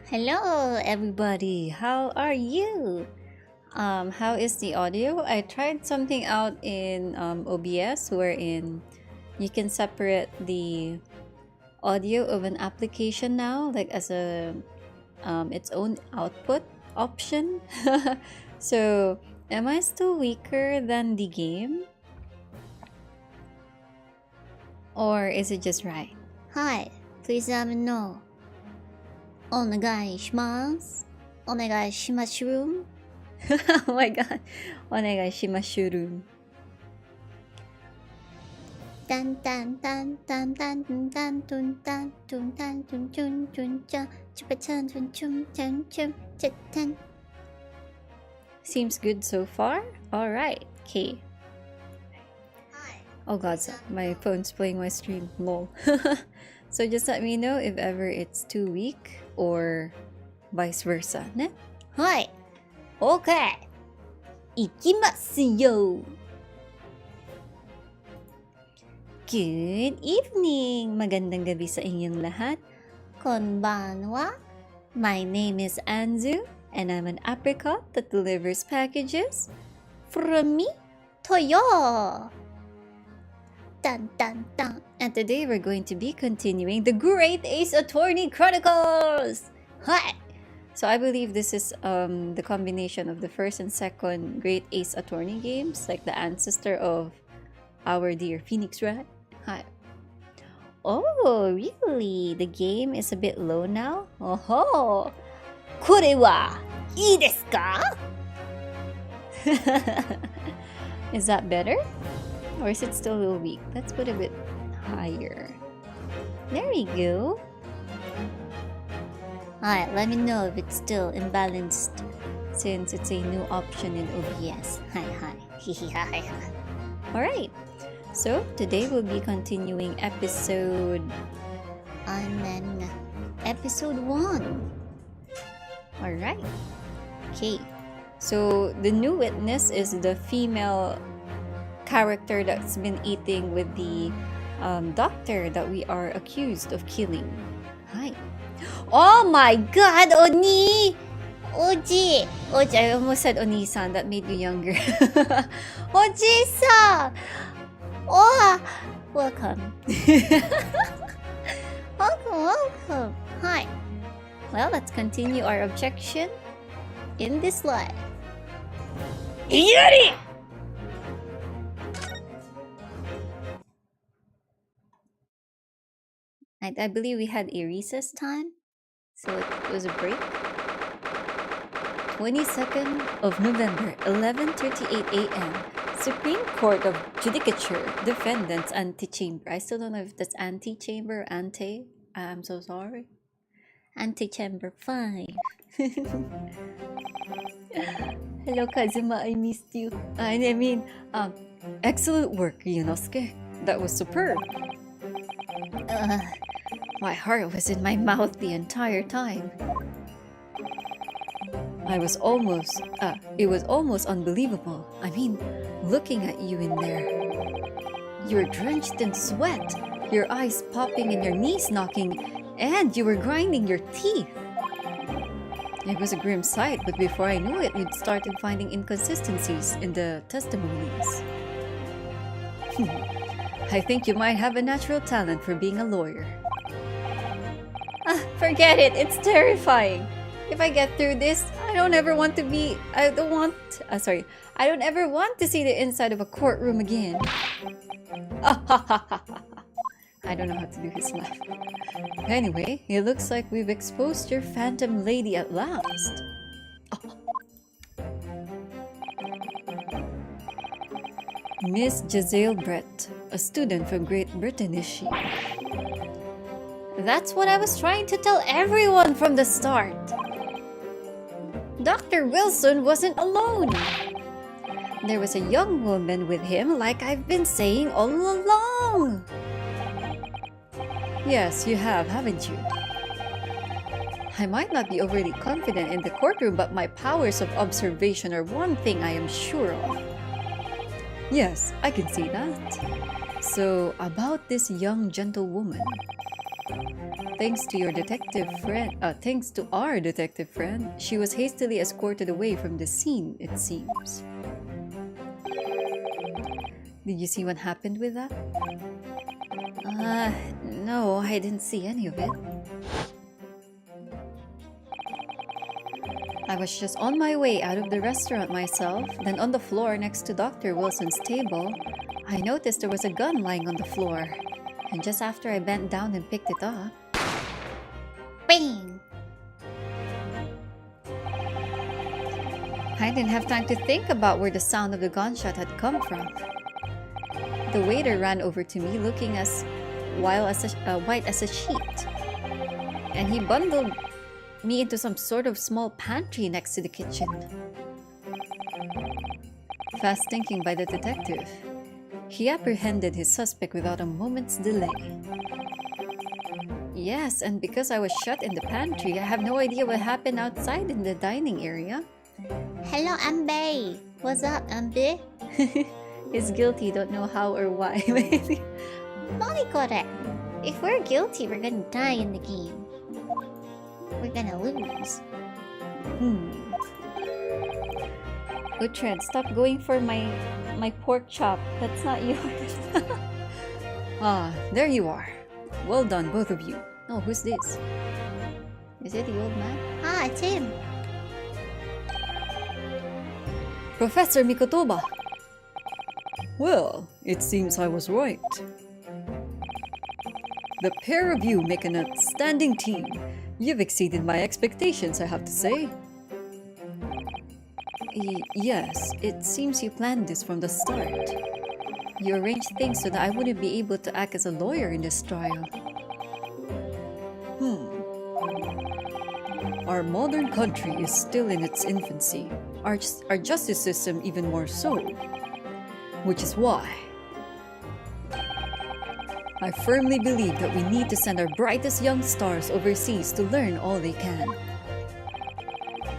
Hello everybody, how are you? How is the audio? I tried something out in OBS wherein you can separate the audio of an application now, like as a its own output option. So, am I still weaker than the game? Or is it just right? Hi, please let me know. Onegai shimasu. Onegai shimasu. Oh my god. Onegai shimashuru. Tan tan tan tan tan tan tan tun tan tun tan tun chun chun cha chupa chan chun chun chun chun tan. Seems good so far. All right. Okay. Hi. Oh god, my phone's playing my stream. Lol. So just let me know if ever it's too weak or vice versa. Ne? Hi. Okay. Ikimasu yo. Good evening! Magandang gabi sa inyong lahat. Konbanwa. My name is Anzu, and I'm an apricot that delivers packages from me to yo. Tan tan tan. And today we're going to be continuing the Great Ace Attorney Chronicles! Hi! So I believe this is the combination of the first and second Great Ace Attorney games, like the ancestor of our dear Phoenix Rat. Hi. Oh, really? The game is a bit low now? Oh-ho! Kore wa ii desu ka? Is that better? Or is it still a little weak? Let's put a bit higher. There we go. Alright, let me know if it's still imbalanced. Since it's a new option in OBS. Hi. Alright. So, today we'll be continuing episode 1. Alright. Okay. So, the new witness is the female character that's been eating with the doctor that we are accused of killing. Hi. Oh my god, Oni! Oji! I almost said Oni-san, that made you younger. Oji-san! Oh! Welcome. Welcome. Hi. Well, let's continue our objection in this life. IGIARI! I believe we had a recess time, so it was a break. 22nd of November, 11:38 a.m. Supreme Court of Judicature, Defendants Antechamber. I still don't know if that's antechamber or ante. I'm so sorry. Antechamber 5. Hello, Kazuma. I missed you. I mean, excellent work, Yunosuke. That was superb. My heart was in my mouth the entire time. It was almost unbelievable. I mean, looking at you in there. You're drenched in sweat, your eyes popping and your knees knocking, and you were grinding your teeth. It was a grim sight, but before I knew it, you'd started finding inconsistencies in the testimonies. I think you might have a natural talent for being a lawyer. Forget it, it's terrifying. If I get through this, I don't ever want to see the inside of a courtroom again. I don't know how to do his laugh. Anyway, it looks like we've exposed your phantom lady at last. Miss Jezaille Brett, a student from Great Britain, is she? That's what I was trying to tell everyone from the start. Dr. Wilson wasn't alone. There was a young woman with him, like I've been saying all along. Yes, you have, haven't you? I might not be overly confident in the courtroom, but my powers of observation are one thing I am sure of. Yes, I can see that. So, about this young gentlewoman. Thanks to our detective friend, she was hastily escorted away from the scene, it seems. Did you see what happened with that? No, I didn't see any of it. I was just on my way out of the restaurant myself, then on the floor next to Dr. Wilson's table, I noticed there was a gun lying on the floor. And just after I bent down and picked it up... Bang! I didn't have time to think about where the sound of the gunshot had come from. The waiter ran over to me looking as white as a sheet. And he bundled me into some sort of small pantry next to the kitchen. Fast thinking by the detective, he apprehended his suspect without a moment's delay. Yes, and because I was shut in the pantry, I have no idea what happened outside in the dining area. Hello, Ambe. What's up, Ambe? He's guilty, don't know how or why. Nonikore. If we're guilty, we're gonna die in the game. We're gonna lose. Uhtred, stop going for my pork chop. That's not yours. Ah, there you are. Well done, both of you. Oh, who's this? Is it the old man? Ah, it's him. Professor Mikotoba! Well, it seems I was right. The pair of you make an outstanding team. You've exceeded my expectations, I have to say. Yes, it seems you planned this from the start. You arranged things so that I wouldn't be able to act as a lawyer in this trial. Our modern country is still in its infancy. Our justice system even more so. Which is why I firmly believe that we need to send our brightest young stars overseas to learn all they can.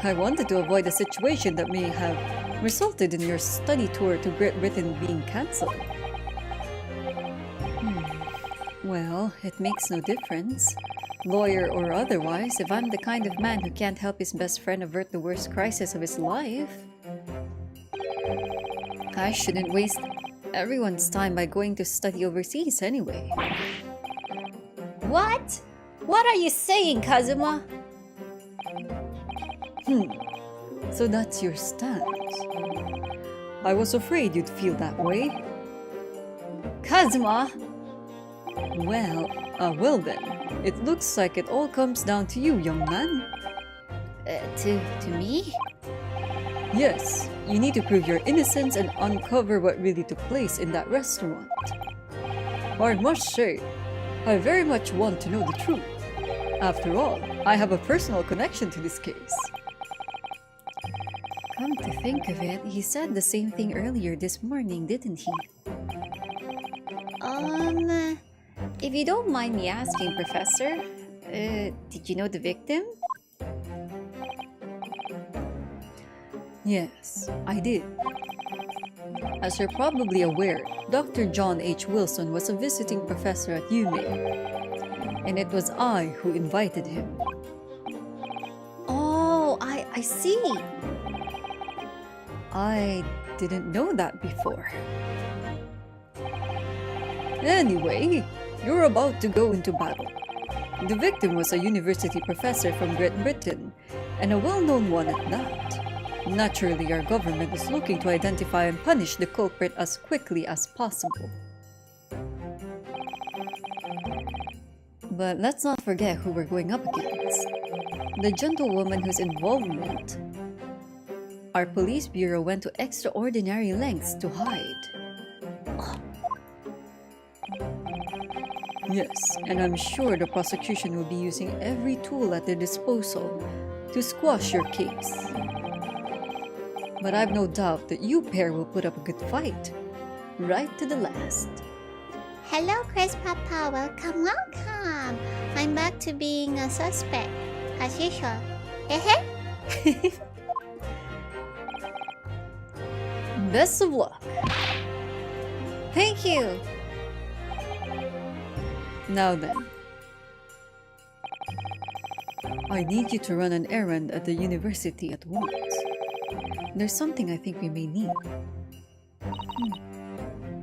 I wanted to avoid a situation that may have resulted in your study tour to Great Britain being cancelled. Well, it makes no difference. Lawyer or otherwise, if I'm the kind of man who can't help his best friend avert the worst crisis of his life, I shouldn't waste everyone's time by going to study overseas anyway. What? What are you saying, Kazuma? So that's your stance. I was afraid you'd feel that way. Kazuma! Well then. It looks like it all comes down to you, young man. To me? Yes, you need to prove your innocence and uncover what really took place in that restaurant. I must say, I very much want to know the truth. After all, I have a personal connection to this case. Come to think of it, he said the same thing earlier this morning, didn't he? If you don't mind me asking, Professor, did you know the victim? Yes, I did. As you're probably aware, Dr. John H. Wilson was a visiting professor at UMaine, and it was I who invited him. Oh, I see. I didn't know that before. Anyway, you're about to go into battle. The victim was a university professor from Great Britain, and a well-known one at that. Naturally, our government is looking to identify and punish the culprit as quickly as possible. But let's not forget who we're going up against. The gentlewoman whose involvement our police bureau went to extraordinary lengths to hide. Yes, and I'm sure the prosecution will be using every tool at their disposal to squash your case. But I've no doubt that you pair will put up a good fight, right to the last. Hello, Chris Papa. Welcome, welcome. I'm back to being a suspect, as usual. Best of luck. Thank you. Now then, I need you to run an errand at the university at once. There's something I think we may need.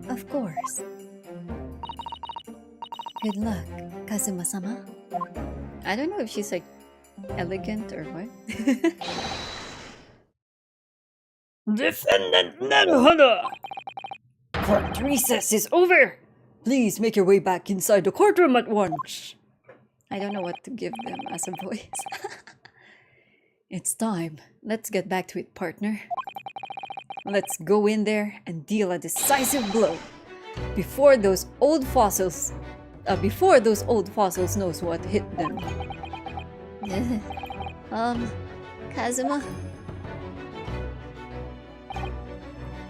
Of course. Good luck, Kazuma-sama. I don't know if she's like elegant or what. Defendant Naruhodo! Court recess is over! Please make your way back inside the courtroom at once! I don't know what to give them as a voice. It's time. Let's get back to it, partner. Let's go in there and deal a decisive blow before those old fossils knows what hit them. Kazuma?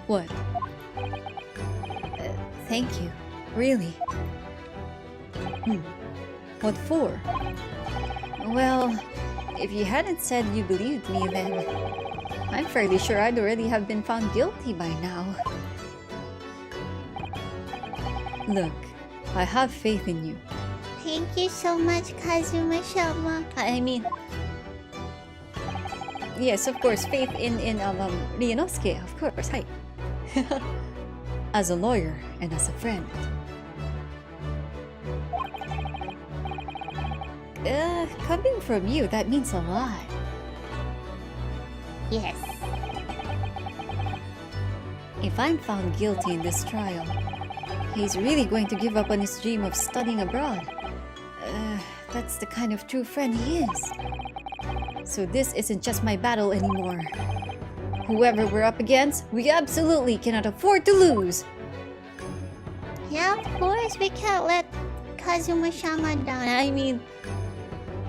What? Thank you. Really? What for? Well, if you hadn't said you believed me, then I'm fairly sure I'd already have been found guilty by now. Look, I have faith in you. Thank you so much, Kazuma-sama. I mean... Yes, of course, faith in Ryunosuke, of course, hi. As a lawyer and as a friend. Coming from you, that means a lot. Yes. If I'm found guilty in this trial, he's really going to give up on his dream of studying abroad. That's the kind of true friend he is. So this isn't just my battle anymore. Whoever we're up against, we absolutely cannot afford to lose. Yeah, of course, we can't let Kazuma-sama down. I mean...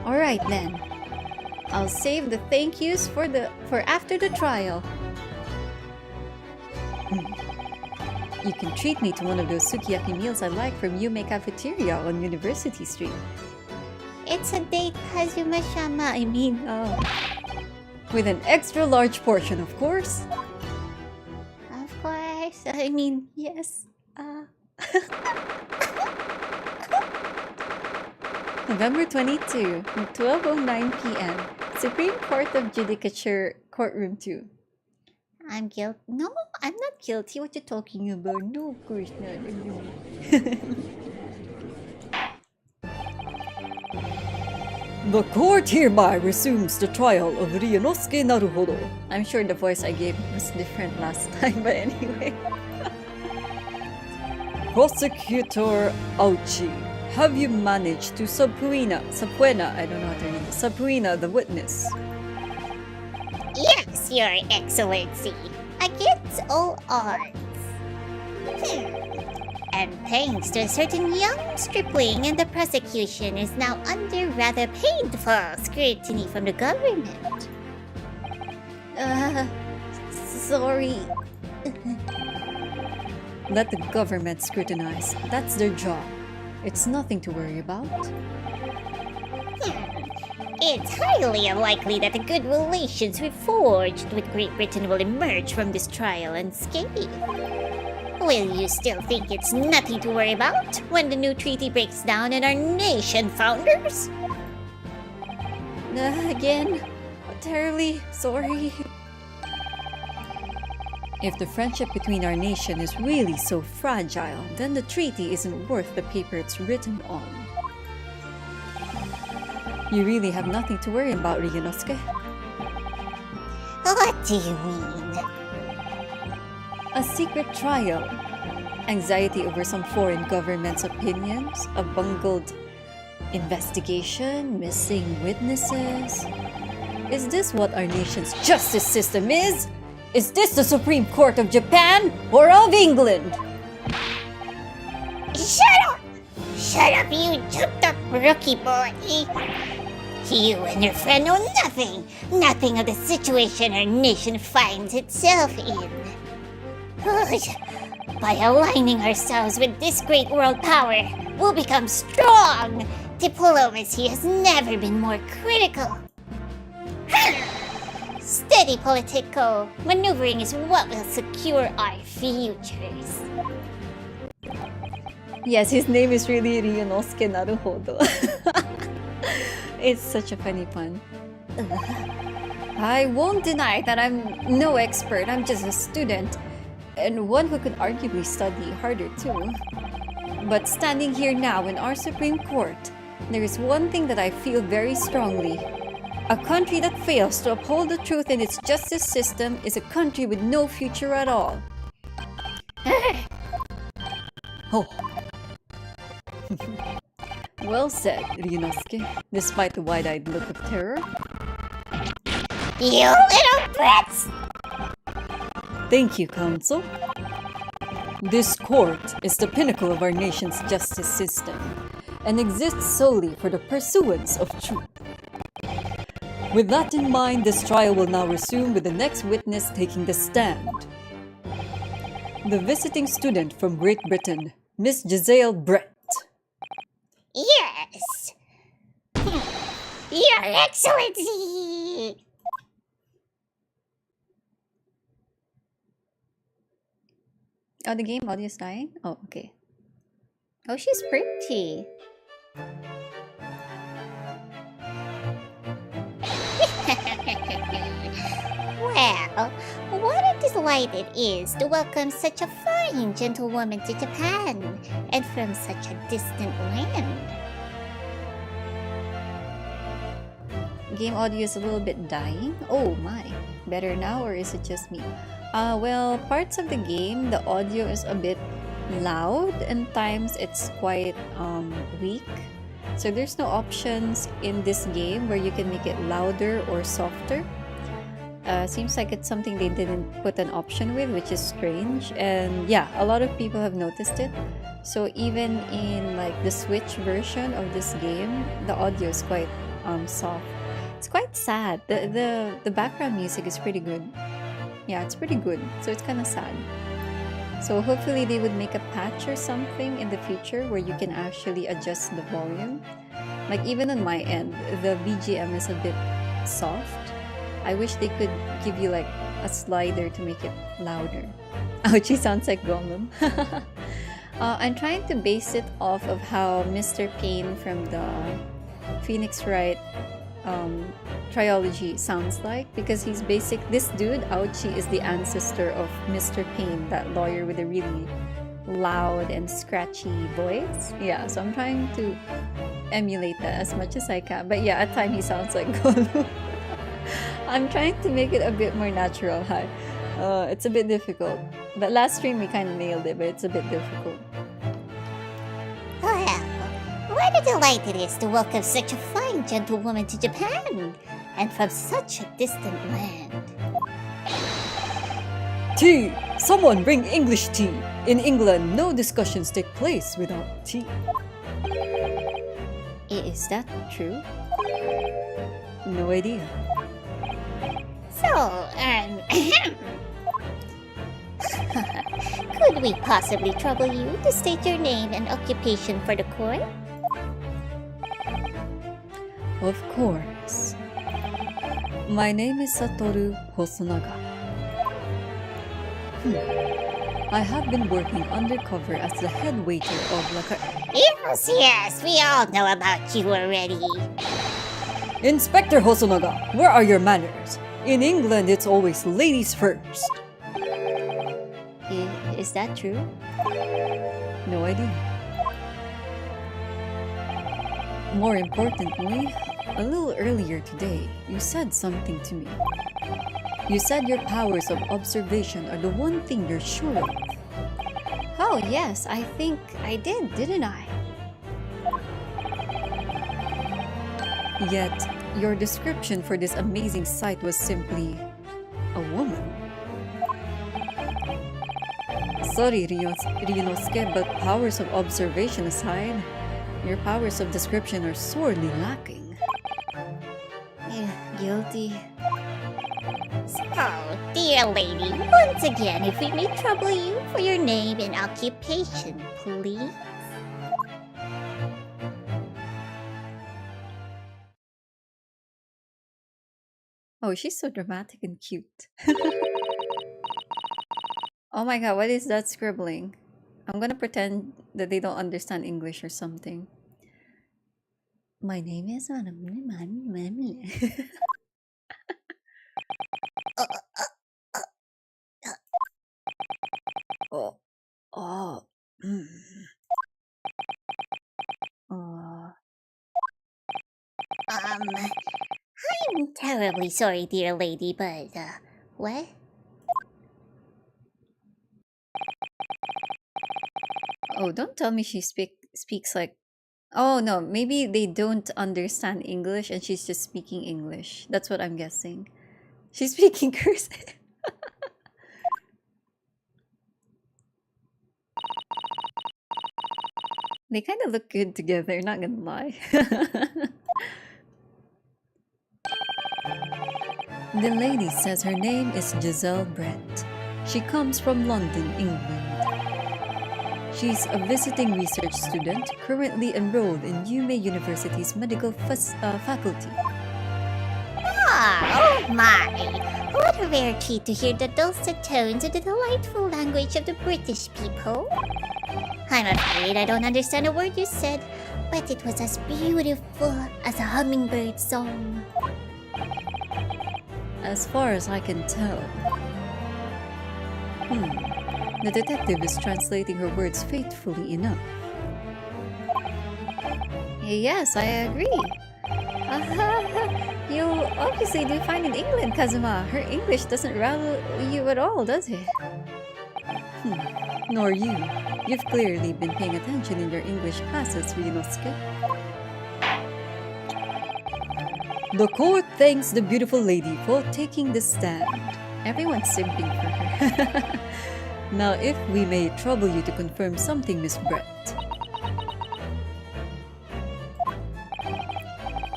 Alright then. I'll save the thank yous for after the trial. You can treat me to one of those sukiyaki meals I like from Yume Cafeteria on University Street. It's a date, Kazuma-sama. I mean, with an extra large portion, of course. Of course. I mean, yes. November 22, 12:09 p.m. Supreme Court of Judicature, Courtroom 2. I'm guilty. No, I'm not guilty. What you talking about? No, of course not. The court hereby resumes the trial of Ryunosuke Naruhodo. I'm sure the voice I gave was different last time, but anyway. Prosecutor Auchi, have you managed to subpoena, I don't know how to read it, subpoena the witness? Yes, Your Excellency. Against all odds. And thanks to a certain young stripling, and the prosecution is now under rather painful scrutiny from the government. Sorry. Let the government scrutinize. That's their job. It's nothing to worry about. It's highly unlikely that the good relations we forged with Great Britain will emerge from this trial unscathed. Will you still think it's nothing to worry about when the new treaty breaks down and our nation founders? Again, terribly sorry. If the friendship between our nation is really so fragile, then the treaty isn't worth the paper it's written on. You really have nothing to worry about, Ryunosuke. What do you mean? A secret trial, anxiety over some foreign government's opinions, a bungled investigation, missing witnesses. Is this what our nation's justice system is? Is this the Supreme Court of Japan or of England? Shut up! Shut up, you jumped-up rookie boy! You and your friend know nothing of the situation our nation finds itself in. By aligning ourselves with this great world power, we'll become strong. Diplomacy has never been more critical. Steady political maneuvering is what will secure our futures. Yes, his name is really Ryunosuke Naruhodo. It's such a funny pun. I won't deny that I'm no expert. I'm just a student, and one who could arguably study harder too. But standing here now in our Supreme Court, there is one thing that I feel very strongly. A country that fails to uphold the truth in its justice system is a country with no future at all. Oh. Well said, Ryunosuke, despite the wide-eyed look of terror. You little brats! Thank you, Counsel. This court is the pinnacle of our nation's justice system and exists solely for the pursuance of truth. With that in mind, this trial will now resume with the next witness taking the stand. The visiting student from Great Britain, Miss Jezaille Brett. Yes! Your Excellency! Oh, the game audio is dying? Oh, okay. Oh, she's pretty. Well, what a delight it is to welcome such a fine gentlewoman to Japan, and from such a distant land. Game audio is a little bit dying. Oh my. Better now, or is it just me? Well, parts of the game, the audio is a bit loud, and times it's quite weak. So there's no options in this game where you can make it louder or softer. Seems like it's something they didn't put an option with, which is strange. And yeah, a lot of people have noticed it. So even in like the Switch version of this game, the audio is quite soft. It's quite sad. The background music is pretty good. Yeah, it's pretty good. So it's kind of sad. So hopefully they would make a patch or something in the future where you can actually adjust the volume. Like even on my end, the BGM is a bit soft. I wish they could give you like a slider to make it louder. Ouch, he sounds like Gollum. I'm trying to base it off of how Mr. Pain from the Phoenix Wright trilogy sounds like, because he's this dude, Ouchie, is the ancestor of Mr. Pain, that lawyer with a really loud and scratchy voice. Yeah, so I'm trying to emulate that as much as I can. But yeah, at times he sounds like Gollum. I'm trying to make it a bit more natural. Hi. It's a bit difficult. But last stream we kind of nailed it, but it's a bit difficult. Well, what a delight it is to welcome such a fine gentlewoman to Japan, and from such a distant land. Tea! Someone bring English tea! In England, no discussions take place without tea. Is that true? No idea. So, could we possibly trouble you to state your name and occupation for the court? Of course. My name is Satoru Hosonaga. I have been working undercover as the head waiter of Yes, we all know about you already. Inspector Hosonaga, where are your manners? In England, it's always ladies first. Is that true? No idea. More importantly, a little earlier today, you said something to me. You said your powers of observation are the one thing you're sure of. Oh yes, I think I did, didn't I? Yet, your description for this amazing sight was simply a woman. Sorry, Ryunosuke, but powers of observation aside, your powers of description are sorely lacking. Guilty. So, dear lady, once again, if we may trouble you for your name and occupation, please. Oh, she's so dramatic and cute. Oh my god, what is that scribbling? I'm gonna pretend that they don't understand English or something. My name is Oh, oh, oh. I'm terribly sorry, dear lady, but, what? Oh, don't tell me she speaks like... Oh no, maybe they don't understand English and she's just speaking English. That's what I'm guessing. She's speaking cursive. They kind of look good together, not gonna lie. The lady says her name is Jezaille Brett. She comes from London, England. She's a visiting research student currently enrolled in UME University's medical faculty. Ah, oh my! What a rare treat to hear the dulcet tones of the delightful language of the British people. I'm afraid I don't understand a word you said, but it was as beautiful as a hummingbird's song. As far as I can tell. The detective is translating her words faithfully enough. Yes, I agree. You obviously do fine in England, Kazuma. Her English doesn't rattle you at all, does it? Nor you. You've clearly been paying attention in your English classes, Ryunosuke. The court thanks the beautiful lady for taking the stand. Everyone's simping for her. Now, if we may trouble you to confirm something, Miss Brett.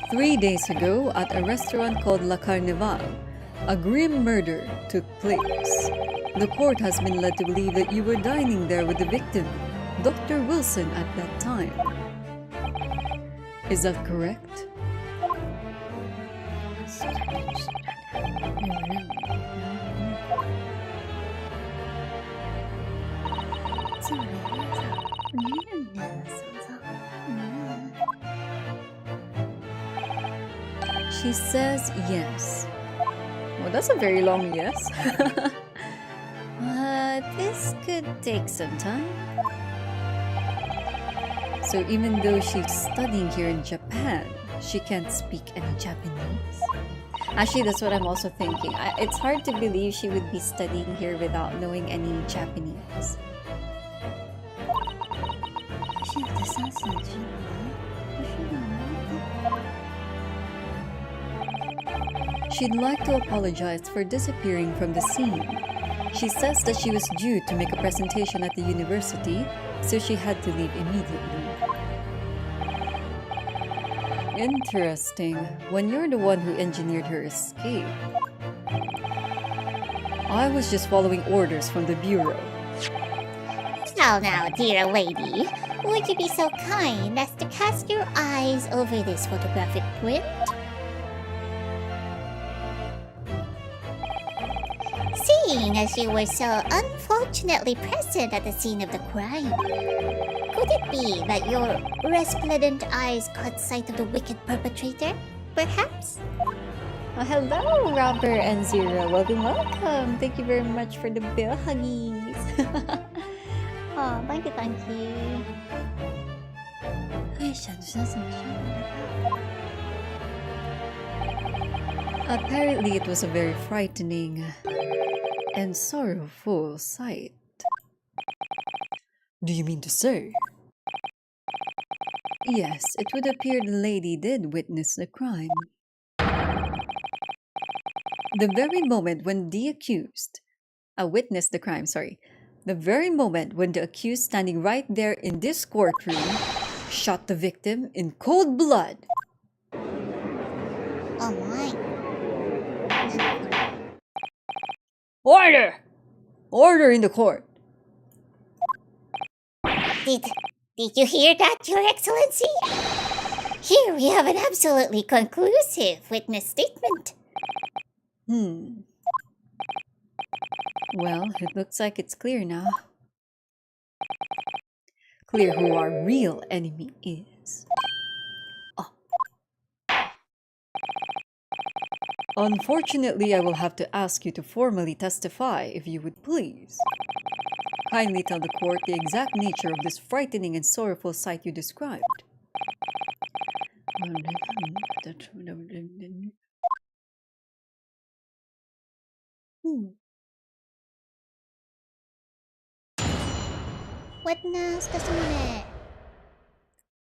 3 days ago, at a restaurant called La Carnival, a grim murder took place. The court has been led to believe that you were dining there with the victim, Dr. Wilson, at that time. Is that correct? She says yes. Well, that's a very long yes. This could take some time. So even though she's studying here in Japan, she can't speak any Japanese. Actually, that's what I'm also thinking. It's hard to believe she would be studying here without knowing any Japanese. She'd like to apologize for disappearing from the scene. She says that she was due to make a presentation at the university, so she had to leave immediately. Interesting, when you're the one who engineered her escape. I was just following orders from the bureau. Now, dear lady, would you be so kind as to cast your eyes over this photographic print? Seeing as you were so unfortunately present at the scene of the crime, could it be that your resplendent eyes caught sight of the wicked perpetrator, perhaps? Oh, hello, Robert and Zero. Welcome. Thank you very much for the bill huggies. Oh, thank you. Apparently, it was a very frightening and sorrowful sight. Do you mean to say? Yes, it would appear the lady did witness the crime. The very moment when the accused... witnessed the crime, sorry. The very moment when the accused standing right there in this courtroom shot the victim in cold blood. Oh my. Order! Order in the court! Did you hear that, Your Excellency? Here we have an absolutely conclusive witness statement. Well, it looks like it's clear now. Clear who our real enemy is. Oh, Unfortunately, I will have to ask you to formally testify, if you would please. Kindly tell the court the exact nature of this frightening and sorrowful sight you described. Witness testimony.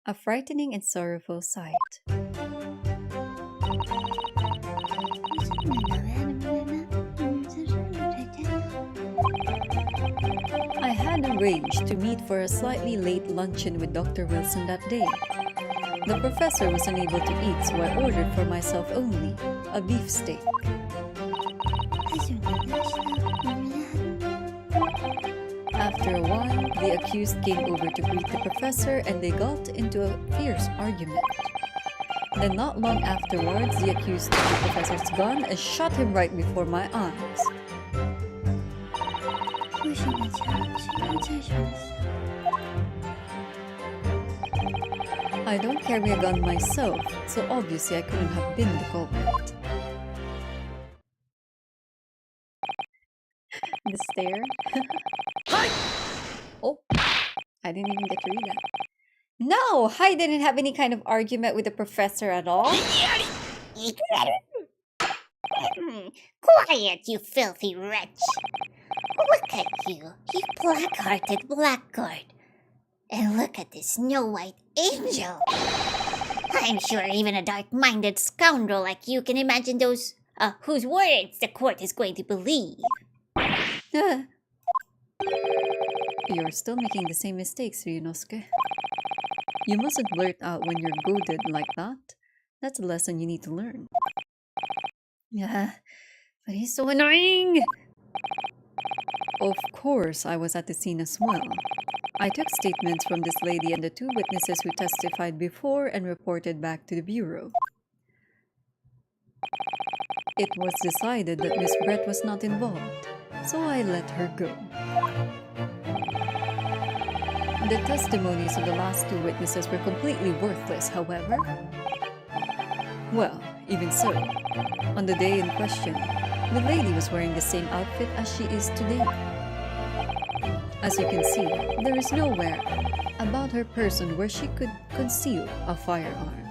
A frightening and sorrowful sight. I had arranged to meet for a slightly late luncheon with Dr. Wilson that day. The professor was unable to eat, so I ordered for myself only a beefsteak. After a while, the accused came over to greet the professor and they got into a fierce argument. Then not long afterwards, the accused took the professor's gun and shot him right before my eyes. I don't carry a gun myself, so obviously I couldn't have been the culprit. The stare. Oh, I didn't even get to read that. No, I didn't have any kind of argument with the professor at all. Quiet, you filthy wretch. Look at you black-hearted blackguard. And look at this snow-white angel. I'm sure even a dark-minded scoundrel like you can imagine those whose words the court is going to believe. You're still making the same mistakes, Ryunosuke. You mustn't blurt out when you're goaded like that. That's a lesson you need to learn. Yeah, but he's so annoying! Of course, I was at the scene as well. I took statements from this lady and the two witnesses who testified before and reported back to the bureau. It was decided that Miss Brett was not involved, so I let her go. The testimonies of the last two witnesses were completely worthless, however. Well, even so, on the day in question, the lady was wearing the same outfit as she is today. As you can see, there is nowhere about her person where she could conceal a firearm.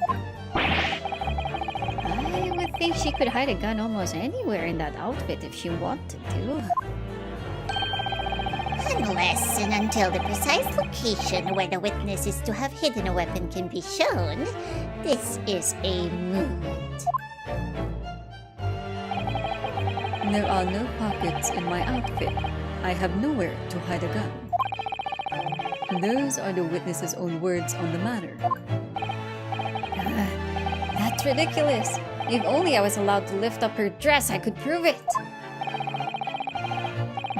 I would think she could hide a gun almost anywhere in that outfit if she wanted to. Unless and until the precise location where the witness is to have hidden a weapon can be shown, this is a moot. There are no pockets in my outfit. I have nowhere to hide a gun. Those are the witness's own words on the matter. That's ridiculous. If only I was allowed to lift up her dress, I could prove it.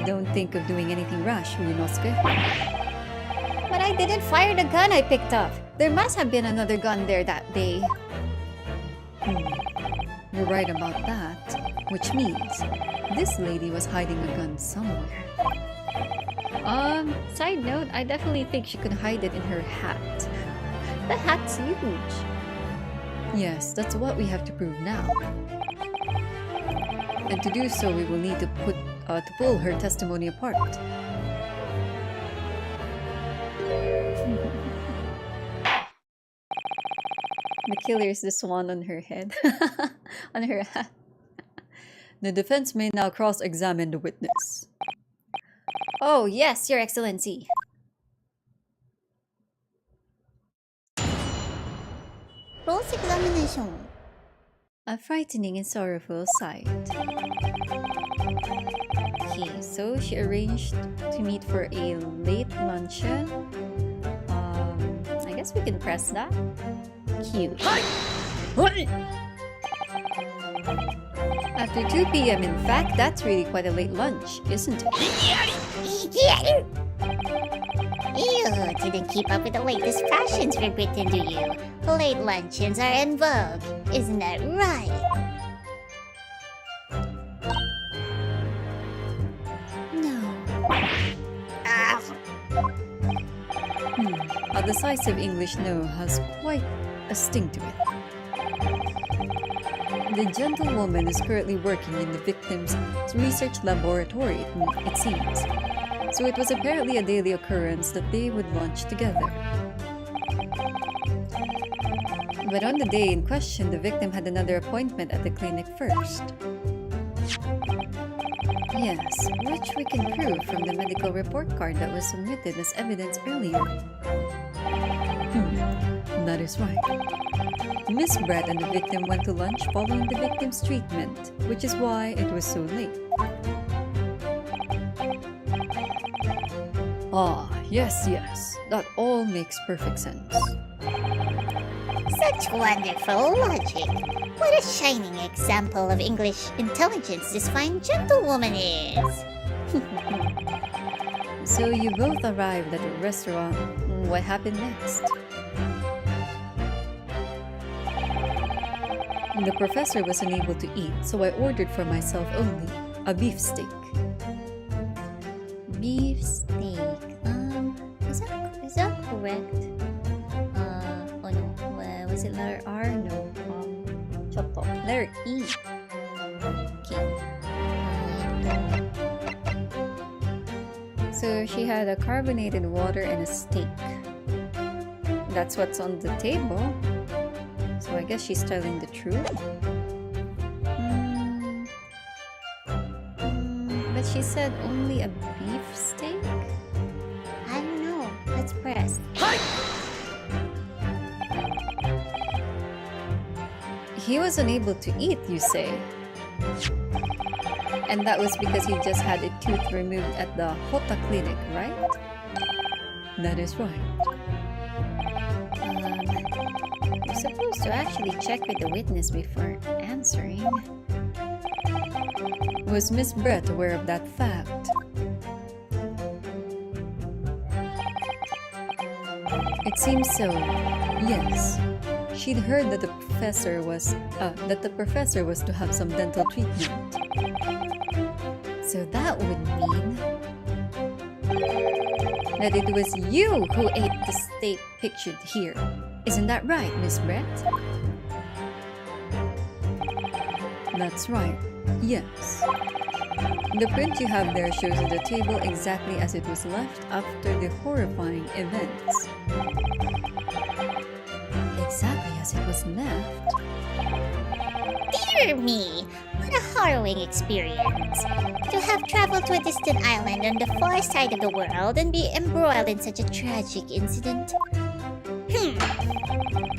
Don't think of doing anything rash, Ryunosuke. But I didn't fire the gun I picked up. There must have been another gun there that day. You're right about that, which means this lady was hiding a gun somewhere. Side note, I definitely think she could hide it in her hat. The hat's huge. Yes, that's what we have to prove now. And to do so, we will need to pull her testimony apart. The killer is the swan on her head. On her hat. The defense may now cross-examine the witness. Oh, yes, Your Excellency. Cross-examination. A frightening and sorrowful sight. Okay, so she arranged to meet for a late luncheon. I guess we can press that. Cute. After 2 p.m. in fact, that's really quite a late lunch, isn't it? You didn't keep up with the latest fashions for Britain, do you? Late luncheons are in vogue, isn't that right? No. A decisive English no has quite a sting to it. The gentlewoman is currently working in the victim's research laboratory, it seems. So it was apparently a daily occurrence that they would lunch together. But on the day in question, the victim had another appointment at the clinic first. Yes, which we can prove from the medical report card that was submitted as evidence earlier. That is right. Miss Brett and the victim went to lunch following the victim's treatment, which is why it was so late. Ah, yes, that all makes perfect sense. Such wonderful logic. What a shining example of English intelligence this fine gentlewoman is. So you both arrived at the restaurant. What happened next? The professor was unable to eat, so I ordered for myself only a beef steak. Beef steak. Is that correct? Oh no. Was it letter R? No. Choto. Letter E. Okay. So she had a carbonated water and a steak. That's what's on the table. So I guess she's telling the truth. But she said only a beef steak? I don't know. Let's press. He was unable to eat, you say? And that was because he just had a tooth removed at the Hota clinic, right? That is right. You're supposed to actually check with the witness before answering. Was Miss Brett aware of that fact? It seems so, yes. She'd heard that the professor was to have some dental treatment. So that would mean that it was you who ate the steak pictured here. Isn't that right, Miss Brett? That's right, yes. The print you have there shows the table exactly as it was left after the horrifying events. Exactly as it was left? Dear me! What a harrowing experience. To have traveled to a distant island on the far side of the world and be embroiled in such a tragic incident.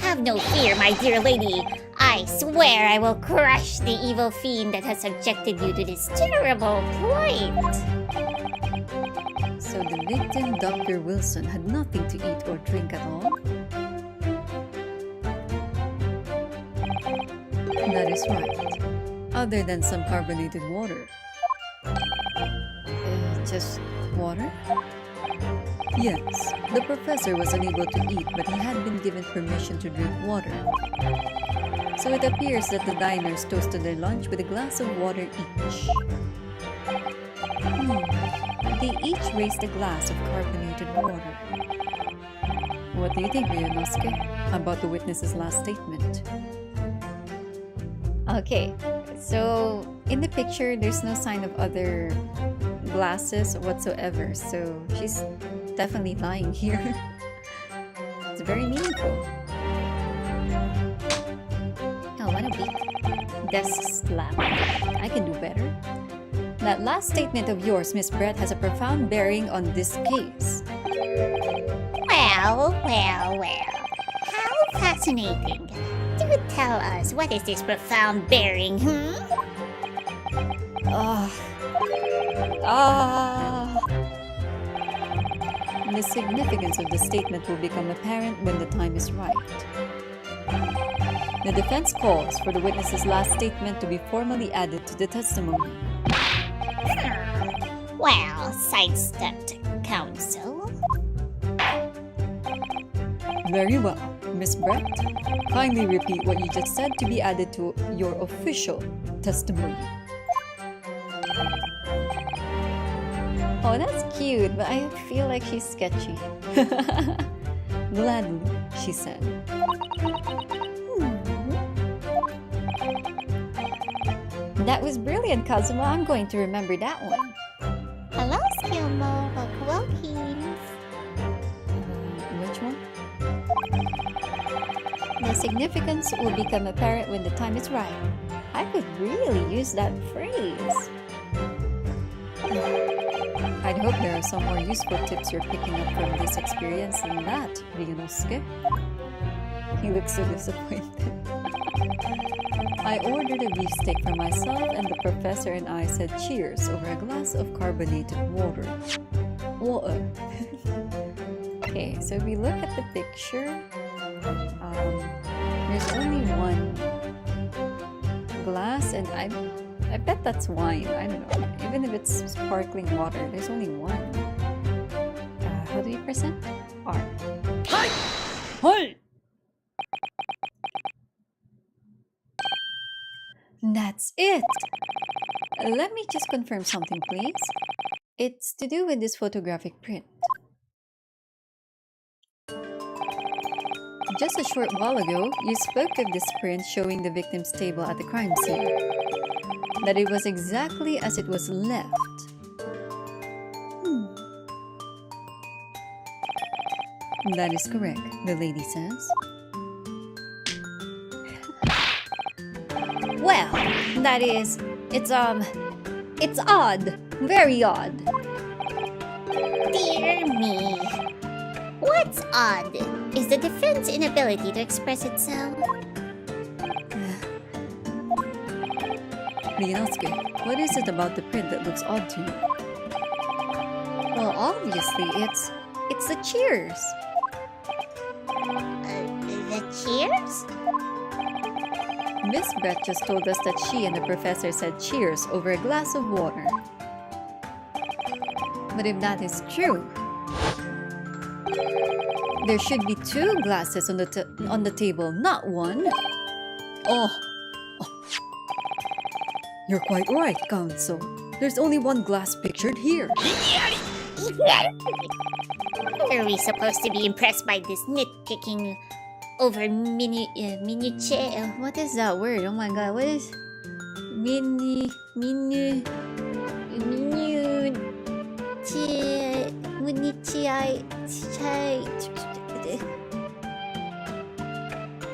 Have no fear, my dear lady. I swear I will crush the evil fiend that has subjected you to this terrible plight. So the victim, Dr. Wilson, had nothing to eat or drink at all? That is right. Other than some carbonated water. Just water? Yes, the professor was unable to eat, but he had been given permission to drink water. So it appears that the diners toasted their lunch with a glass of water each. They each raised a glass of carbonated water. What do you think, Ryunosuke, about the witness's last statement? Okay, so in the picture, there's no sign of other glasses whatsoever, so she's definitely lying here. It's very meaningful. Oh, what a big desk slap. I can do better. That last statement of yours, Miss Brett, has a profound bearing on this case. Well. How fascinating. Do tell us, what is this profound bearing, The significance of the statement will become apparent when the time is right. The defense calls for the witness's last statement to be formally added to the testimony. Well, sidestepped, counsel. Very well, Miss Brett. Kindly repeat what you just said to be added to your official testimony. Oh, that's cute, but I feel like she's sketchy. Gladly, she said. That was brilliant, Kazuma. I'm going to remember that one. Hello, Skillmo. Welcome. Which one? The significance will become apparent when the time is right. I could really use that phrase. I'd hope there are some more useful tips you're picking up from this experience than that, Ryunosuke. He looks so disappointed. I ordered a beefsteak for myself, and the professor and I said cheers over a glass of carbonated water. Okay, so if we look at the picture, there's only one glass, and I bet that's wine. I don't know. Even if it's sparkling water, there's only one. How do you present? R. Hi! Hi! That's it! Let me just confirm something, please. It's to do with this photographic print. Just a short while ago, you spoke of this print showing the victim's table at the crime scene. That it was exactly as it was left. That is correct, the lady says. Well, that is, it's odd. Very odd. Dear me. What's odd? Is the defense inability to express itself? Ryunosuke, what is it about the print that looks odd to you? Well, obviously, it's the cheers. The cheers? Miss Brett just told us that she and the professor said cheers over a glass of water. But if that is true, there should be 2 glasses on the table, not one. Oh. You're quite right, Counsel. There's only one glass pictured here. Are we supposed to be impressed by this nitpicking over minutiae? What is that word? Oh my god, what is...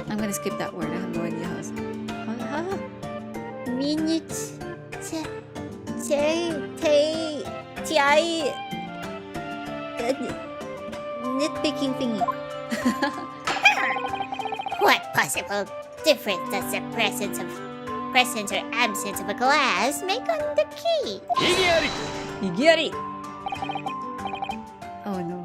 I'm gonna skip that word. I have no idea how it's... nitpicking thingy. What possible difference does the presence or absence of a glass make on the key? IGIARI! Oh no.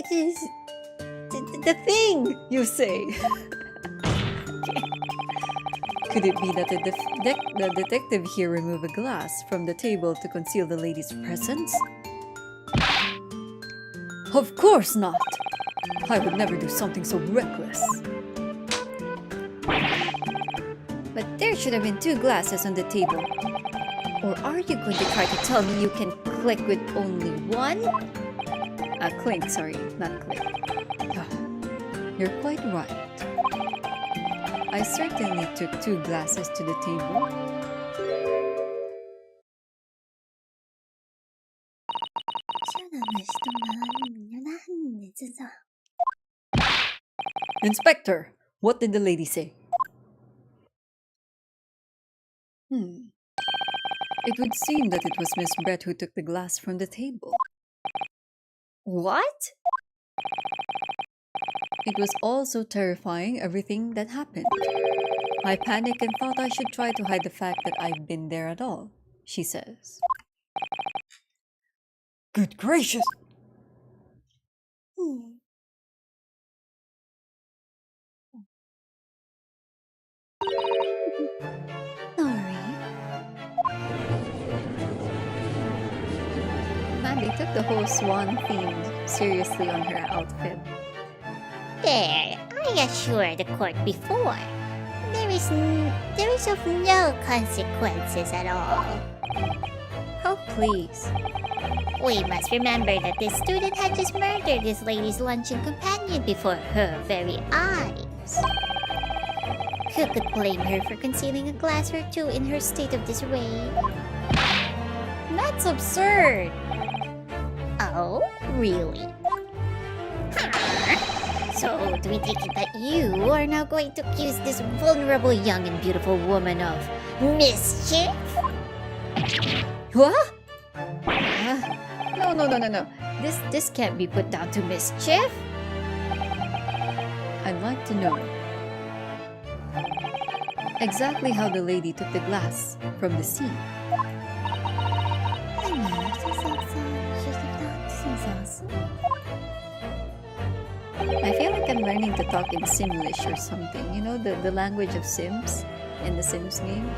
It is the thing, you say. Could it be that the detective here removed a glass from the table to conceal the lady's presence? Of course not! I would never do something so reckless. But there should have been 2 glasses on the table. Or are you going to try to tell me you can click with only one? Clink, sorry, not click. You're quite right. I certainly took 2 glasses to the table. Inspector, what did the lady say? It would seem that it was Miss Brett who took the glass from the table. What? It was all so terrifying, everything that happened. I panicked and thought I should try to hide the fact that I've been there at all, she says. Good gracious! Sorry. Man, they took the whole swan theme seriously on her outfit. There, I assured the court before. There is of no consequences at all. Oh, please. We must remember that this student had just murdered this lady's luncheon companion before her very eyes. Who could blame her for concealing a glass or two in her state of disarray? That's absurd! Oh, really? So, do we take it that you are now going to accuse this vulnerable young and beautiful woman of mischief? What? No. This can't be put down to mischief. I'd like to know exactly how the lady took the glass from the sea. I feel like I'm learning to talk in Simlish or something. You know, the language of Sims in the Sims game?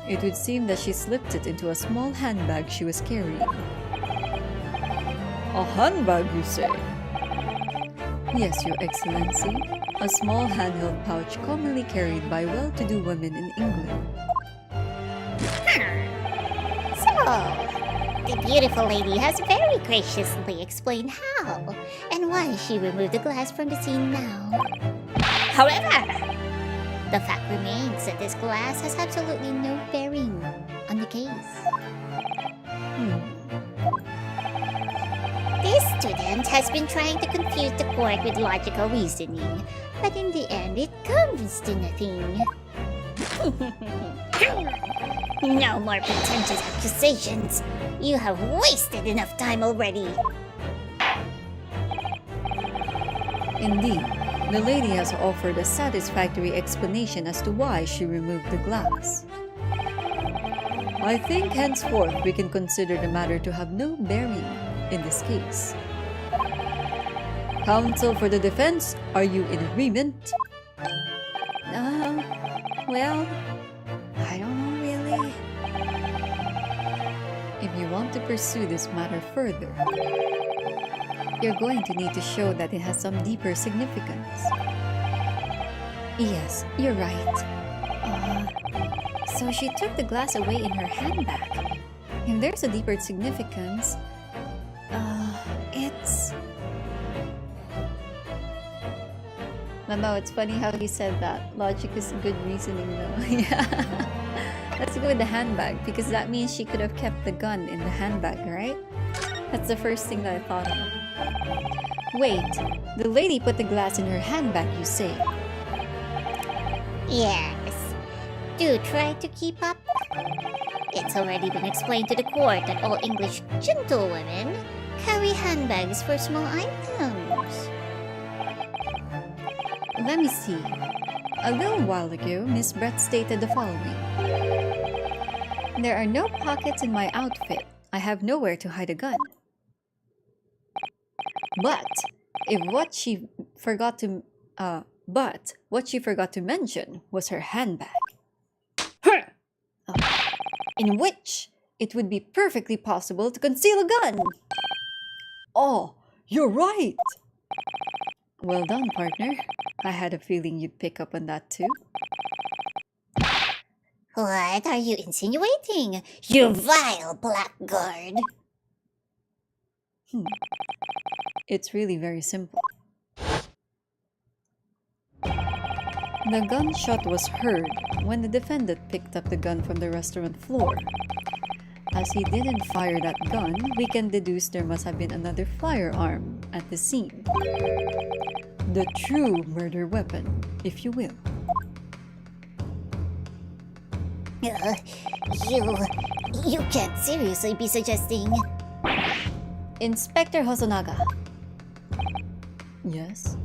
It would seem that she slipped it into a small handbag she was carrying. A handbag, you say? Yes, Your Excellency. A small handheld pouch commonly carried by well-to-do women in England. So, the beautiful lady has very graciously explained how and why she removed the glass from the scene now. However, the fact remains that this glass has absolutely no bearing on the case. This student has been trying to confuse the court with logical reasoning, but in the end it comes to nothing. No more pretentious accusations. You have wasted enough time already. Indeed, the lady has offered a satisfactory explanation as to why she removed the glass. I think henceforth we can consider the matter to have no bearing in this case. Counsel for the defense, are you in agreement? Well, I don't know really. If you want to pursue this matter further, you're going to need to show that it has some deeper significance. Yes, you're right. So she took the glass away in her handbag. If there's a deeper significance, it's... Mamo, it's funny how he said that. Logic is good reasoning though. Yeah. Let's go with the handbag, because that means she could have kept the gun in the handbag, right? That's the first thing that I thought of. Wait, the lady put the glass in her handbag, you say? Yes. Do try to keep up. It's already been explained to the court that all English gentlewomen carry handbags for small items. Let me see. A little while ago, Miss Brett stated the following. There are no pockets in my outfit. I have nowhere to hide a gun. But what she forgot to mention was her handbag. In which it would be perfectly possible to conceal a gun. Oh, you're right. Well done, partner. I had a feeling you'd pick up on that too. What are you insinuating, you vile blackguard? It's really very simple. The gunshot was heard when the defendant picked up the gun from the restaurant floor. As he didn't fire that gun, we can deduce there must have been another firearm at the scene. The true murder weapon, if you will. You can't seriously be suggesting... Inspector Hosonaga. Yes?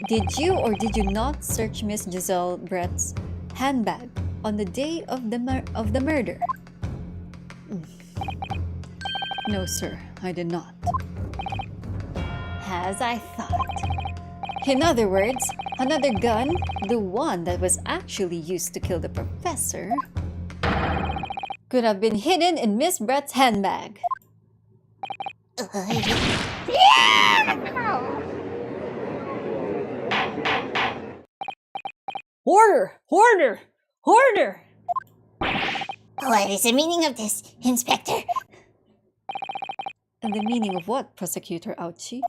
Did you or did you not search Miss Jezaille Brett's handbag on the day of the murder? No, sir, I did not. As I thought. In other words, another gun, the one that was actually used to kill the professor, could have been hidden in Miss Brett's handbag. Order! Order! Order! What is the meaning of this, Inspector? And the meaning of what, Prosecutor Ouchie?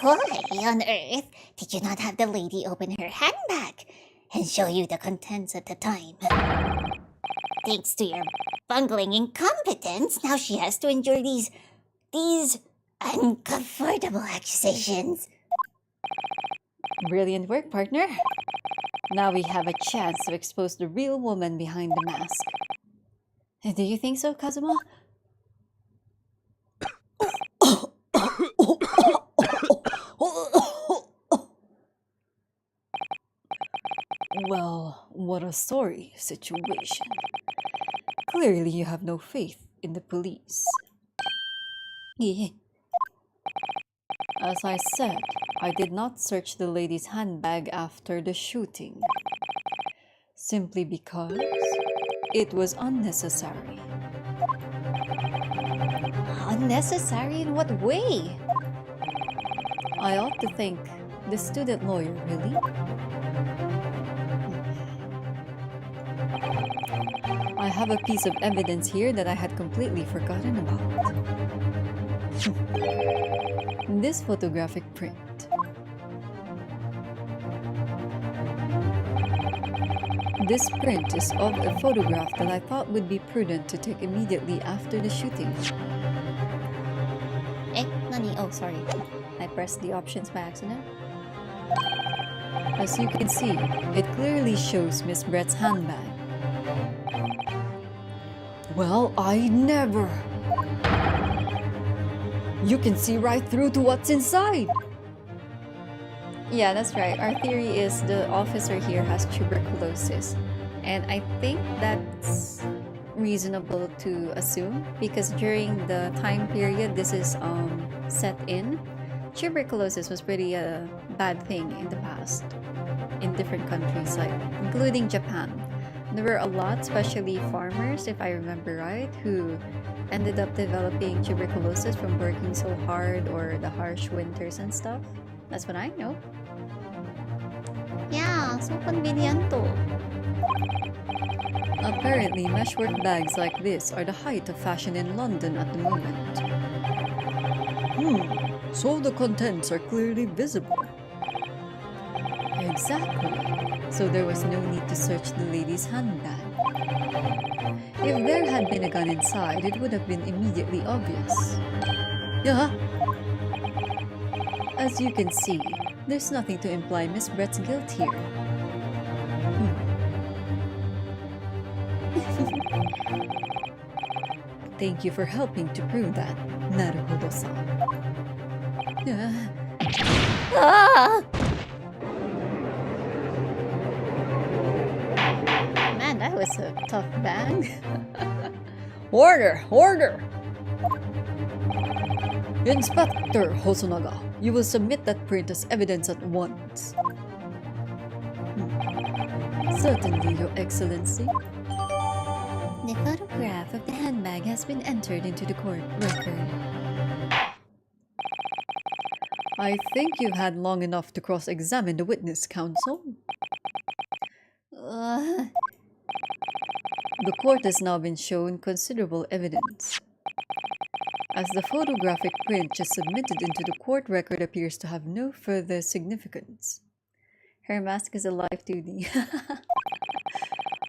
Why on earth did you not have the lady open her handbag and show you the contents at the time? Thanks to your bungling incompetence, now she has to endure these uncomfortable accusations. Brilliant work, partner. Now we have a chance to expose the real woman behind the mask. Do you think so, Kazuma? Well, what a sorry situation. Clearly you have no faith in the police. Yeah. As I said, I did not search the lady's handbag after the shooting. Simply because it was unnecessary. Unnecessary in what way? I ought to thank the student lawyer, really? I have a piece of evidence here that I had completely forgotten about. This photographic print. This print is of a photograph that I thought would be prudent to take immediately after the shooting. Nani? Oh, sorry. I pressed the options by accident. As you can see, it clearly shows Miss Brett's handbag. Well, I never! You can see right through to what's inside! Yeah, that's right. Our theory is the officer here has tuberculosis. And I think that's reasonable to assume because during the time period this is set in, tuberculosis was pretty a bad thing in the past in different countries, like including Japan. There were a lot, especially farmers, if I remember right, who ended up developing tuberculosis from working so hard or the harsh winters and stuff. That's what I know. Yeah, so convenient too. Apparently, meshwork bags like this are the height of fashion in London at the moment. So the contents are clearly visible. Exactly. So there was no need to search the lady's handbag. If there had been a gun inside, it would have been immediately obvious. Yeah. As you can see, there's nothing to imply Miss Brett's guilt here. Thank you for helping to prove that, Naruhodo-san. Ah! Man, that was a tough bang. Order! Order! Inspector Hosonaga, you will submit that print as evidence at once. Certainly, Your Excellency. The photograph of the handbag has been entered into the court record. I think you've had long enough to cross-examine the witness, counsel. The court has now been shown considerable evidence. As the photographic print just submitted into the court record appears to have no further significance. Her mask is a Live2D.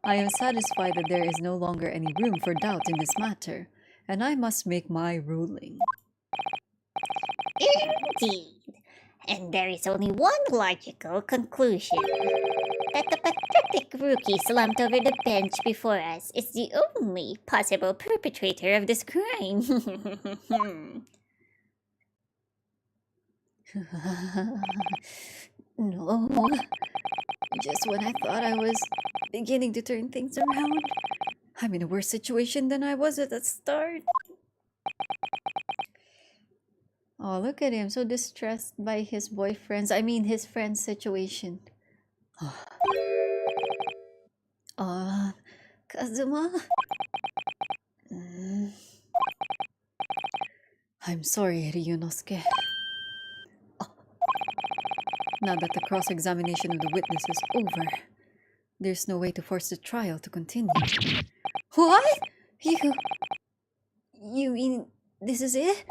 I am satisfied that there is no longer any room for doubt in this matter, and I must make my ruling. Indeed. And there is only one logical conclusion. That the pathetic rookie slumped over the bench before us is the only possible perpetrator of this crime. No. Just when I thought I was beginning to turn things around, I'm in a worse situation than I was at the start. Oh, look at him, so distressed by his boyfriend's, his friend's situation. Kazuma? I'm sorry, Ryunosuke. Now that the cross-examination of the witness is over, there's no way to force the trial to continue. What? You mean this is it?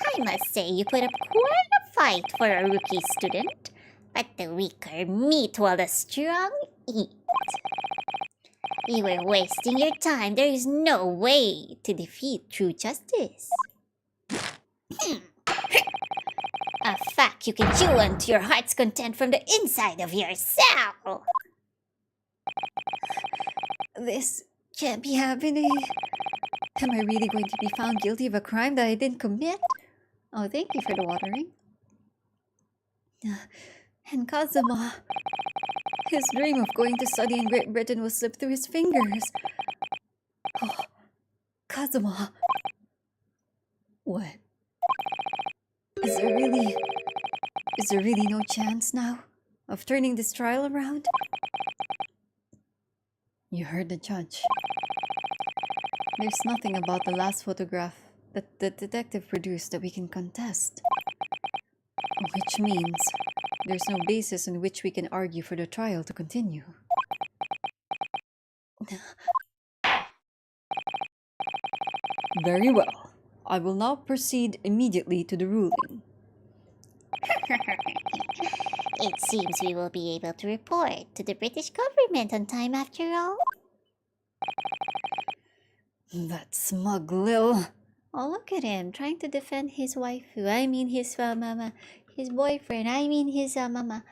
I must say you put up quite a fight for a rookie student, but the weaker meet while the strong eat. You were wasting your time. There is no way to defeat true justice. A fact you can chew on to your heart's content from the inside of yourself. This can't be happening. Am I really going to be found guilty of a crime that I didn't commit? Oh, thank you for the watering. And Kazuma. His dream of going to study in Great Britain will slip through his fingers. Oh, Kazuma. What? Is there really no chance now of turning this trial around? You heard the judge. There's nothing about the last photograph that the detective produced that we can contest. Which means there's no basis on which we can argue for the trial to continue. Very well. I will now proceed immediately to the ruling. It seems we will be able to report to the British government on time after all. That smug Lil. Oh, look at him, trying to defend his waifu. I mean his mama. His boyfriend. I mean his mama.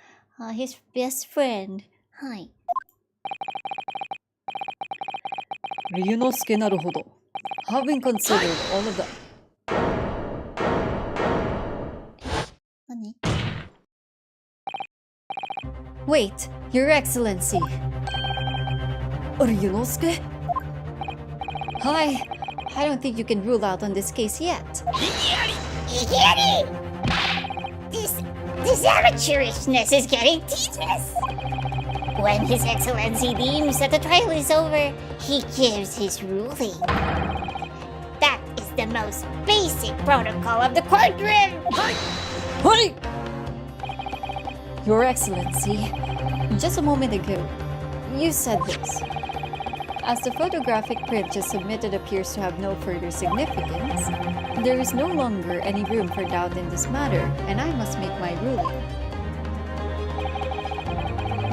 His best friend. Hi. Ryunosuke naruhodo. Having considered all of the... Wait, Your Excellency. Ryunosuke? Hi. I don't think you can rule out on this case yet. IGIARI! This amateurishness is getting tedious. When His Excellency deems that the trial is over, he gives his ruling. That is the most basic protocol of the courtroom. Hi! Your Excellency, just a moment ago, you said this. As the photographic print just submitted appears to have no further significance, there is no longer any room for doubt in this matter, and I must make my ruling.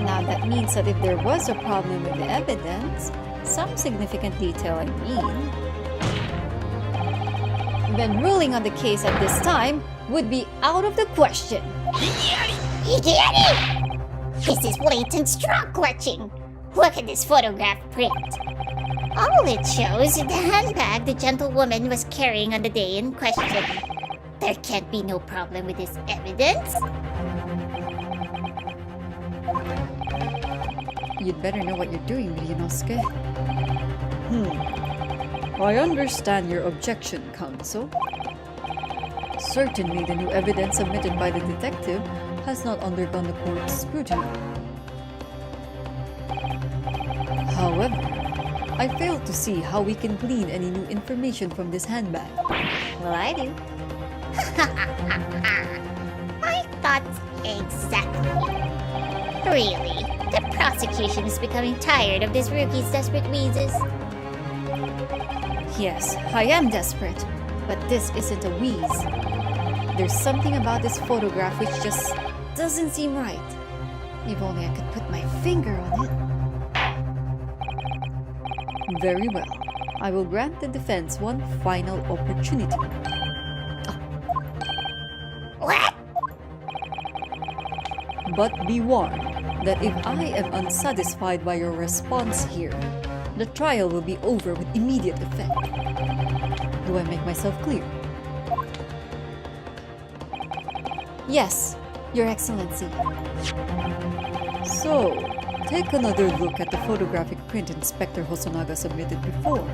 Now that means that if there was a problem with the evidence, some significant detail I mean, then ruling on the case at this time would be out of the question. IGIARI! This is blatant straw clutching. Look at this photograph print. All it shows is the handbag the gentlewoman was carrying on the day in question. There can't be no problem with this evidence. You'd better know what you're doing, Ryunosuke. I understand your objection, counsel. Certainly the new evidence submitted by the detective has not undergone the court's scrutiny. However, I fail to see how we can glean any new information from this handbag. Well, I do. My thoughts exactly. Really, the prosecution is becoming tired of this rookie's desperate wheezes. Yes, I am desperate, but this isn't a wheeze. There's something about this photograph which just doesn't seem right. If only I could put my finger on it. Very well. I will grant the defense one final opportunity. What? But be warned that if I am unsatisfied by your response here, the trial will be over with immediate effect. Do I make myself clear? Yes, Your Excellency. So, take another look at the photographic print Inspector Hosonaga submitted before.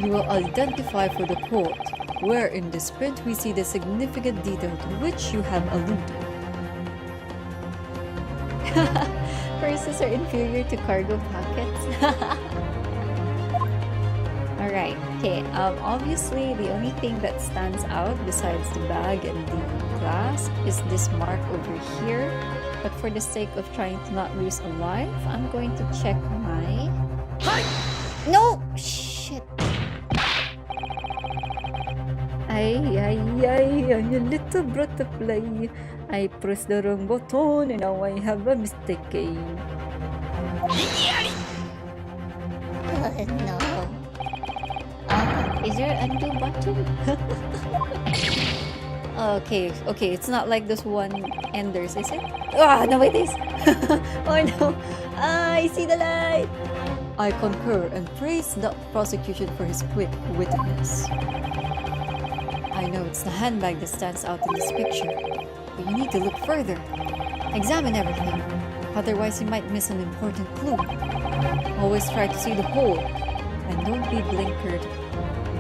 You will identify for the court where in this print we see the significant detail to which you have alluded. Purses are inferior to cargo pockets. Alright. Okay, obviously the only thing that stands out besides the bag and the glass is this mark over here. But for the sake of trying to not lose a life, I'm going to check my... No! Shit! I'm a little butterfly. I pressed the wrong button and now I have a mistake. Oh, no. Is there an undo button? Okay, it's not like this one Enders, is it? Ah, no it is! Oh no! I see the light! I concur and praise the prosecution for his quick wittiness. I know it's the handbag that stands out in this picture, but you need to look further. Examine everything, otherwise you might miss an important clue. Always try to see the whole, and don't be blinkered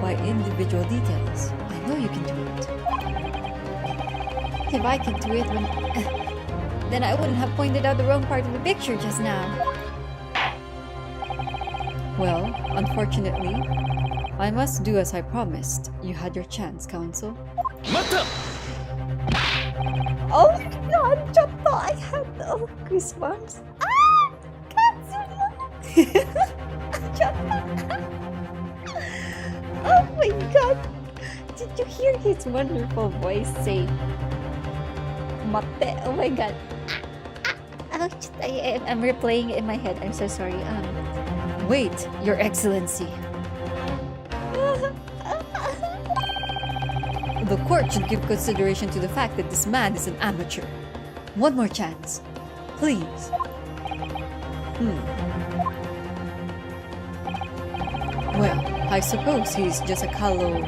by individual details. I know you can do it. If I can do it, then I wouldn't have pointed out the wrong part of the picture just now. Well, unfortunately, I must do as I promised. You had your chance, Counsel. Mata! Oh my god, Choppa! I had goosebumps. Ah! Katsuna! Choppa! Oh my god! Did you hear his wonderful voice say Mate? Oh my god. I'm replaying it in my head. I'm so sorry. Wait, Your Excellency. The court should give consideration to the fact that this man is an amateur. One more chance. Please. Well, I suppose he's just a callow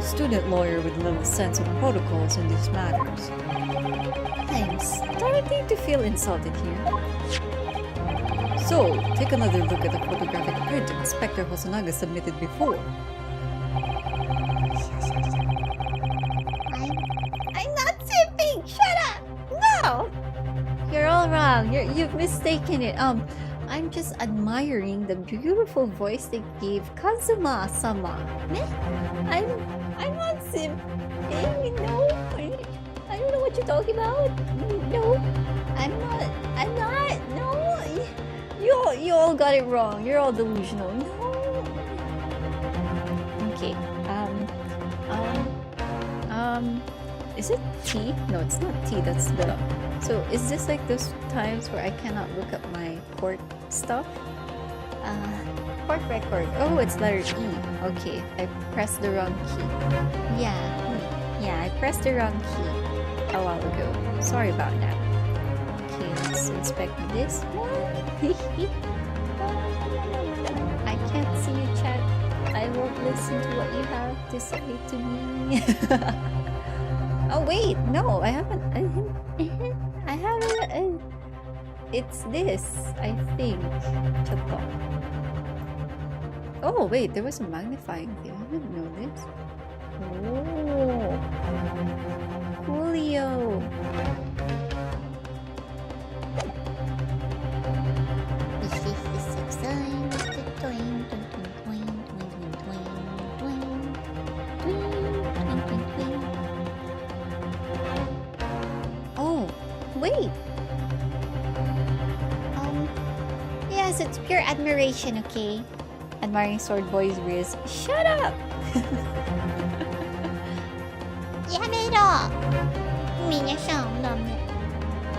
student lawyer with little sense of protocols in these matters. I'm starting to feel insulted here. So, take another look at the photographic print Inspector Hosonaga submitted before. I'm not sipping! Shut up! No! You're all wrong. You've mistaken it. I'm just admiring the beautiful voice they gave Kazuma-sama. I'm not sipping. No. I don't know what you're talking about. No. I'm not. No. You all got it wrong. You're all delusional. No. Okay. Is it tea? No, it's not tea. That's the... So, is this like those times where I cannot look up my court stuff? Court record. Oh, it's letter E. Okay, I pressed the wrong key. Yeah, I pressed the wrong key a while ago. Sorry about that. Okay, let's inspect this one. I can't see you, chat. I won't listen to what you have to say to me. Oh wait, no, I haven't. I haven't. It's this, I think. Choco. Oh wait, there was a magnifying thing. I didn't know this. Oh, Coolio. This is the subsign. Oh, wait. Yes, it's pure admiration, okay? Admiring Sword Boy's wrist. Shut up! Yamero!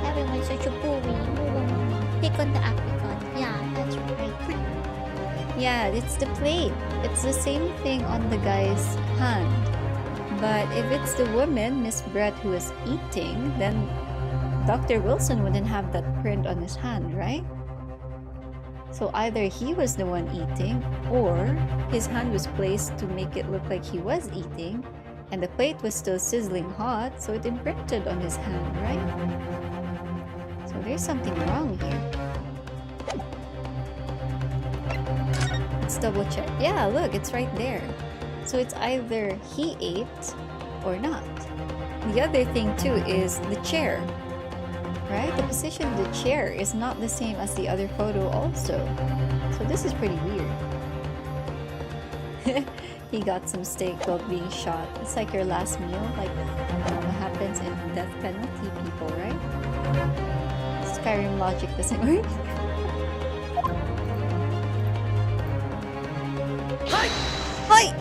Everyone's such a bully. Pick on the apricot. Yeah, that's right. Yeah, it's the plate. It's the same thing on the guy's hand. But if it's the woman, Miss Brett, who is eating, then Dr. Wilson wouldn't have that print on his hand, right? So either he was the one eating, or his hand was placed to make it look like he was eating, and the plate was still sizzling hot, so it imprinted on his hand, right? So there's something wrong here. Let's double check. Yeah, look, it's right there. So it's either he ate or not. The other thing too is the chair. Right? The position of the chair is not the same as the other photo also. So this is pretty weird. He got some steak while being shot. It's like your last meal, like what happens in death penalty people, right? Skyrim logic doesn't work. Hi!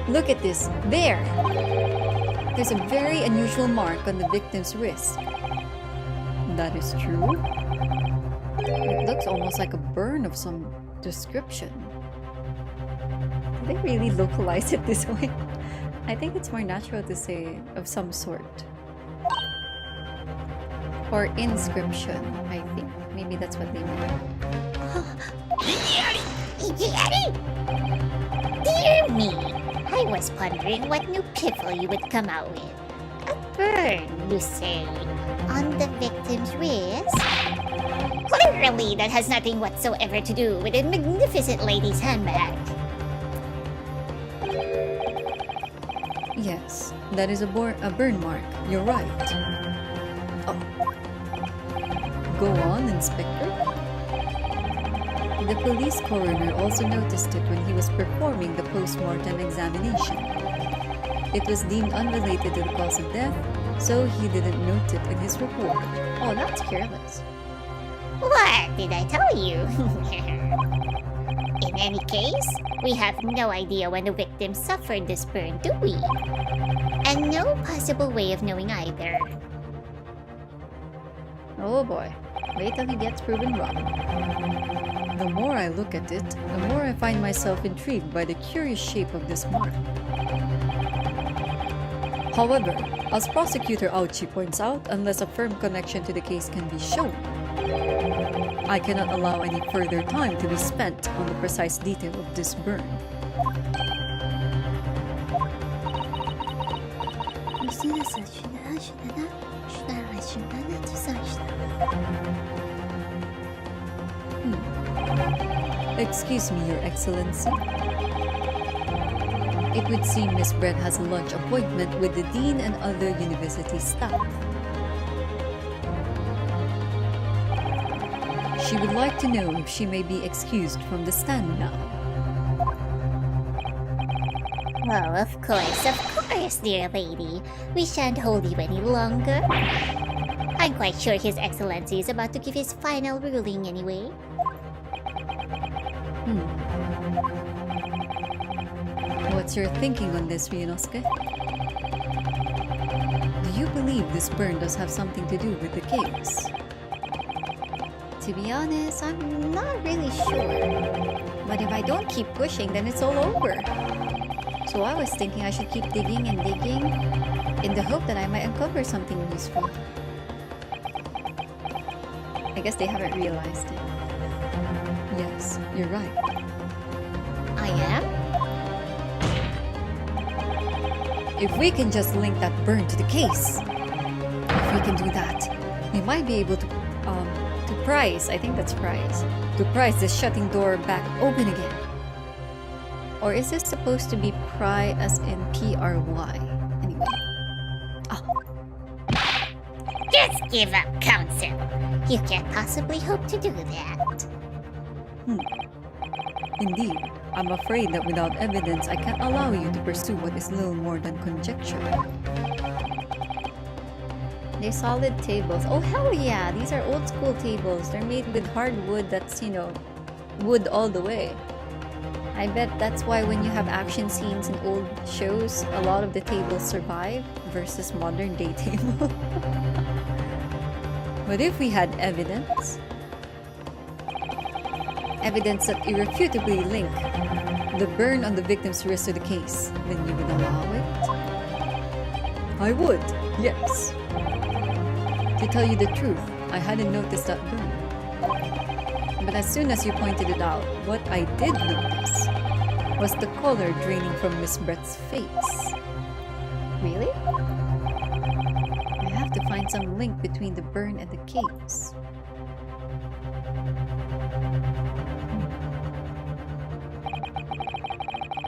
Look at this. There! There's a very unusual mark on the victim's wrist. That is true. It looks almost like a burn of some description. Did they really localize it this way? I think it's more natural to say of some sort. Or inscription, I think. Maybe that's what they meant. IGIARI! Dear me! I was wondering what new piffle you would come out with. A burn, you say, on the victim's wrist? Clearly, that has nothing whatsoever to do with a magnificent lady's handbag. Yes, that is a burn mark. You're right. Oh. Go on, Inspector. The police coroner also noticed it when he was performing the post-mortem examination. It was deemed unrelated to the cause of death, so he didn't note it in his report. Oh, that's careless. What did I tell you? In any case, we have no idea when the victim suffered this burn, do we? And no possible way of knowing either. Oh boy, wait till he gets proven wrong. The more I look at it, the more I find myself intrigued by the curious shape of this mark. However, as Prosecutor Auchi points out, unless a firm connection to the case can be shown, I cannot allow any further time to be spent on the precise detail of this burn. Excuse me, Your Excellency. It would seem Miss Brett has a lunch appointment with the Dean and other university staff. She would like to know if she may be excused from the stand now. Well, of course, dear lady. We shan't hold you any longer. I'm quite sure His Excellency is about to give his final ruling anyway. What's your thinking on this, Ryunosuke? Do you believe this burn does have something to do with the case? To be honest, I'm not really sure. But if I don't keep pushing, then it's all over. So I was thinking I should keep digging and digging in the hope that I might uncover something useful. I guess they haven't realized it. Yes, you're right. I am? If we can just link that burn to the case, if we can do that, we might be able to prise, I think that's prise, to prise the shutting door back open again. Or is this supposed to be pry as in P-R-Y? Anyway. Oh. Just give up, Counsel. You can't possibly hope to do that. Indeed, I'm afraid that without evidence, I can't allow you to pursue what is little more than conjecture. They're solid tables. Oh hell yeah! These are old school tables. They're made with hardwood that's, you know, wood all the way. I bet that's why when you have action scenes in old shows, a lot of the tables survive versus modern day table. But if we had evidence that irrefutably link the burn on the victim's wrist to the case, then you would allow it? I would, yes. To tell you the truth, I hadn't noticed that burn. But as soon as you pointed it out, what I did notice was the color draining from Miss Brett's face. Really? I have to find some link between the burn and the case.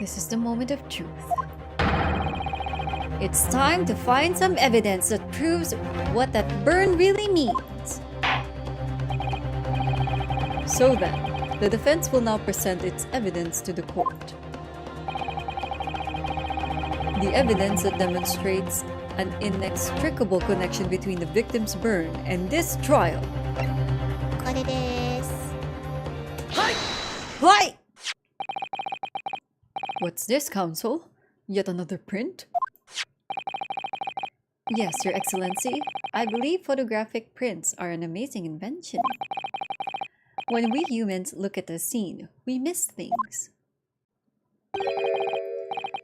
This is the moment of truth. It's time to find some evidence that proves what that burn really means. So then, the defense will now present its evidence to the court. The evidence that demonstrates an inextricable connection between the victim's burn and this trial. Hi! What's this, Counsel? Yet another print? Yes, Your Excellency. I believe photographic prints are an amazing invention. When we humans look at a scene, we miss things.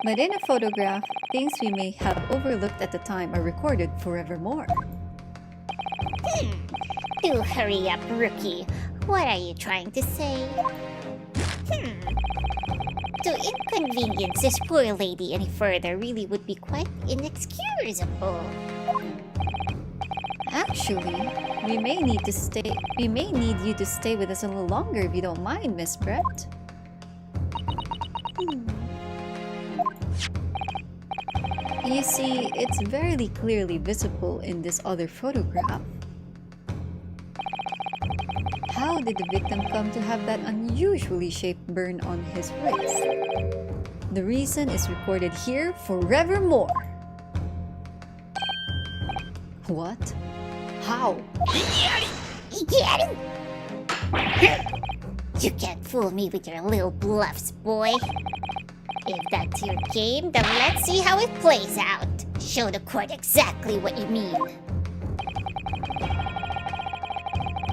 But in a photograph, things we may have overlooked at the time are recorded forevermore. Do hurry up, rookie. What are you trying to say? To inconvenience this poor lady any further really would be quite inexcusable. Actually, we may need you to stay with us a little longer if you don't mind, Miss Brett. You see, it's very clearly visible in this other photograph. How did the victim come to have that unusually shaped burn on his wrist? The reason is recorded here forevermore. What? How? IGIARI! You can't fool me with your little bluffs, boy. If that's your game, then let's see how it plays out. Show the court exactly what you mean.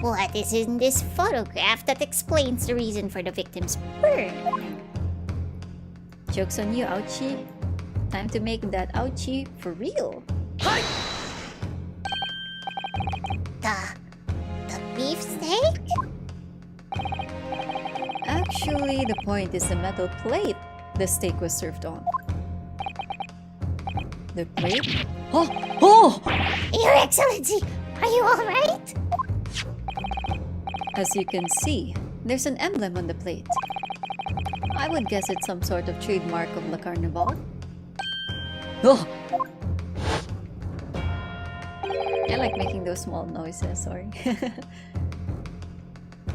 What is in this photograph that explains the reason for the victim's burn? Joke's on you, Ouchie. Time to make that Ouchie for real. The beefsteak? Actually, the point is the metal plate the steak was served on. The plate? Oh! Your Excellency, are you alright? As you can see, there's an emblem on the plate. I would guess it's some sort of trademark of La Carnival. Oh! I like making those small noises, sorry.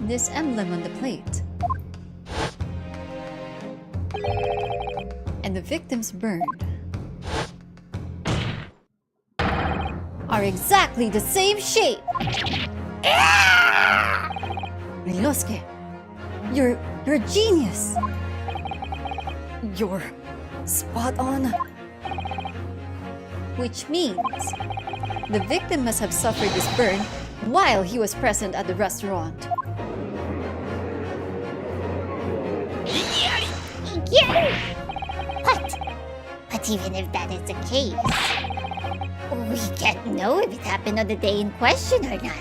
This emblem on the plate. And the victim's burn are exactly the same shape! Ryunosuke, you're a genius! You're spot on. Which means the victim must have suffered this burn while he was present at the restaurant. IGIARI! But even if that is the case, we can't know if it happened on the day in question or not.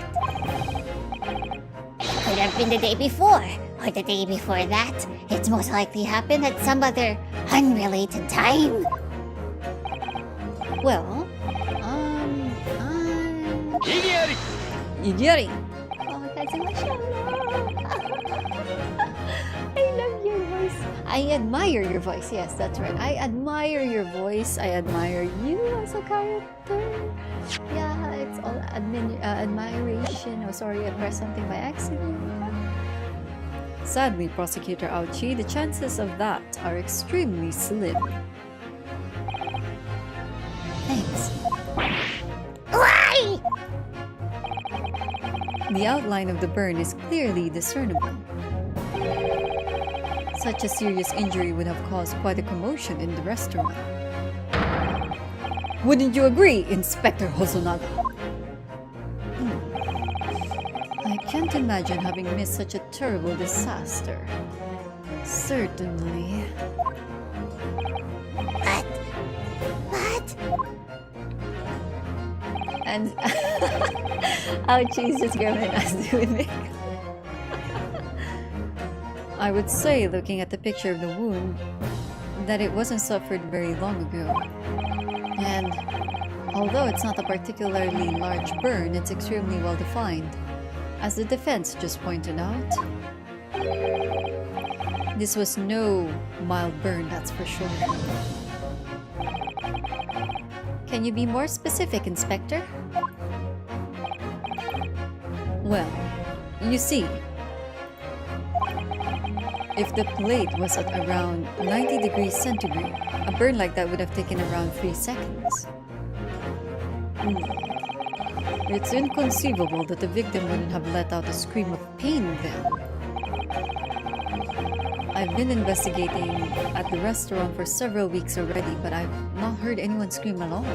It could have been the day before, or the day before that. It's most likely happened at some other unrelated time. Well, IGIARI! Oh, that's emotional. I love your voice. I admire your voice. Yes, that's right. I admire your voice. I admire you as a character. Yeah, it's all admiration. Oh, sorry, I pressed something by accident. Sadly, Prosecutor Ouchie, the chances of that are extremely slim. Thanks. Why? The outline of the burn is clearly discernible. Such a serious injury would have caused quite a commotion in the restaurant. Wouldn't you agree, Inspector Hosonaga? I can't imagine having missed such a terrible disaster. Certainly. But... And Ouchie's just grabbing us with me. I would say, looking at the picture of the wound, that it wasn't suffered very long ago. And although it's not a particularly large burn, it's extremely well defined. As the defense just pointed out, this was no mild burn, that's for sure. Can you be more specific, Inspector? Well, you see, If the plate was at around 90 degrees centigrade, a burn like that would have taken around 3 seconds. It's inconceivable that the victim wouldn't have let out a scream of pain then. I've been investigating at the restaurant for several weeks already, but I've not heard anyone scream at all.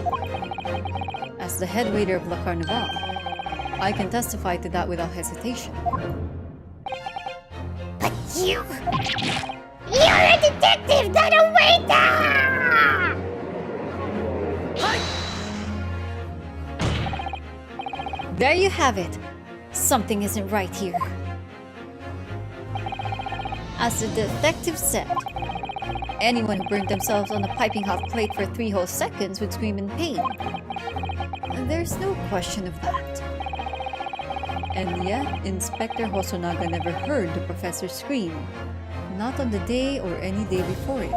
As the head waiter of La Carnival, I can testify to that without hesitation. But you're a detective, not a waiter! There you have it. Something isn't right here. As the detective said, anyone who burned themselves on a piping hot plate for 3 whole seconds would scream in pain. And there's no question of that. And yet, Inspector Hosonaga never heard the professor scream. Not on the day or any day before it.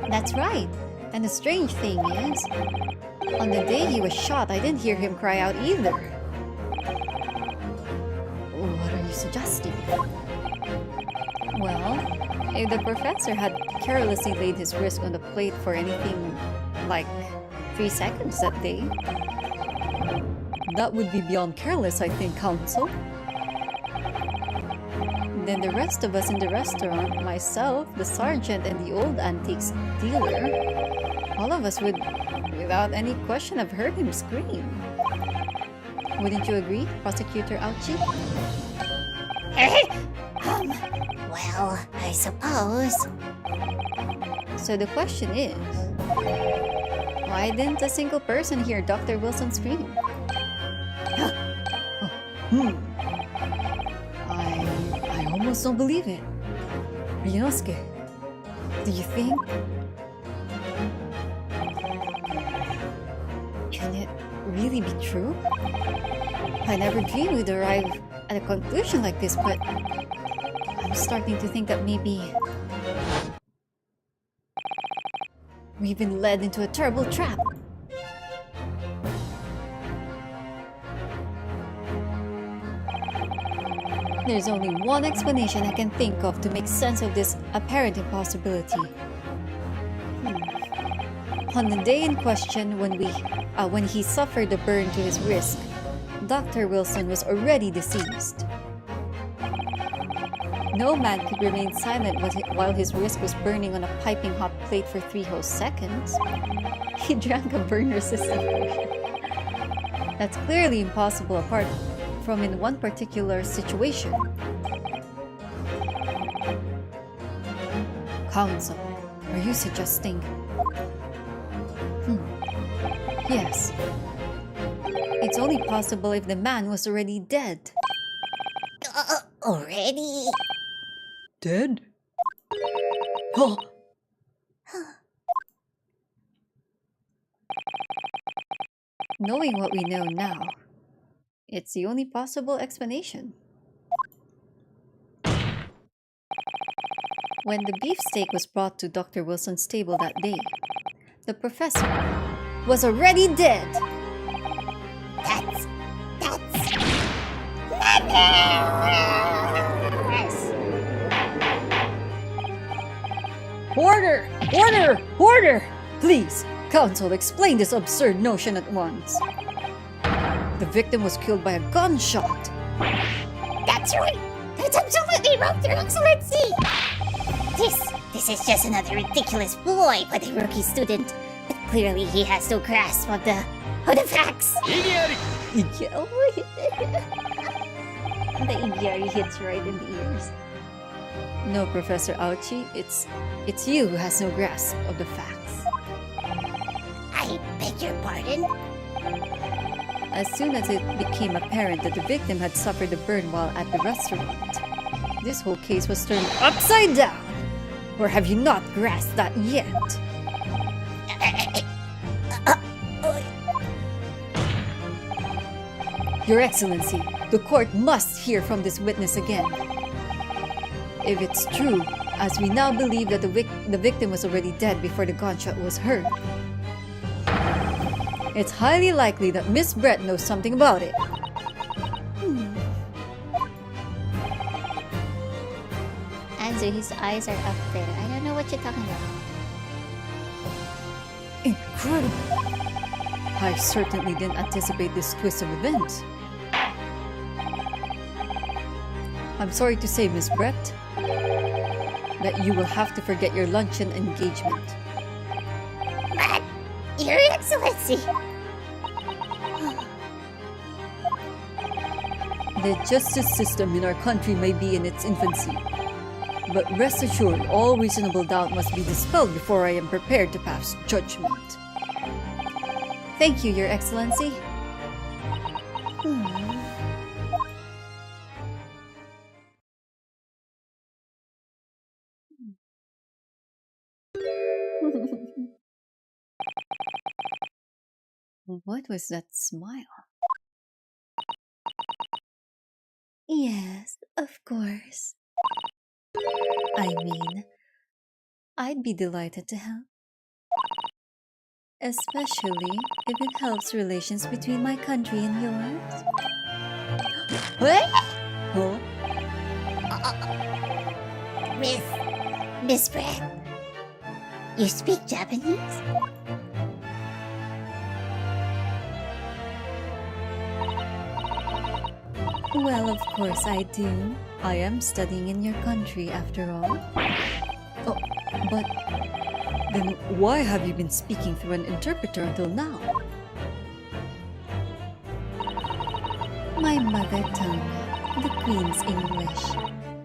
That's right. And the strange thing is, on the day he was shot, I didn't hear him cry out either. What are you suggesting? Well, if the professor had carelessly laid his wrist on the plate for anything like 3 seconds that day, that would be beyond careless, I think, Counsel. Then the rest of us in the restaurant, myself, the sergeant, and the old antiques dealer, all of us would, without any question, have heard him scream. Wouldn't you agree, Prosecutor Ouchi? Well, I suppose. So the question is, why didn't a single person hear Dr. Wilson scream? I almost don't believe it. Ryunosuke, do you think? Can it really be true? I never dreamed we'd arrive at a conclusion like this, but I'm starting to think that maybe we've been led into a terrible trap. There's only one explanation I can think of to make sense of this apparent impossibility. On the day in question, when he suffered a burn to his wrist, Dr. Wilson was already deceased. No man could remain silent while his wrist was burning on a piping hot plate for 3 whole seconds. He drank a burn-resistant version. That's clearly impossible apart from in one particular situation. Counsel, are you suggesting? Yes. It's only possible if the man was already dead. Already? Dead? Oh! Knowing what we know now, it's the only possible explanation. When the beefsteak was brought to Dr. Wilson's table that day, the professor was already dead! That's madness! Order! Order! Order! Please, Counsel, explain this absurd notion at once. The victim was killed by a gunshot. That's right! That's absolutely wrong, Your Excellency! This is just another ridiculous ploy by the rookie student. But clearly he has no grasp of the facts. IGIARI! The IGIARI hits right in the ears. No, Professor Ouchi, it's you who has no grasp of the facts. I beg your pardon? As soon as it became apparent that the victim had suffered a burn while at the restaurant, this whole case was turned upside down. Or have you not grasped that yet? Your Excellency, the court must hear from this witness again. If it's true, as we now believe that the victim was already dead before the gunshot was heard, it's highly likely that Miss Brett knows something about it. Anzu, his eyes are up there. I don't know what you're talking about. Incredible! I certainly didn't anticipate this twist of events. I'm sorry to say, Miss Brett, that you will have to forget your luncheon engagement. But, Your Excellency! The justice system in our country may be in its infancy, but rest assured, all reasonable doubt must be dispelled before I am prepared to pass judgment. Thank you, Your Excellency. What was that smile? Yes, of course. I mean, I'd be delighted to help. Especially if it helps relations between my country and yours. What? Huh? Miss Brett, you speak Japanese? Well, of course I do. I am studying in your country after all. Oh, but then why have you been speaking through an interpreter until now? My mother tongue, the Queen's English,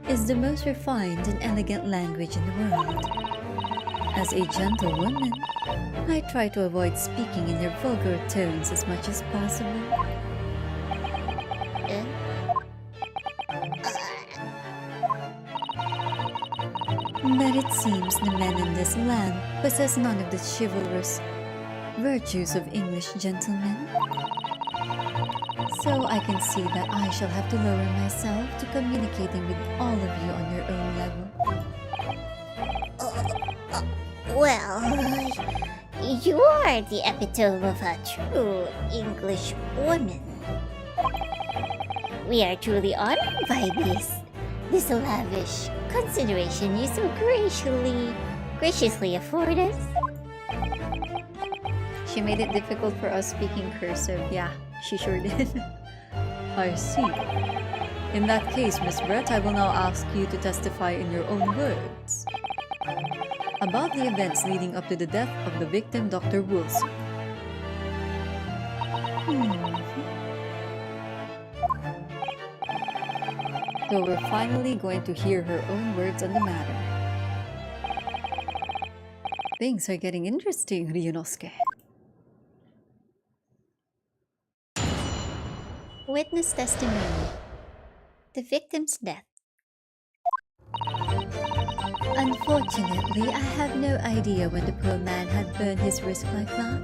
is the most refined and elegant language in the world. As a gentlewoman, I try to avoid speaking in your vulgar tones as much as possible. But it seems the men in this land possess none of the chivalrous virtues of English gentlemen. So I can see that I shall have to lower myself to communicating with all of you on your own level. Well, you are the epitome of a true English woman. We are truly honored by this lavish consideration you so graciously afford us. She made it difficult for us speaking cursive. Yeah, she sure did. I see. In that case, Miss Brett, I will now ask you to testify in your own words about the events leading up to the death of the victim, Dr. Wilson. So we're finally going to hear her own words on the matter. Things are getting interesting, Ryunosuke. Witness testimony. The victim's death. Unfortunately, I have no idea when the poor man had burned his wrist like that.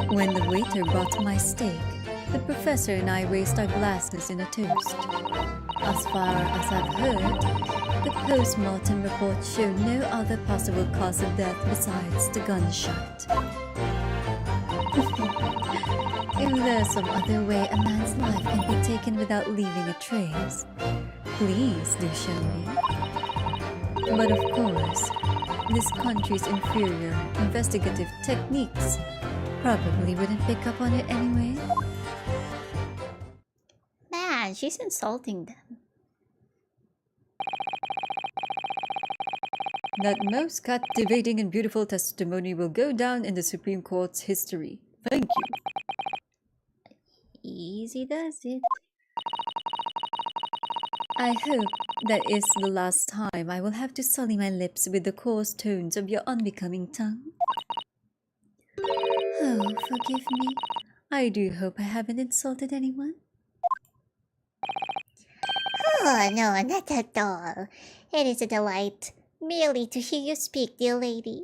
When the waiter brought my steak, the professor and I raised our glasses in a toast. As far as I've heard, the post-mortem report showed no other possible cause of death besides the gunshot. If there's some other way a man's life can be taken without leaving a trace, please do show me. But of course, this country's inferior investigative techniques probably wouldn't pick up on it anyway. Man, she's insulting them. That most captivating and beautiful testimony will go down in the Supreme Court's history. Thank you. Easy does it. I hope that is the last time I will have to sully my lips with the coarse tones of your unbecoming tongue. Oh, forgive me. I do hope I haven't insulted anyone. Oh, no, not at all. It is a delight merely to hear you speak, dear lady.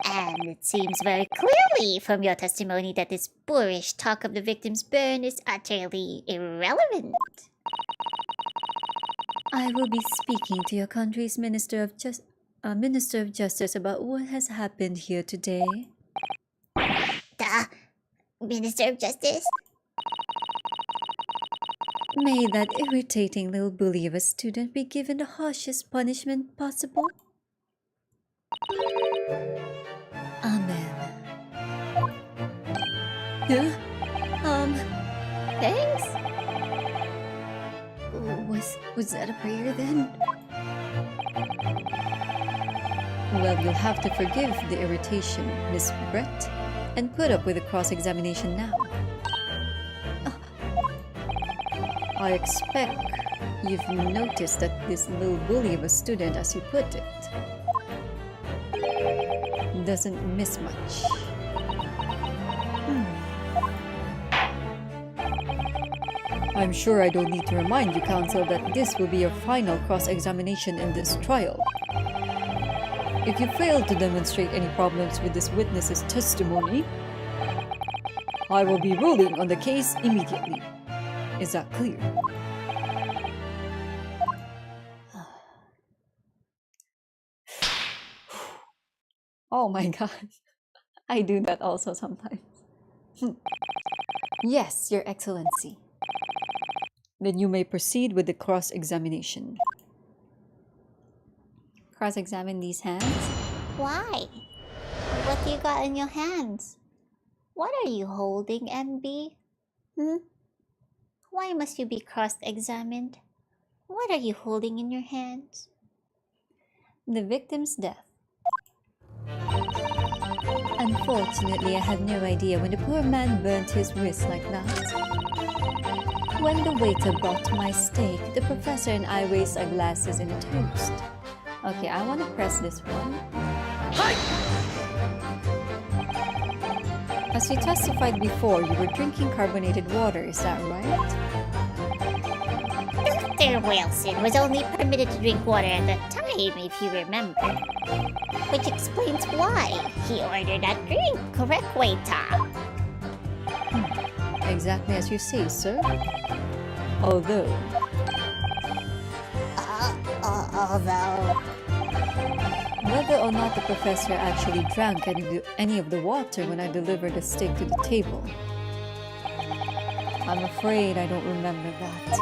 And it seems very clearly from your testimony that this boorish talk of the victim's burn is utterly irrelevant. I will be speaking to your country's Minister of Justice about what has happened here today. The Minister of Justice? May that irritating little bully of a student be given the harshest punishment possible. Amen. Huh? Thanks? Was that a prayer then? Well, you'll have to forgive the irritation, Miss Brett, and put up with the cross-examination now. I expect you've noticed that this little bully of a student, as you put it, doesn't miss much. I'm sure I don't need to remind you, Counsel, that this will be your final cross-examination in this trial. If you fail to demonstrate any problems with this witness's testimony, I will be ruling on the case immediately. Is that clear? Oh my god. I do that also sometimes. Yes, Your Excellency. Then you may proceed with the cross-examination. Cross-examine these hands? Why? What do you got in your hands? What are you holding, MB? Why must you be cross-examined? What are you holding in your hands? The victim's death. Unfortunately, I had no idea when the poor man burnt his wrist like that. When the waiter brought my steak, the professor and I raised our glasses in a toast. Okay, I want to press this one. As you testified before, you were drinking carbonated water, is that right? Dr. Wilson was only permitted to drink water at that time, if you remember. Which explains why he ordered that drink, correct, waiter? Exactly as you say, sir. Although... Whether or not the professor actually drank any of the water when I delivered the steak to the table, I'm afraid I don't remember that.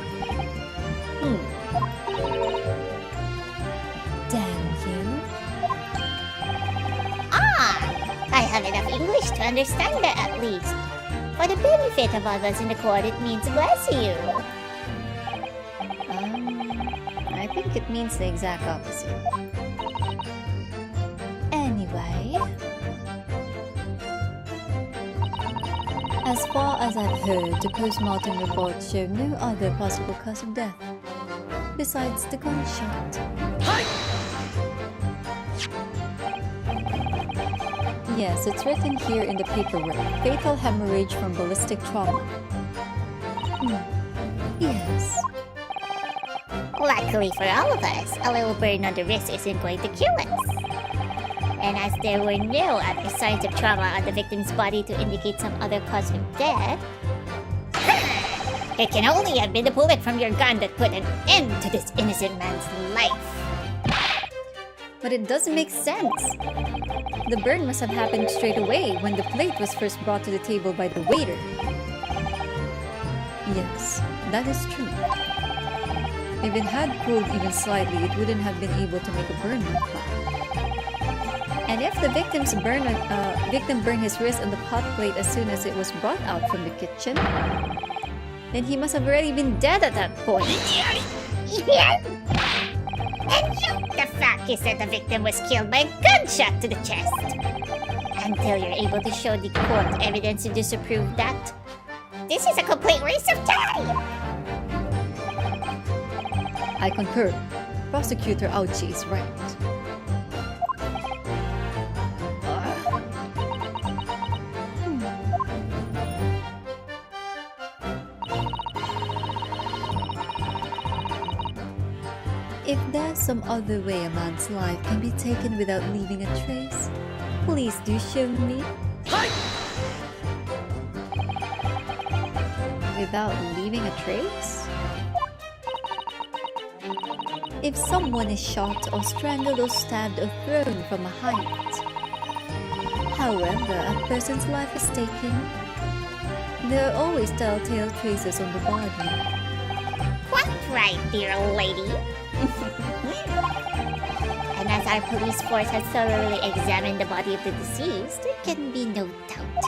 Damn you. I have enough English to understand that at least. For the benefit of others in the court, it means bless you. I think it means the exact opposite. Anyway, as far as I've heard, the post-mortem report showed no other possible cause of death besides the gunshot. Yes, it's written here in the paperwork. Fatal hemorrhage from ballistic trauma. Yes. Luckily for all of us, a little burn on the wrist isn't going to kill us. And as there were no other signs of trauma on the victim's body to indicate some other cause of death, it can only have been the bullet from your gun that put an end to this innocent man's life. But it doesn't make sense. The burn must have happened straight away when the plate was first brought to the table by the waiter. Yes, that is true. If it had cooled even slightly, it wouldn't have been able to make a burn mark. And if the victim burned his wrist on the hot plate as soon as it was brought out from the kitchen, then he must have already been dead at that point. And the fact is that the victim was killed by a gunshot to the chest. Until you're able to show the court evidence to disprove that, this is a complete waste of time! I concur. Prosecutor Auchi is right. If there's some other way a man's life can be taken without leaving a trace, please do show me. Without leaving a trace? If someone is shot or strangled or stabbed or thrown from a height, however a person's life is taken, there are always telltale traces on the body. right, dear lady. And as our police force has thoroughly examined the body of the deceased, there can be no doubt.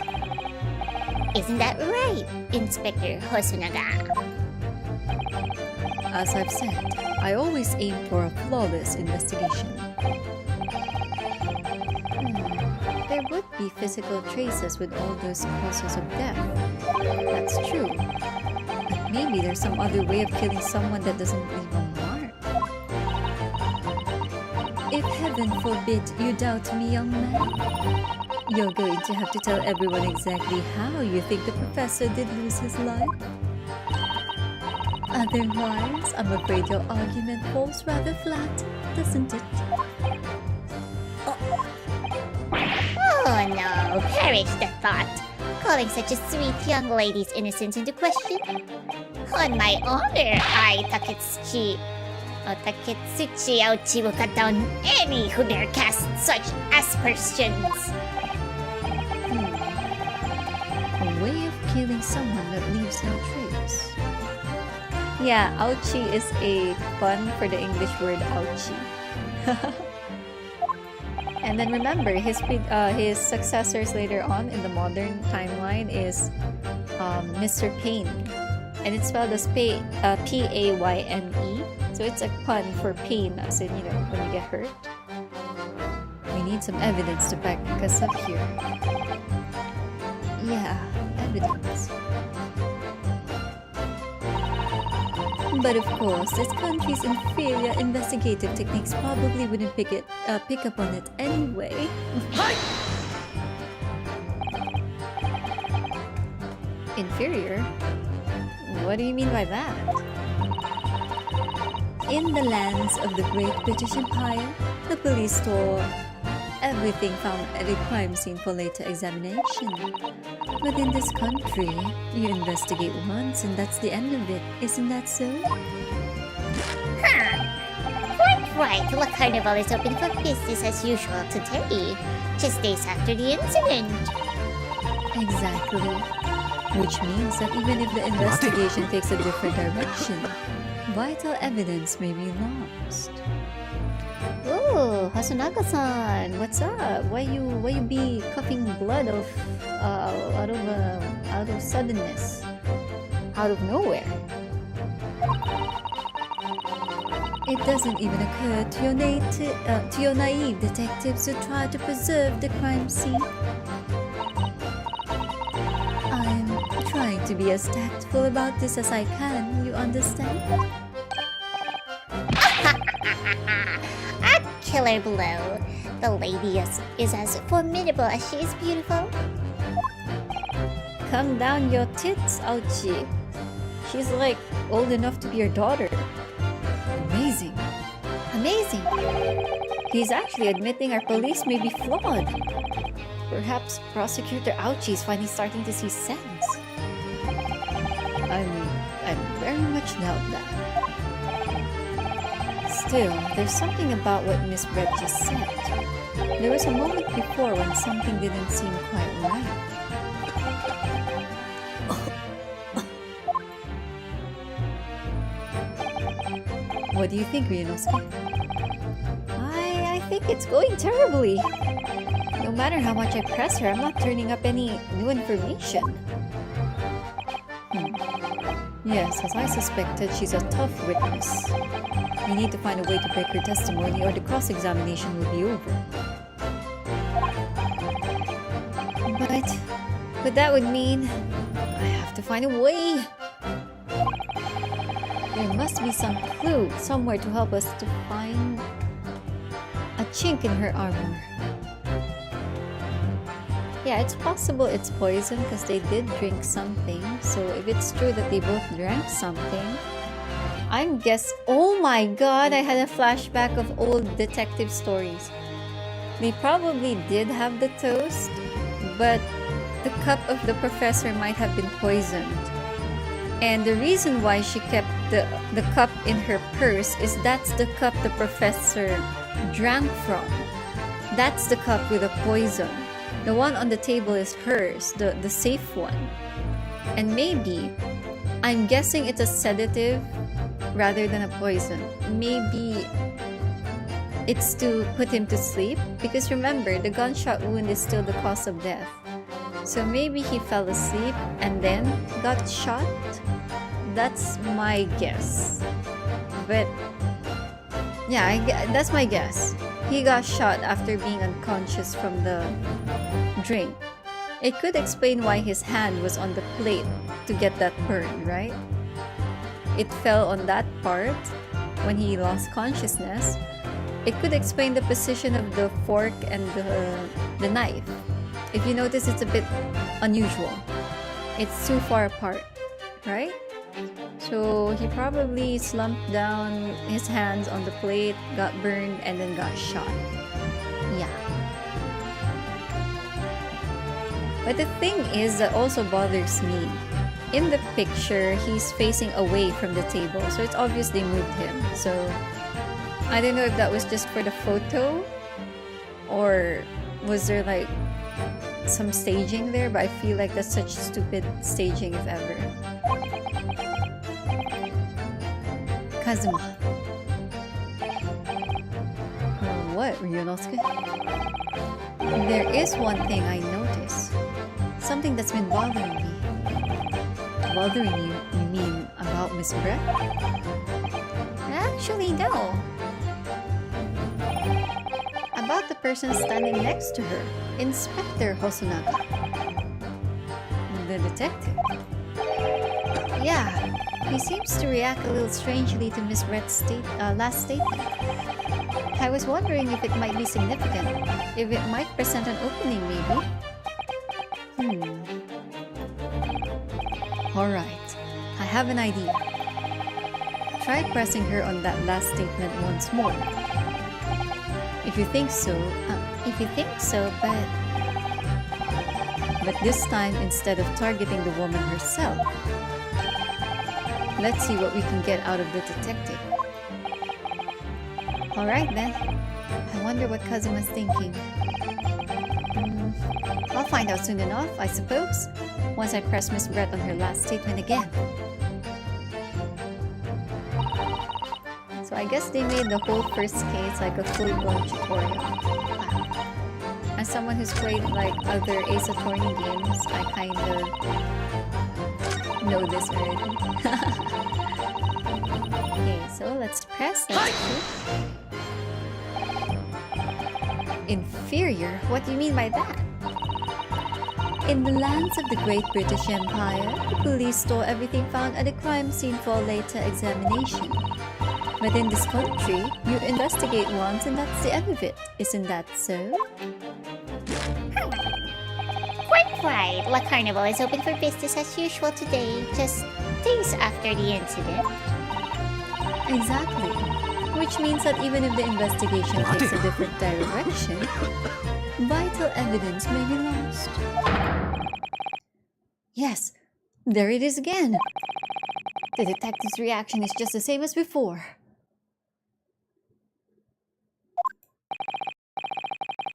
Isn't that right, Inspector Hosonaga? As I've said, I always aim for a flawless investigation. There would be physical traces with all those causes of death. That's true. But maybe there's some other way of killing someone that doesn't leave a mark. If heaven forbid you doubt me, young man, you're going to have to tell everyone exactly how you think the professor did lose his life. Otherwise, I'm afraid your argument falls rather flat, doesn't it? Oh no, perish the thought. Calling such a sweet young lady's innocence into question. On my honor, I, Taketsuchi Aochi, will cut down any who dare cast such aspersions. A way of killing someone that leaves no trace. Yeah, Aochi is a pun for the English word ouchie. And then remember, his successors later on in the modern timeline is Mr. Pain. And it's spelled as P-A-Y-N-E. So it's a pun for pain, as in, when you get hurt. We need some evidence to back us up here. Yeah, evidence. But of course, this country's inferior investigative techniques probably wouldn't pick up on it anyway. Inferior? What do you mean by that? In the lands of the Great British Empire, the police store everything found at a crime scene for later examination. But in this country, you investigate once and that's the end of it, isn't that so? Quite right, La Carnival is open for business as usual today, just days after the incident. Exactly. Which means that even if the investigation takes a different direction, vital evidence may be lost. Oh, Hasunaga-san, what's up? Why you be coughing blood out of suddenness, out of nowhere? It doesn't even occur to your naive detectives to try to preserve the crime scene. I'm trying to be as tactful about this as I can, you understand? A killer blow. The lady is as formidable as she is beautiful. Calm down your tits, Aochi. She's like old enough to be your daughter. Amazing. Amazing. He's actually admitting our police may be flawed. Perhaps Prosecutor Aochi is finally starting to see sense. I very much doubt that. Still, there's something about what Miss Brett just said. There was a moment before when something didn't seem quite right. What do you think, Ryunosuke? I think it's going terribly. No matter how much I press her, I'm not turning up any new information. Yes, as I suspected, she's a tough witness. We need to find a way to break her testimony or the cross-examination will be over. But that would mean I have to find a way. There must be some clue somewhere to help us to find a chink in her armor. Yeah, it's possible it's poison because they did drink something. So if it's true that they both drank something, oh my god, I had a flashback of old detective stories. They probably did have the toast, but the cup of the professor might have been poisoned. And the reason why she kept the cup in her purse is that's the cup the professor drank from. That's the cup with the poison. The one on the table is hers, the safe one. And maybe, I'm guessing it's a sedative rather than a poison. Maybe it's to put him to sleep, because remember, the gunshot wound is still the cause of death. So maybe he fell asleep and then got shot? That's my guess. But yeah, that's my guess. He got shot after being unconscious from the drink. It could explain why his hand was on the plate to get that burn, right? It fell on that part when he lost consciousness. It could explain the position of the fork and the knife. If you notice, it's a bit unusual. It's too far apart, right? So he probably slumped down his hands on the plate, got burned, and then got shot. Yeah. But the thing is that also bothers me. In the picture, he's facing away from the table, so it's obviously moved him. So I don't know if that was just for the photo, or was there like some staging there, but I feel like that's such stupid staging if ever. Kazuma. What, Ryunosuke? There is one thing I noticed. Something that's been bothering me. Bothering you? You mean about Miss Brett? Actually, no. About the person standing next to her, Inspector Hosonaga. The detective. Yeah, he seems to react a little strangely to Miss Brett's last statement. I was wondering if it might be significant, if it might present an opening maybe. Alright, I have an idea. Try pressing her on that last statement once more. If you think so, but this time instead of targeting the woman herself. Let's see what we can get out of the detective. Alright then. I wonder what Kazuma's thinking. I'll find out soon enough, I suppose, once I press Miss Brett on her last statement again. So I guess they made the whole first case like a full-blown tutorial. Wow. As someone who's played like other Ace Attorney games, I kind of know this already. Okay, so let's press that. Inferior? What do you mean by that? In the lands of the Great British Empire, the police store everything found at a crime scene for later examination. But in this country, you investigate once and that's the end of it. Isn't that so? Quite right. La Carnival is open for business as usual today, just days after the incident. Exactly. Which means that even if the investigation takes a different direction, vital evidence may be lost. Yes, there it is again. The detective's reaction is just the same as before.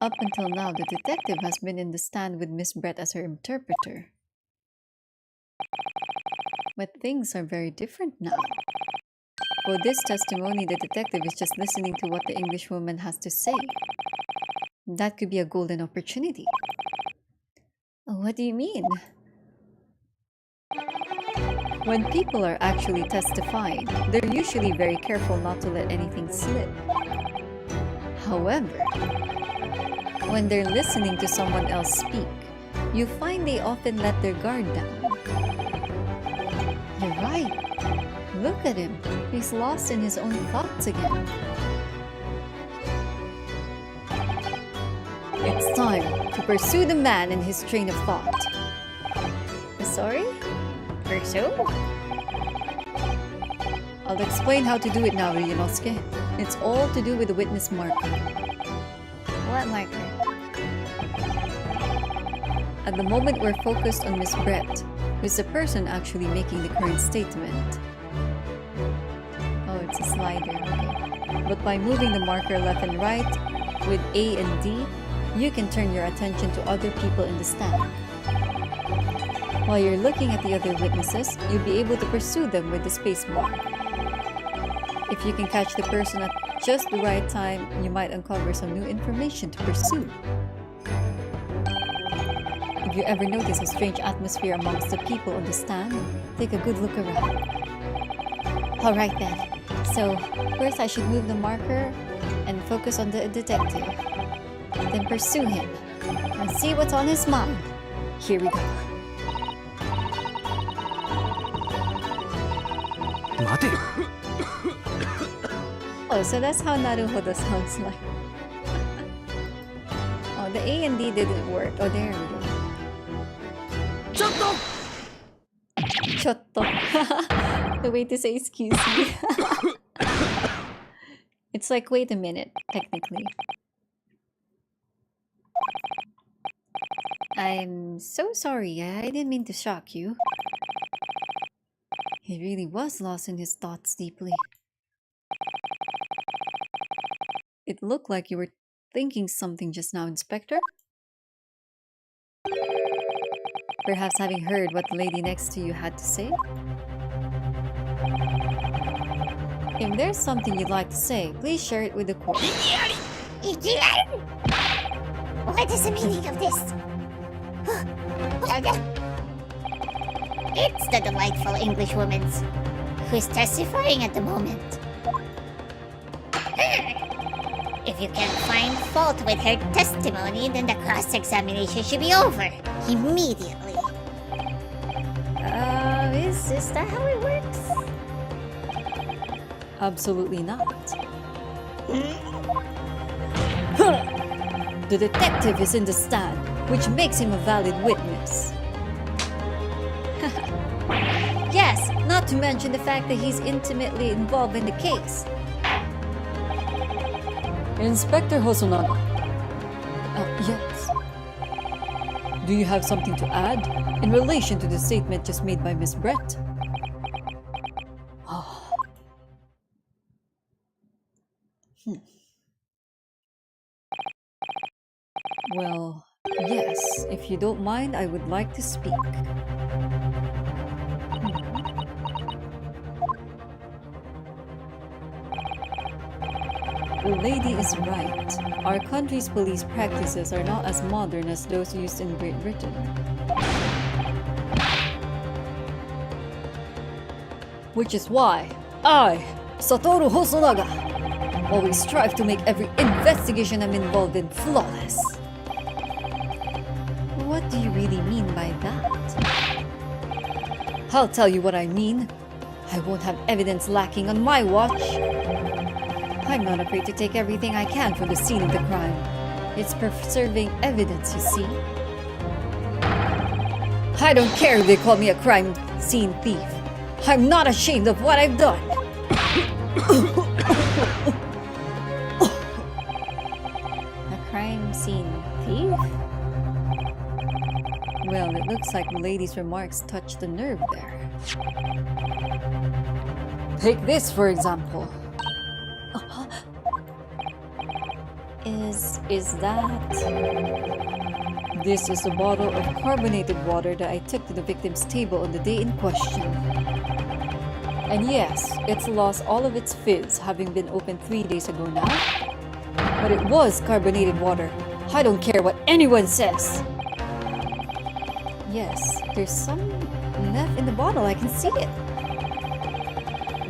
Up until now, the detective has been in the stand with Miss Brett as her interpreter. But things are very different now. For this testimony, the detective is just listening to what the Englishwoman has to say. That could be a golden opportunity. What do you mean? When people are actually testifying, they're usually very careful not to let anything slip. However, when they're listening to someone else speak, you find they often let their guard down. You're right. Look at him. He's lost in his own thoughts again. It's time to pursue the man in his train of thought. Sorry? Pursue? I'll explain how to do it now, Ryunosuke. It's all to do with the witness marker. What marker? At the moment, we're focused on Miss Brett, who's the person actually making the current statement. Oh, it's a slider, okay. But by moving the marker left and right, with A and D, you can turn your attention to other people in the stand. While you're looking at the other witnesses, you'll be able to pursue them with the space bar. If you can catch the person at just the right time, you might uncover some new information to pursue. If you ever notice a strange atmosphere amongst the people on the stand, take a good look around. Alright then, so first I should move the marker and focus on the detective. Then pursue him and see what's on his mind. Here we go. Oh, so that's how Naruhodo sounds like. Oh, the A and D didn't work. Oh, there we go. Chotto! Chotto. The way to say excuse me. It's like, wait a minute, technically. I'm so sorry, I didn't mean to shock you. He really was lost in his thoughts deeply. It looked like you were thinking something just now, Inspector. Perhaps having heard what the lady next to you had to say? If there's something you'd like to say, please share it with the court. IGIARI! What is the meaning of this? It's the delightful Englishwoman who's testifying at the moment. If you can't find fault with her testimony, then the cross-examination should be over immediately. Is that how it works? Absolutely not. The detective is in the stand, which makes him a valid witness. Yes, not to mention the fact that he's intimately involved in the case. Inspector Hosonaga. Yes. Do you have something to add in relation to the statement just made by Miss Brett? Oh. Well, yes, if you don't mind, I would like to speak. The lady is right. Our country's police practices are not as modern as those used in Great Britain. Which is why I, Satoru Hosonaga, always strive to make every investigation I'm involved in flawless. What do you really mean by that? I'll tell you what I mean. I won't have evidence lacking on my watch. I'm not afraid to take everything I can from the scene of the crime. It's preserving evidence, you see. I don't care if they call me a crime scene thief. I'm not ashamed of what I've done. A crime scene thief? Well, it looks like the lady's remarks touched the nerve there. Take this, for example. Is that... This is a bottle of carbonated water that I took to the victim's table on the day in question. And yes, it's lost all of its fizz, having been opened 3 days ago now. But it was carbonated water. I don't care what anyone says. Yes, there's some left in the bottle, I can see it.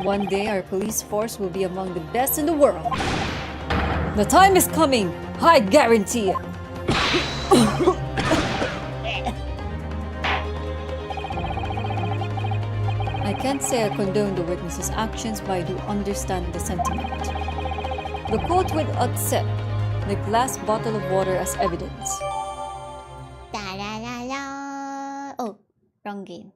One day our police force will be among the best in the world. The time is coming, I guarantee it. I can't say I condone the witness's actions, but I do understand the sentiment. The court will accept the glass bottle of water as evidence. Da-la-la-la. Oh, wrong game.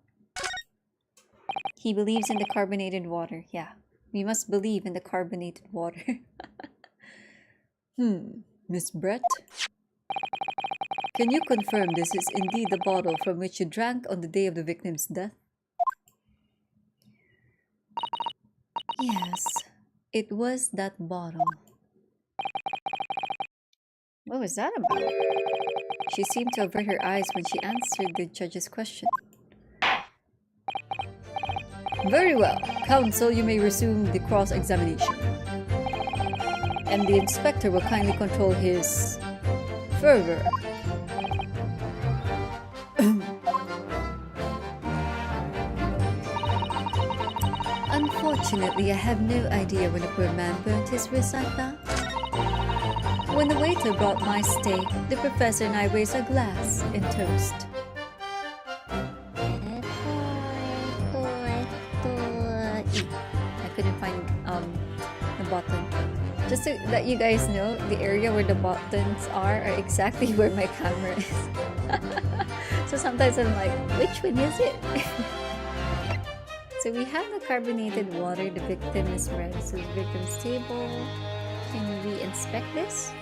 He believes in the carbonated water. Yeah, we must believe in the carbonated water. Miss Brett? Can you confirm this is indeed the bottle from which you drank on the day of the victim's death? Yes, it was that bottle. What was that about? She seemed to avert her eyes when she answered the judge's question. Very well. Counsel, you may resume the cross-examination. And the inspector will kindly control his fervor. Unfortunately, I have no idea when a poor man burnt his wrist like that. When the waiter brought my steak, the professor and I raised a glass in toast. I couldn't find the button. Just to let you guys know, the area where the buttons are exactly where my camera is. So sometimes I'm like, which one is it? So we have the carbonated water. The victim is read. So the victim's table. Can we inspect this?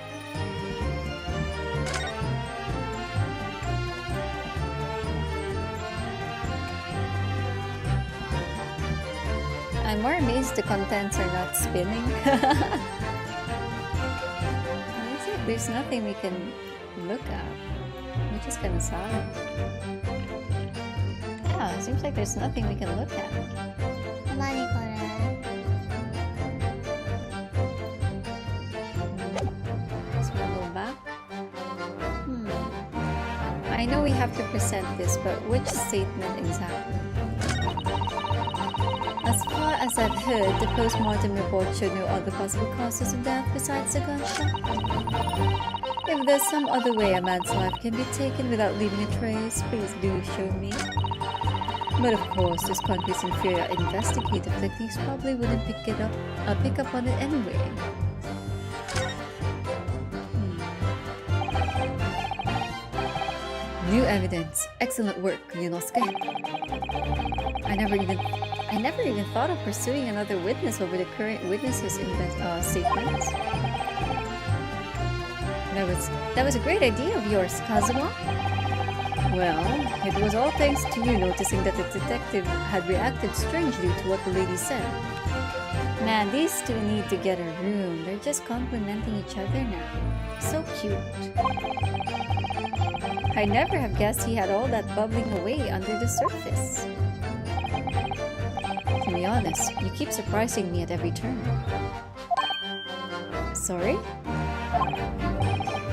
I'm more amazed the contents are not spinning. There's nothing we can look at, which is kind of sad. Yeah, it seems like there's nothing we can look at. Let's go back. I know we have to present this, but which statement exactly? As far as I've heard, the post-mortem report showed no other possible causes of death besides the gunshot. If there's some other way a man's life can be taken without leaving a trace, please do show me. But of course, this country's inferior investigative techniques probably wouldn't pick up on it anyway. New evidence. Excellent work, Yunosuke. I never even thought of pursuing another witness over the current witnesses' statements. That was a great idea of yours, Kazuma. Well, it was all thanks to you noticing that the detective had reacted strangely to what the lady said. Man, these two need to get a room. They're just complimenting each other now. So cute. I never have guessed he had all that bubbling away under the surface. To be honest, you keep surprising me at every turn. Sorry?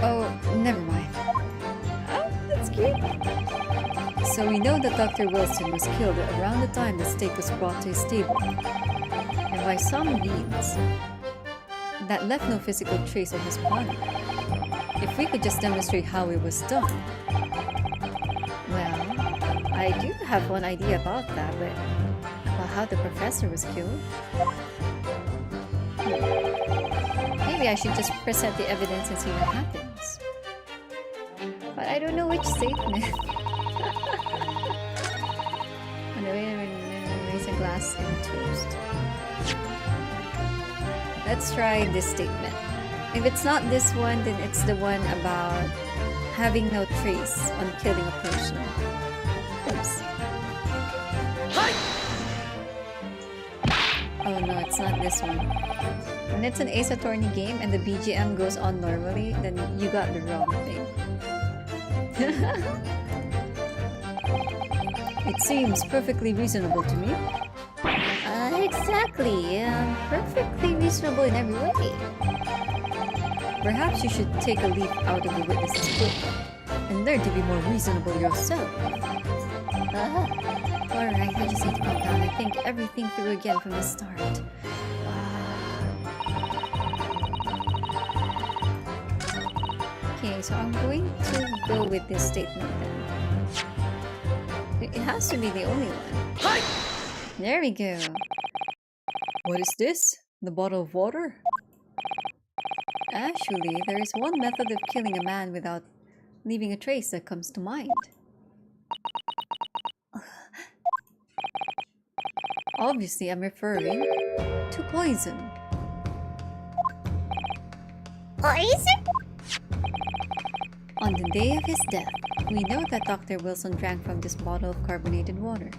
Oh, never mind. Oh, that's cute. So we know that Dr. Wilson was killed around the time the steak was brought to his table. And by some means, that left no physical trace of his body. If we could just demonstrate how it was done. Well, I do have one idea about that, but about how the professor was killed. Maybe I should just present the evidence and see what happens. But I don't know which statement. Raise a glass in toast. Let's try this statement. If it's not this one, then it's the one about having no trace on killing a person. Oops. Oh no, it's not this one. When it's an Ace Attorney game and the BGM goes on normally, then you got the wrong thing. It seems perfectly reasonable to me. Exactly. Perfectly reasonable in every way. Perhaps you should take a leaf out of the witness's book and learn to be more reasonable yourself. Alright, I just need to calm down and think everything through again from the start. Okay, so I'm going to go with this statement then. It has to be the only one. There we go. What is this? The bottle of water? Actually, there is one method of killing a man without leaving a trace that comes to mind. Obviously, I'm referring to poison. Poison? On the day of his death, we know that Dr. Wilson drank from this bottle of carbonated water.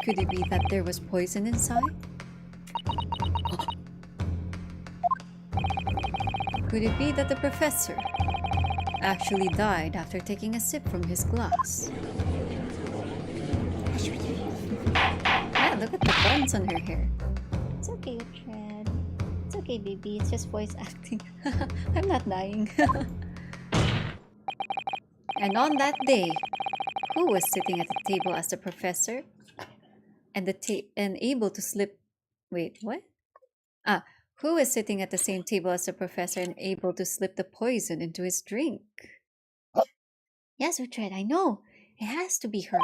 Could it be that there was poison inside? Could it be that the professor actually died after taking a sip from his glass? brush with you. Yeah, look at the buns on her hair. It's okay, Tread. It's okay, baby. It's just voice acting. I'm not dying. And on that day, who was sitting at the table as the professor and able to slip? Wait, what? Who was sitting at the same table as the professor and able to slip the poison into his drink? Yes, Uhtred, I know. It has to be her.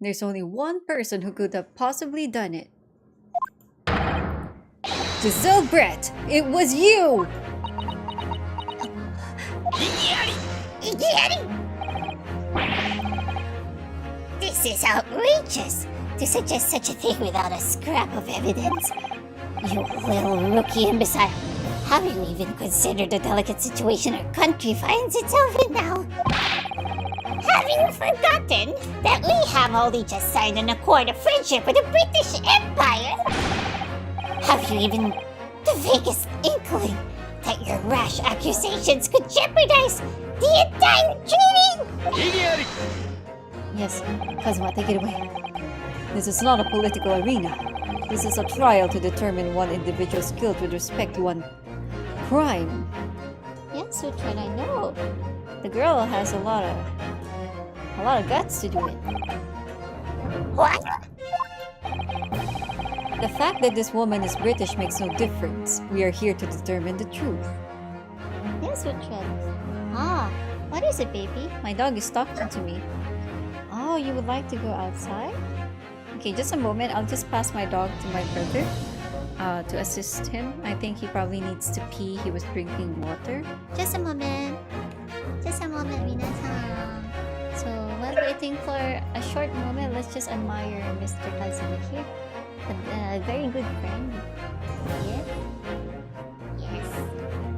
There's only one person who could have possibly done it. Jezaille Brett, it was you! IGIARI! This is outrageous! To suggest such a thing without a scrap of evidence. You little rookie imbecile. Have you even considered the delicate situation our country finds itself in now? Have you forgotten that we have only just signed an accord of friendship with the British Empire? Have you even the vaguest inkling that your rash accusations could jeopardize the entire treaty? Yes, Kazuma, take it away. This is not a political arena. This is a trial to determine one individual's guilt with respect to one crime. Yes, Uhtred, I know. The girl has a lot of guts to do it. What? The fact that this woman is British makes no difference. We are here to determine the truth. Yes, Uhtred. What is it, baby? My dog is talking to me. Oh, you would like to go outside? Okay, just a moment. I'll just pass my dog to my brother to assist him. I think he probably needs to pee. He was drinking water. Just a moment. Just a moment, minasan. So, while waiting for a short moment, let's just admire Mr. Kazuma here. A very good friend. Yes? Yes.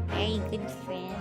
Very good friend.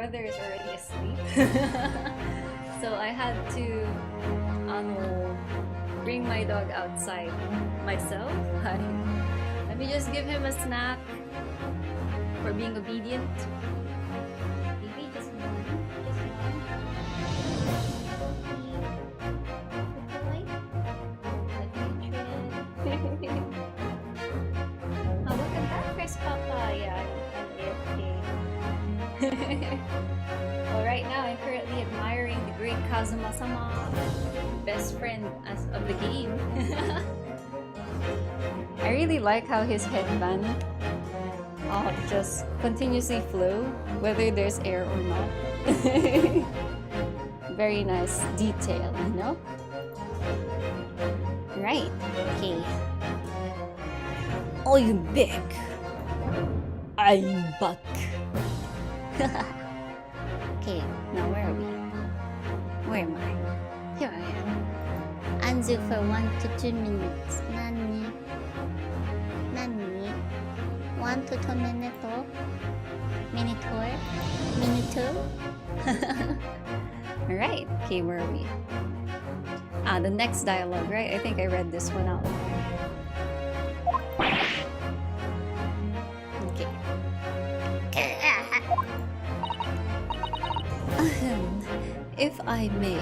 brother is already asleep. So I had to bring my dog outside myself. Let me just give him a snack for being obedient. Baby, just one. Oh, look at that, Chris Papa. Yeah, I'm AFK. Well, right now I'm currently admiring the great Kazuma-sama, best friend of the game. I really like how his headband just continuously flow, whether there's air or not. Very nice detail, you know? Right, okay. I'm back. I'm back. Okay, now where are we? Where am I? Here I am. Anzu for 1 to 2 minutes. Nani? 1 to 2 minutes? Minuto? Alright, okay, where are we? The next dialogue, right? I think I read this one out. Okay. If I may...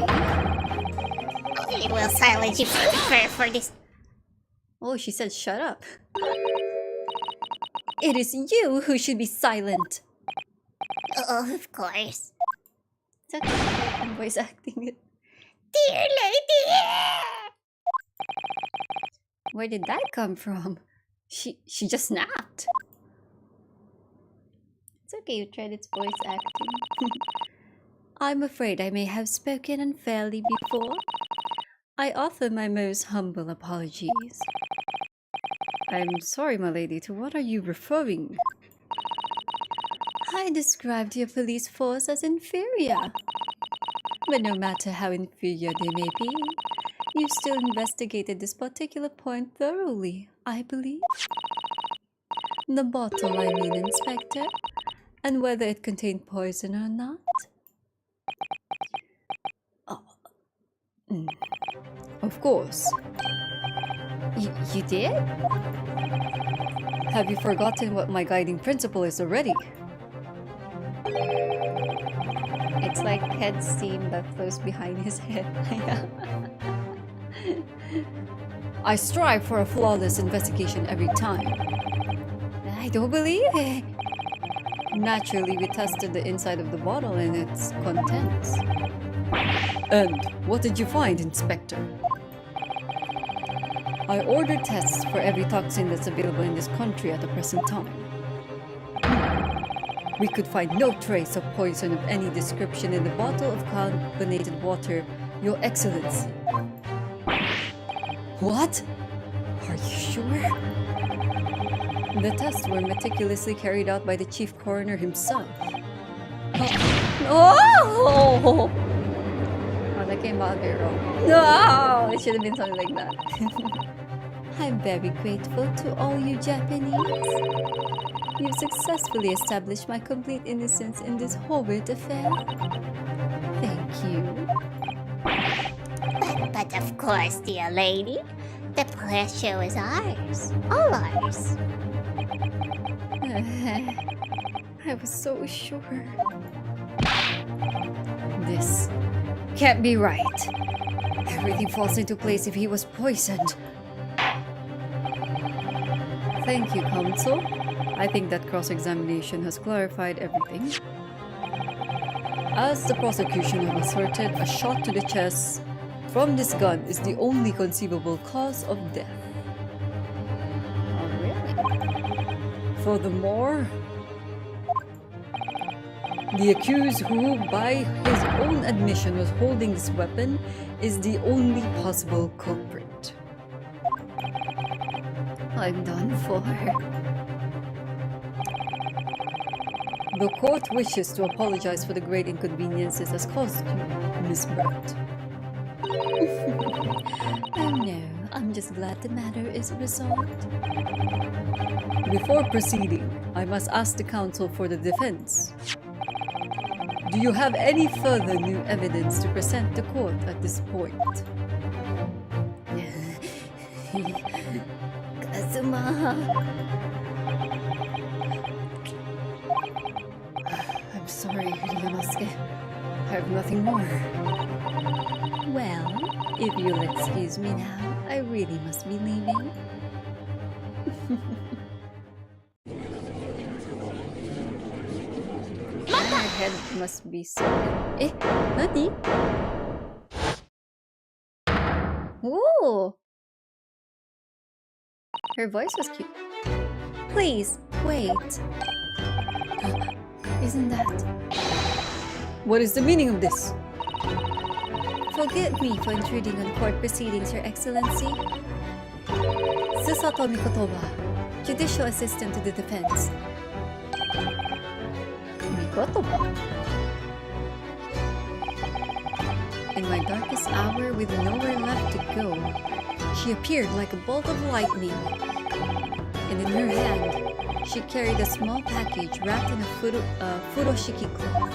It will silence you for this. Oh, she said shut up. It is you who should be silent. Oh, of course. It's okay, I'm voice acting it. Dear lady! Where did that come from? She just snapped. It's okay, you tried its voice acting. I'm afraid I may have spoken unfairly before. I offer my most humble apologies. I'm sorry, my lady, to what are you referring? I described your police force as inferior. But no matter how inferior they may be, you still investigated this particular point thoroughly, I believe. The bottle, I mean, Inspector, and whether it contained poison or not. Of course. You did? Have you forgotten what my guiding principle is already? It's like head steam that flows behind his head. I strive for a flawless investigation every time. I don't believe it. Naturally, we tested the inside of the bottle and its contents. And what did you find, Inspector? I ordered tests for every toxin that's available in this country at the present time. We could find no trace of poison of any description in the bottle of carbonated water, Your Excellency. What? Are you sure? The tests were meticulously carried out by the chief coroner himself. Oh, that came out very wrong. No, it should have been something like that. I'm very grateful to all you Japanese. You've successfully established my complete innocence in this horrid affair. Thank you. But of course, dear lady, the pleasure was ours. All ours. I was so sure. This can't be right. Everything falls into place if he was poisoned. Thank you, Counsel. I think that cross-examination has clarified everything. As the prosecution have asserted, a shot to the chest from this gun is the only conceivable cause of death. Oh, really? Furthermore, the accused who, by his own admission, was holding this weapon is the only possible culprit. I'm done for. The court wishes to apologize for the great inconveniences it has caused you, Miss Brett. Oh no, I'm just glad the matter is resolved. Before proceeding, I must ask the counsel for the defense. Do you have any further new evidence to present the court at this point? Kazuma. I'm sorry, Ryunosuke. I have nothing more. Well, if you'll excuse me now, I really must be leaving. My head must be so... Eh? Nani? Ooh! Her voice was cute. Please, wait. Isn't that... What is the meaning of this? Forgive me for intruding on court proceedings, Your Excellency. Susato Mikotoba, Judicial Assistant to the Defense. Mikotoba? In my darkest hour, with nowhere left to go, she appeared like a bolt of lightning. And in her hand, she carried a small package wrapped in a furoshiki cloth.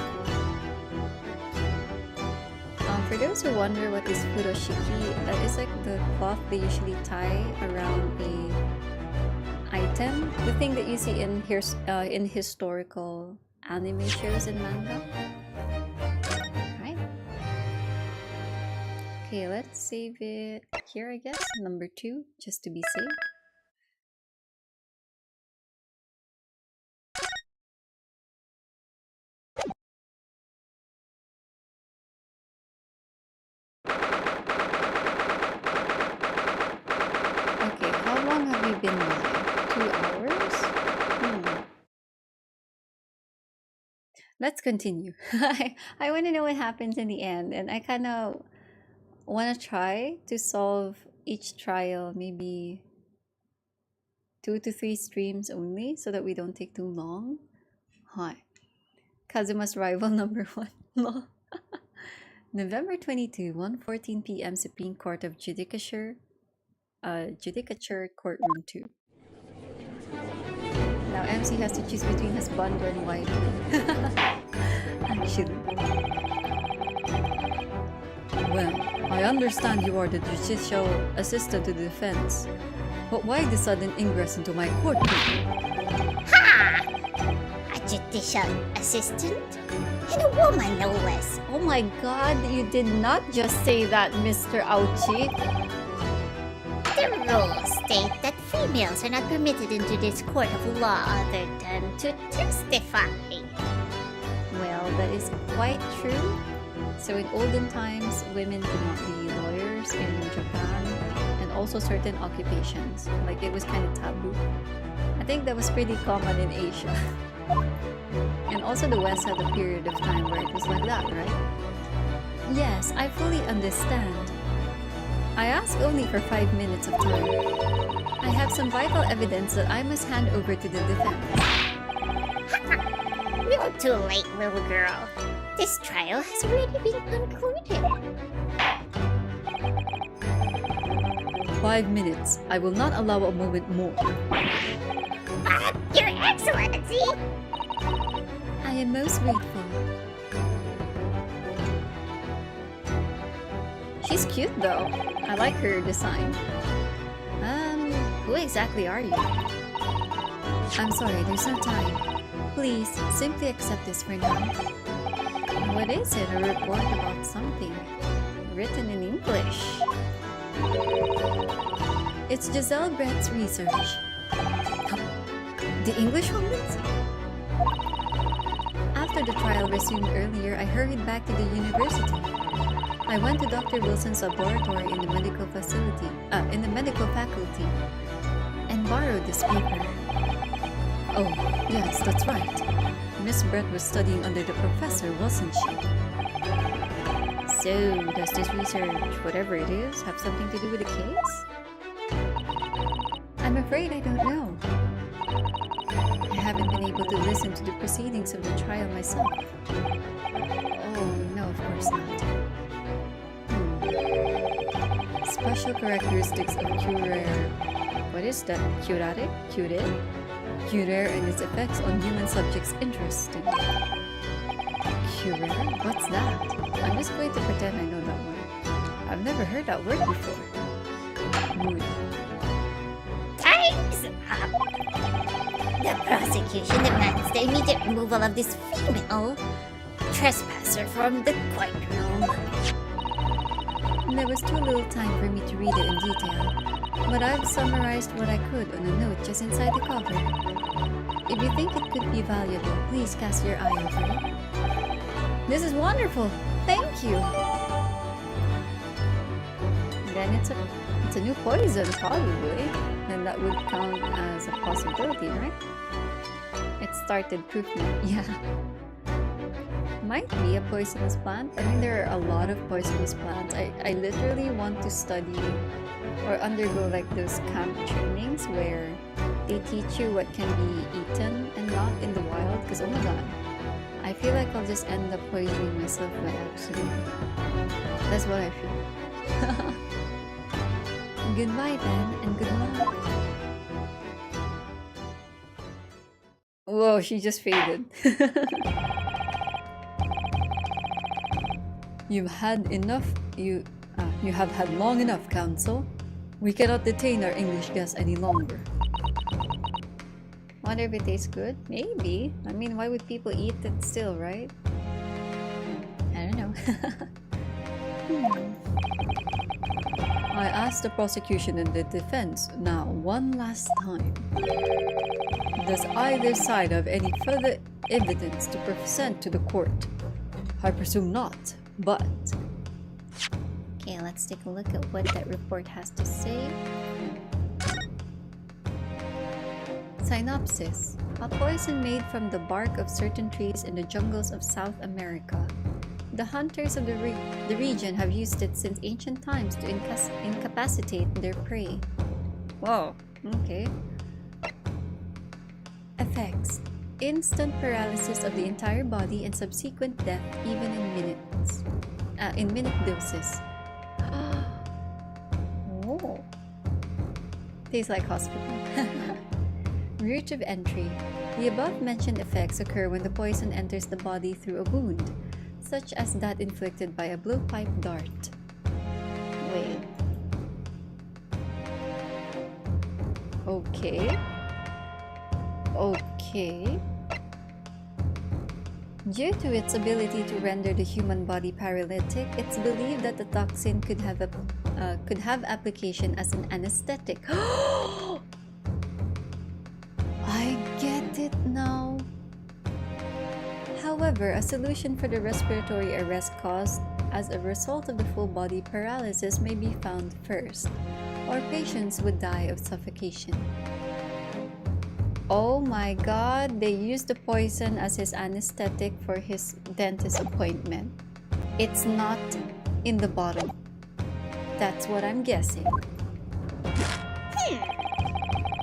For those who wonder what is furoshiki, that is like the cloth they usually tie around a item. The thing that you see in historical anime shows and manga. Right? Okay, let's save it here, I guess. Number 2, just to be safe. Been live 2 hours? Let's continue. I want to know what happens in the end, and I kind of want to try to solve each trial maybe 2 to 3 streams only so that we don't take too long. Hi. Kazuma's rival number 1. November 22, 1:14 p.m. Supreme Court of Judicature. Judicature Courtroom 2. Now MC has to choose between his bond and wife. Actually. Well, I understand you are the judicial assistant to the defense. But why the sudden ingress into my courtroom? Ha! A judicial assistant? And a woman, no less. Oh my god, you did not just say that, Mr. Ouchi. The rules state that females are not permitted into this court of law other than to testify. Well, that is quite true. So in olden times, women could not be lawyers in Japan, and also certain occupations. Like, it was kind of taboo. I think that was pretty common in Asia. And also the West had a period of time where it was like that, right? Yes, I fully understand. I ask only for 5 minutes of time. I have some vital evidence that I must hand over to the defense. You're too late, little girl. This trial has already been concluded. 5 minutes. I will not allow a moment more. But, Your Excellency! I am most grateful. She's cute though. I like her design. Who exactly are you? I'm sorry, there's no time. Please, simply accept this for now. What is it? A report about something. Written in English. It's Jezaille Brett's research. The Englishwamen? After the trial resumed earlier, I hurried back to the university. I went to Dr. Wilson's laboratory in the medical faculty, and borrowed this paper. Oh, yes, that's right. Miss Brett was studying under the professor, wasn't she? So, does this research, whatever it is, have something to do with the case? I'm afraid I don't know. I haven't been able to listen to the proceedings of the trial myself. Oh, no, of course not. Special characteristics of curare. What is that? Curare? Curare and its effects on human subjects. Interesting. Vtuber? What's that? I'm just going to pretend I know that word. I've never heard that word before. Rude. Time's up! The prosecution demands the immediate removal of this female trespasser from the courtroom. There was too little time for me to read it in detail, but I've summarized what I could on a note just inside the cover. If you think it could be valuable, please cast your eye over it. This is wonderful! Thank you! Then it's a new poison, probably. Then that would count as a possibility, right? It started proof now. Yeah. Might be a poisonous plant. I mean, there are a lot of poisonous plants. I literally want to study or undergo like those camp trainings where they teach you what can be eaten and not in the wild. Because oh my god, I feel like I'll just end up poisoning myself by accident. That's what I feel. Goodbye then, and good luck. Whoa, she just faded. You've had enough. You have had long enough, counsel. We cannot detain our English guests any longer. Wonder if it tastes good? Maybe. I mean, why would people eat it still, right? I don't know. I asked the prosecution and the defense now one last time. Does either side have any further evidence to present to the court? I presume not, but... Okay, let's take a look at what that report has to say. Synopsis. A poison made from the bark of certain trees in the jungles of South America. The hunters of the region have used it since ancient times to incapacitate their prey. Whoa, okay. Effects. Instant paralysis of the entire body and subsequent death even in minutes. In minute doses. Oh. Tastes like hospital. Route of entry. The above-mentioned effects occur when the poison enters the body through a wound, such as that inflicted by a blowpipe dart. Wait. Okay. Okay. Due to its ability to render the human body paralytic, it's believed that the toxin could have application as an anesthetic. I get it now. However, a solution for the respiratory arrest caused as a result of the full body paralysis may be found first, or patients would die of suffocation. Oh my god, they used the poison as his anesthetic for his dentist appointment. It's not in the bottle. That's what I'm guessing.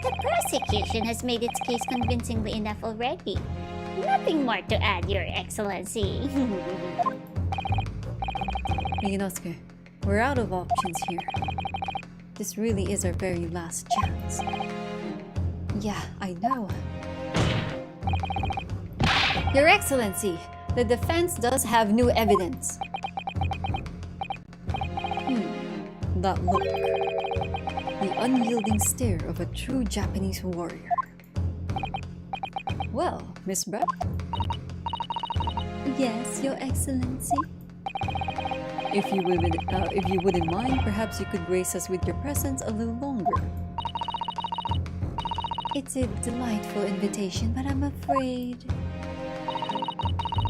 The prosecution has made its case convincingly enough already. Nothing more to add, Your Excellency. Inosuke, we're out of options here. This really is our very last chance. Yeah, I know. Your Excellency, the defense does have new evidence. That look. The unyielding stare of a true Japanese warrior. Well, Miss Brett? Yes, Your Excellency? If you wouldn't mind, perhaps you could grace us with your presence a little longer. It's a delightful invitation, but I'm afraid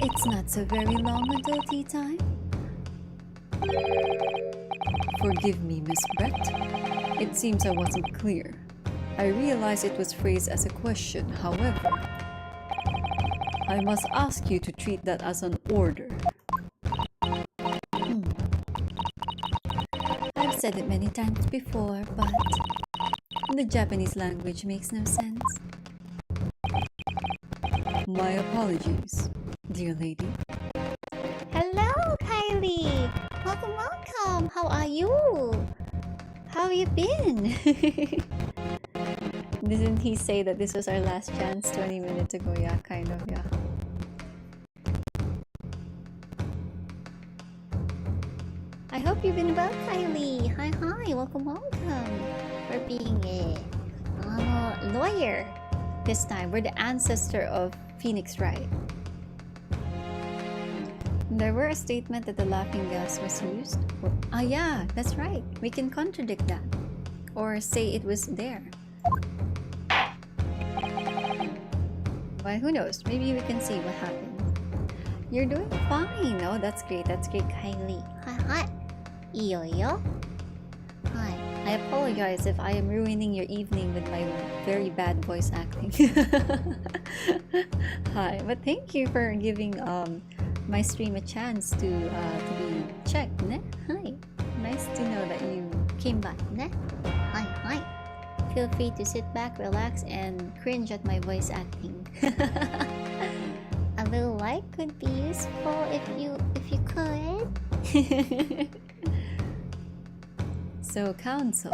it's not so very long until tea time. Forgive me, Miss Brett. It seems I wasn't clear. I realize it was phrased as a question, however, I must ask you to treat that as an order. I've said it many times before, but the Japanese language makes no sense. My apologies, dear lady. Hello, Kylie! Welcome, welcome! How are you? How have you been? Didn't he say that this was our last chance 20 minutes ago? Yeah, kind of, yeah. I hope you've been well, Kylie. Hi, welcome. For being a lawyer. This time, we're the ancestor of Phoenix Wright. There were a statement that the laughing gas was used. Yeah, that's right. We can contradict that. Or say it was there. But who knows? Maybe we can see what happened. You're doing fine. Oh, that's great. That's great, Kylie. Hi. Iyo. Hi. I apologize if I am ruining your evening with my very bad voice acting. Hi. But thank you for giving my stream a chance to be checked, ne? Hi. Nice to know that you came back, ne? Hi. Feel free to sit back, relax, and cringe at my voice acting. A little like could be useful if you could. So, counsel,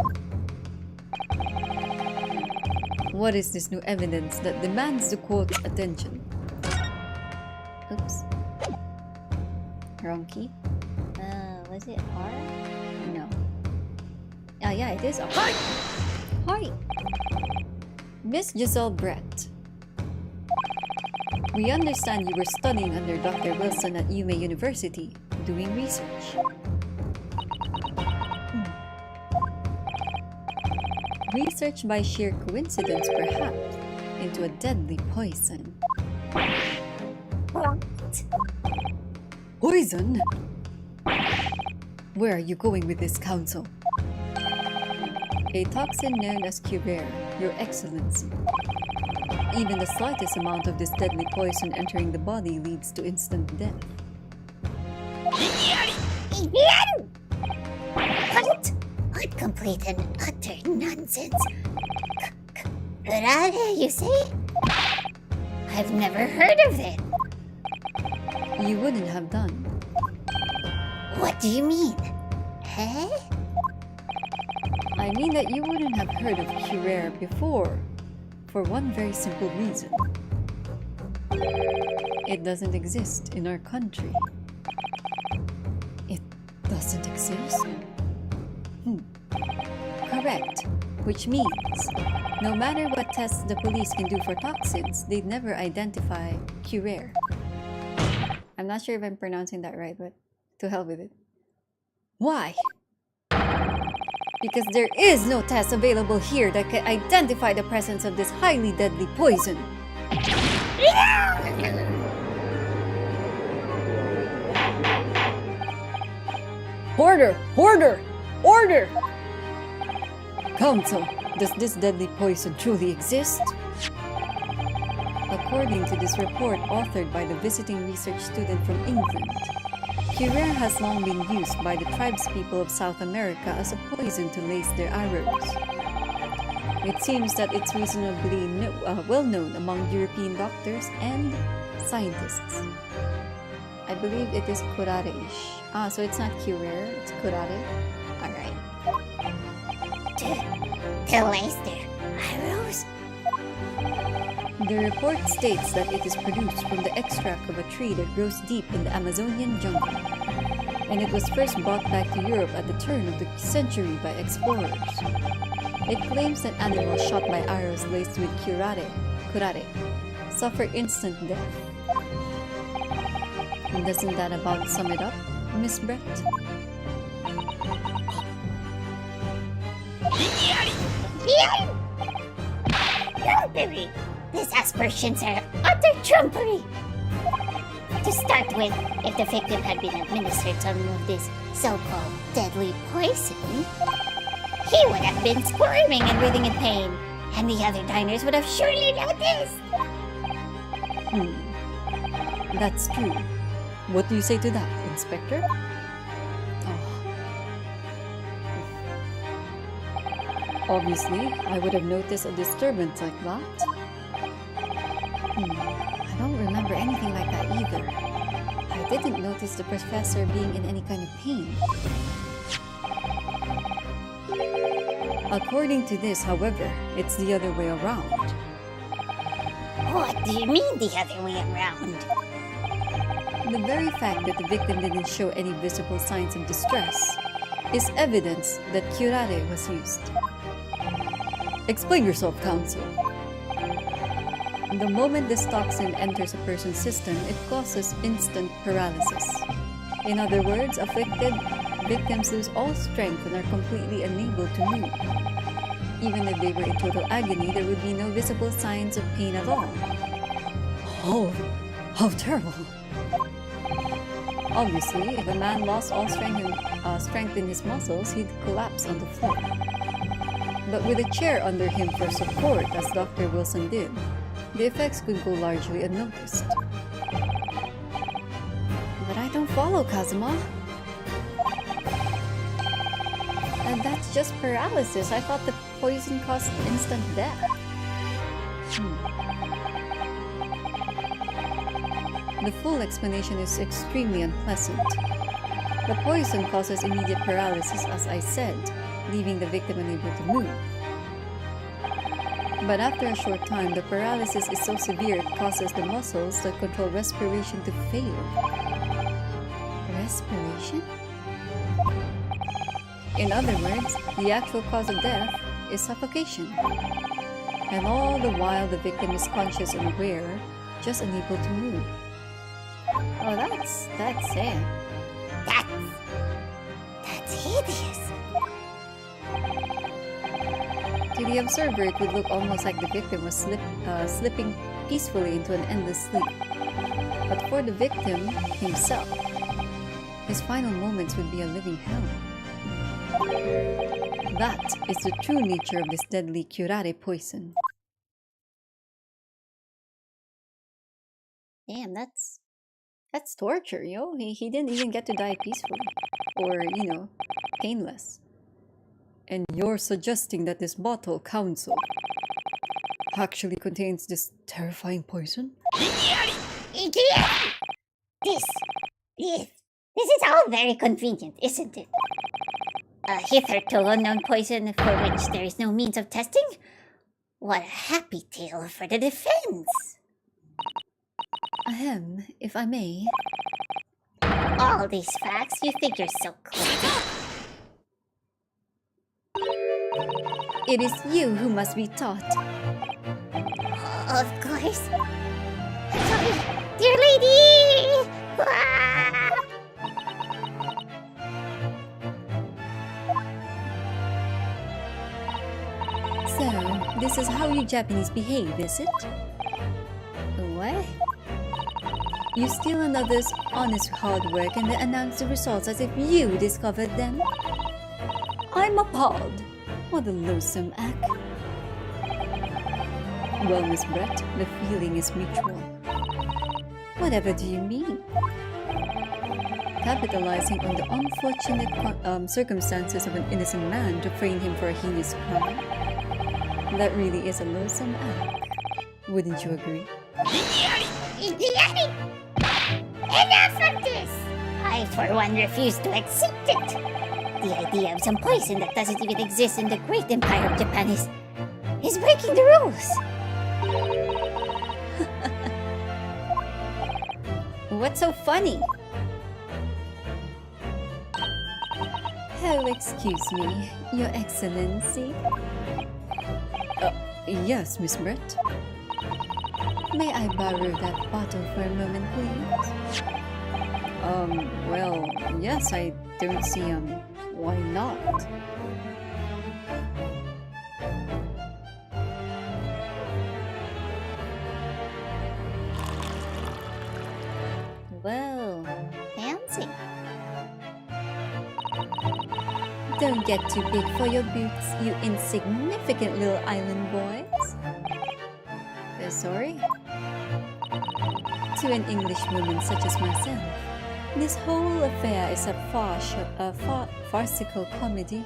what is this new evidence that demands the court's attention? Oops. Wrong key. Was it R? No. Yeah, it is R. Hi! Miss Jezaille Brett. We understand you were studying under Dr. Wilson at UMA University, doing research. Research by sheer coincidence, perhaps, into a deadly poison. What? Poison? Where are you going with this, counsel? A toxin known as Cuber, Your Excellency. Even the slightest amount of this deadly poison entering the body leads to instant death. What complete and utter nonsense. Kurare, you say? I've never heard of it. You wouldn't have done. What do you mean? Huh? I mean that you wouldn't have heard of Cuber before, for one very simple reason. It doesn't exist in our country. It doesn't exist? Correct. Which means, no matter what tests the police can do for toxins, they'd never identify Cuber. I'm not sure if I'm pronouncing that right, but to hell with it. Why? Because there is no test available here that can identify the presence of this highly deadly poison. Order! Counsel, does this deadly poison truly exist? According to this report authored by the visiting research student from England, Cuber has long been used by the tribespeople of South America as a poison to lace their arrows. It seems that it's reasonably well known among European doctors and scientists. I believe it is curare-ish. So it's not Cuber, it's curare. Alright. To lace their arrows? The report states that it is produced from the extract of a tree that grows deep in the Amazonian jungle, and it was first brought back to Europe at the turn of the century by explorers. It claims that animals shot by arrows laced with curare suffer instant death. And doesn't that about sum it up, Miss Brett? Trumpery! These aspersions are utter trumpery! To start with, if the victim had been administered some of this so-called deadly poison, he would have been squirming and writhing in pain, and the other diners would have surely noticed! That's true. What do you say to that, Inspector? Obviously, I would have noticed a disturbance like that. I don't remember anything like that either. I didn't notice the professor being in any kind of pain. According to this, however, it's the other way around. What do you mean the other way around? The very fact that the victim didn't show any visible signs of distress is evidence that curare was used. Explain yourself, counsel. The moment this toxin enters a person's system, it causes instant paralysis. In other words, afflicted victims lose all strength and are completely unable to move. Even if they were in total agony, there would be no visible signs of pain at all. Oh, how terrible! Obviously, if a man lost all strength in his muscles, he'd collapse on the floor. But with a chair under him for support, as Dr. Wilson did, the effects could go largely unnoticed. But I don't follow, Kazuma. And that's just paralysis. I thought the poison caused instant death. The full explanation is extremely unpleasant. The poison causes immediate paralysis, as I said, leaving the victim unable to move. But after a short time, the paralysis is so severe it causes the muscles that control respiration to fail. Respiration? In other words, the actual cause of death is suffocation. And all the while the victim is conscious and aware, just unable to move. Oh, that's sad. That's hideous. To the observer, it would look almost like the victim was slipping peacefully into an endless sleep. But for the victim himself, his final moments would be a living hell. That is the true nature of this deadly curare poison. Damn, that's torture, yo. He didn't even get to die peacefully. Or, painless. And you're suggesting that this bottle, counsel, actually contains this terrifying poison? IGIARI! This is all very convenient, isn't it? A hitherto unknown poison for which there is no means of testing? What a happy tale for the defense! Ahem, if I may. All these facts, you think you're so clever. It is you who must be taught. Of course. Sorry, dear lady! Ah! So, this is how you Japanese behave, is it? What? You steal another's honest hard work and then announce the results as if you discovered them? I'm appalled. What a loathsome act. Well, Miss Brett, the feeling is mutual. Whatever do you mean? Capitalizing on the unfortunate circumstances of an innocent man to frame him for a heinous crime. That really is a loathsome act. Wouldn't you agree? IGIARI! Enough of this! I, for one, refuse to accept it. The idea of some poison that doesn't even exist in the great empire of Japan is breaking the rules. What's so funny? Oh, excuse me, Your Excellency. Yes, Miss Brett. May I borrow that bottle for a moment, please? Well, yes, I don't see, why not? Whoa, fancy. Don't get too big for your boots, you insignificant little island boys. Sorry? To an Englishwoman such as myself, this whole affair is a farcical comedy.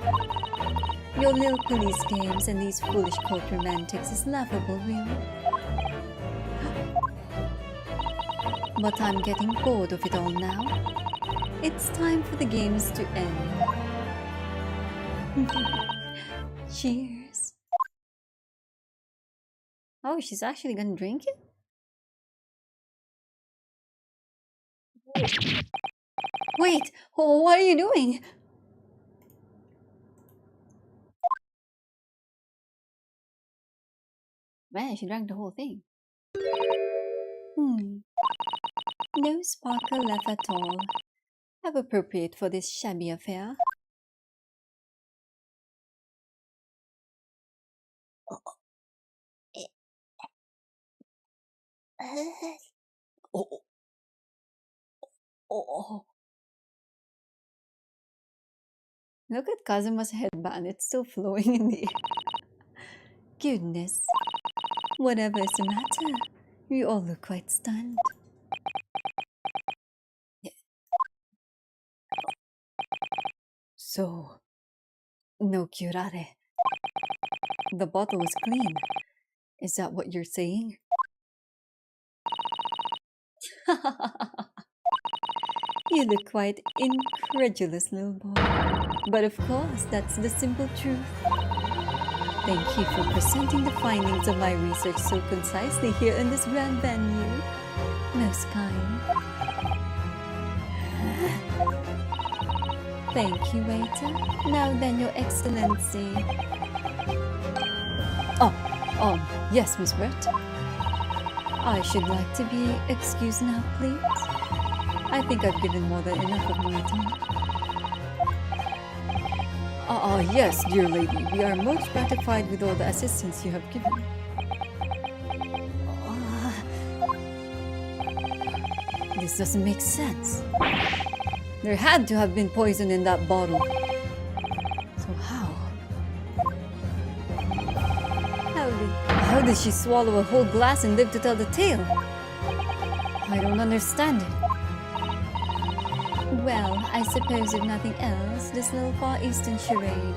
Your little police games and these foolish court romantics is laughable, really. But I'm getting bored of it all now. It's time for the games to end. Cheers. Oh, she's actually gonna drink it? Wait! What are you doing? Man, she drank the whole thing. No sparkle left at all. How appropriate for this shabby affair. Oh, oh. Look at Kazuma's headband, it's still flowing in the air. Goodness. Whatever is the matter? You all look quite stunned. So, no curare. The bottle was clean. Is that what you're saying? You look quite incredulous, little boy. But of course, that's the simple truth. Thank you for presenting the findings of my research so concisely here in this grand venue. Most kind. Thank you, waiter. Now then, Your Excellency. Yes, Miss Brett. I should like to be excused now, please. I think I've given more than enough of my time. Yes, dear lady. We are most gratified with all the assistance you have given. This doesn't make sense. There had to have been poison in that bottle. So how? How did she swallow a whole glass and live to tell the tale? I don't understand it. Well, I suppose if nothing else, this little Far Eastern charade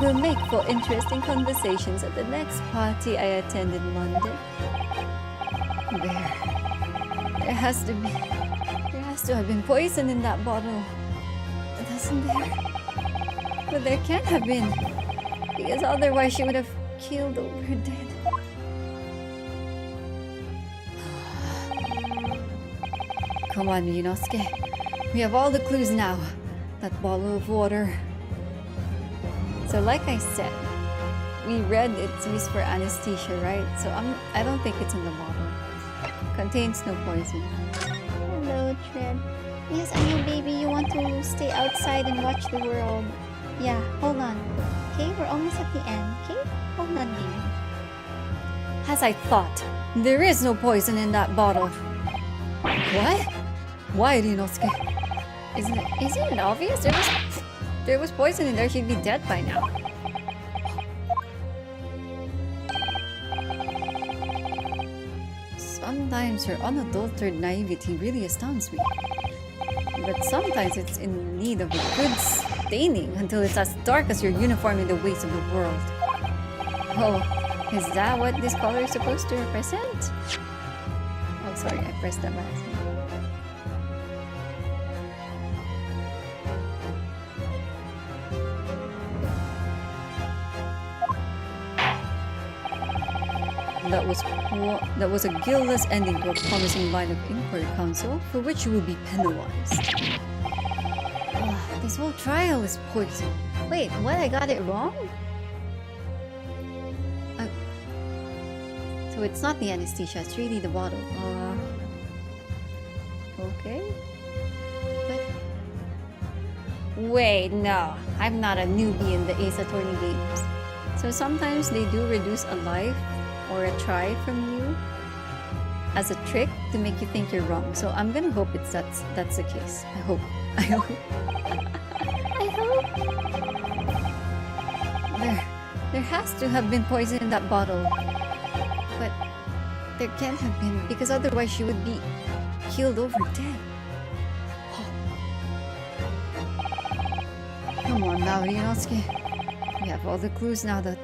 will make for interesting conversations at the next party I attend in London. There has to have been poison in that bottle, doesn't there? But there can't have been, because otherwise she would have keeled over dead. Come on, Ryunosuke. We have all the clues now. That bottle of water. So like I said, we read it's used for anesthesia, right? So I don't think it's in the bottle. Contains no poison. Hello, Trev. Yes, I know, baby. You want to stay outside and watch the world. Yeah, hold on. Okay, we're almost at the end. Okay? Hold on, baby. As I thought, there is no poison in that bottle. What? Why, Ryunosuke? Isn't it obvious? There was poison in there, she'd be dead by now. Sometimes her unadulterated naivety really astounds me. But sometimes it's in need of a good staining until it's as dark as your uniform in the ways of the world. Oh, is that what this color is supposed to represent? Oh, sorry, I pressed that by accident. That was a guiltless ending to a promising line of inquiry, counsel, for which you will be penalized. This whole trial is poison. Wait, what? I got it wrong? So it's not the anesthesia, it's really the bottle. Okay. But wait, no. I'm not a newbie in the Ace Attorney games. So sometimes they do reduce a life or a try from you as a trick to make you think you're wrong. So I'm gonna hope that's the case. I hope. I hope. There has to have been poison in that bottle. But there can't have been, because otherwise she would be keeled over dead. Come on now, Ryunosuke. We have all the clues now that...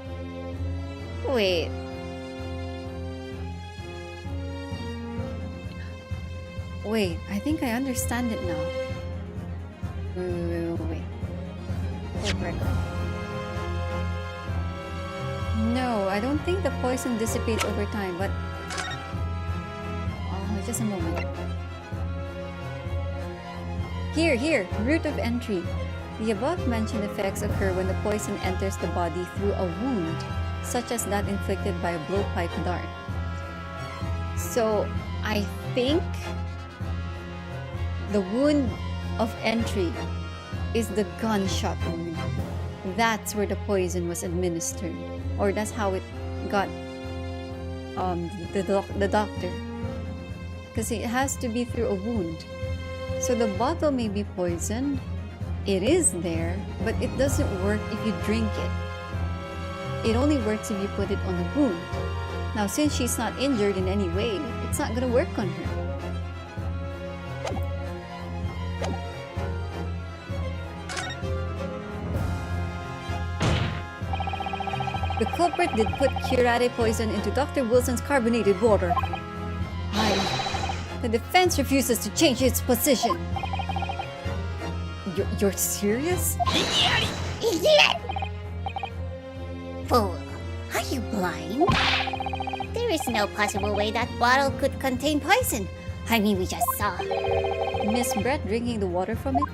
Wait. Wait, I think I understand it now. Wait. No, I don't think the poison dissipates over time, but... Just a moment. Here, route of entry. The above-mentioned effects occur when the poison enters the body through a wound, such as that inflicted by a blowpipe dart. So, I think the wound of entry is the gunshot wound. That's where the poison was administered, or that's how it got the doctor, because it has to be through a wound. So the bottle may be poisoned, it is there, but it doesn't work if you drink it. It only works if you put it on a wound. Now, since she's not injured in any way, it's not gonna work on her. The culprit did put curare poison into Dr. Wilson's carbonated water. The defense refuses to change its position. You're serious? Idiot! Fool, are you blind? There is no possible way that bottle could contain poison. I mean, we just saw Miss Brett drinking the water from it?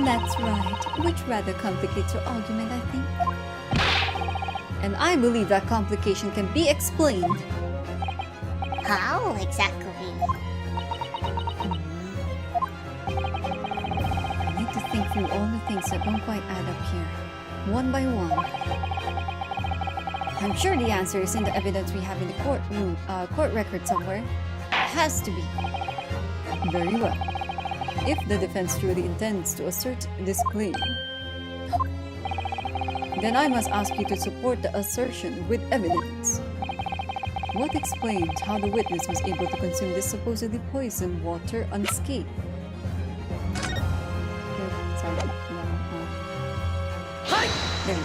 That's right, which rather complicates your argument, I think. And I believe that complication can be explained. How exactly? I need to think through all the things that don't quite add up here, one by one. I'm sure the answer is in the evidence we have in the court record somewhere. It has to be. Very well. If the defense truly intends to assert this claim, then I must ask you to support the assertion with evidence. What explains how the witness was able to consume this supposedly poisoned water unscathed? Sorry. There we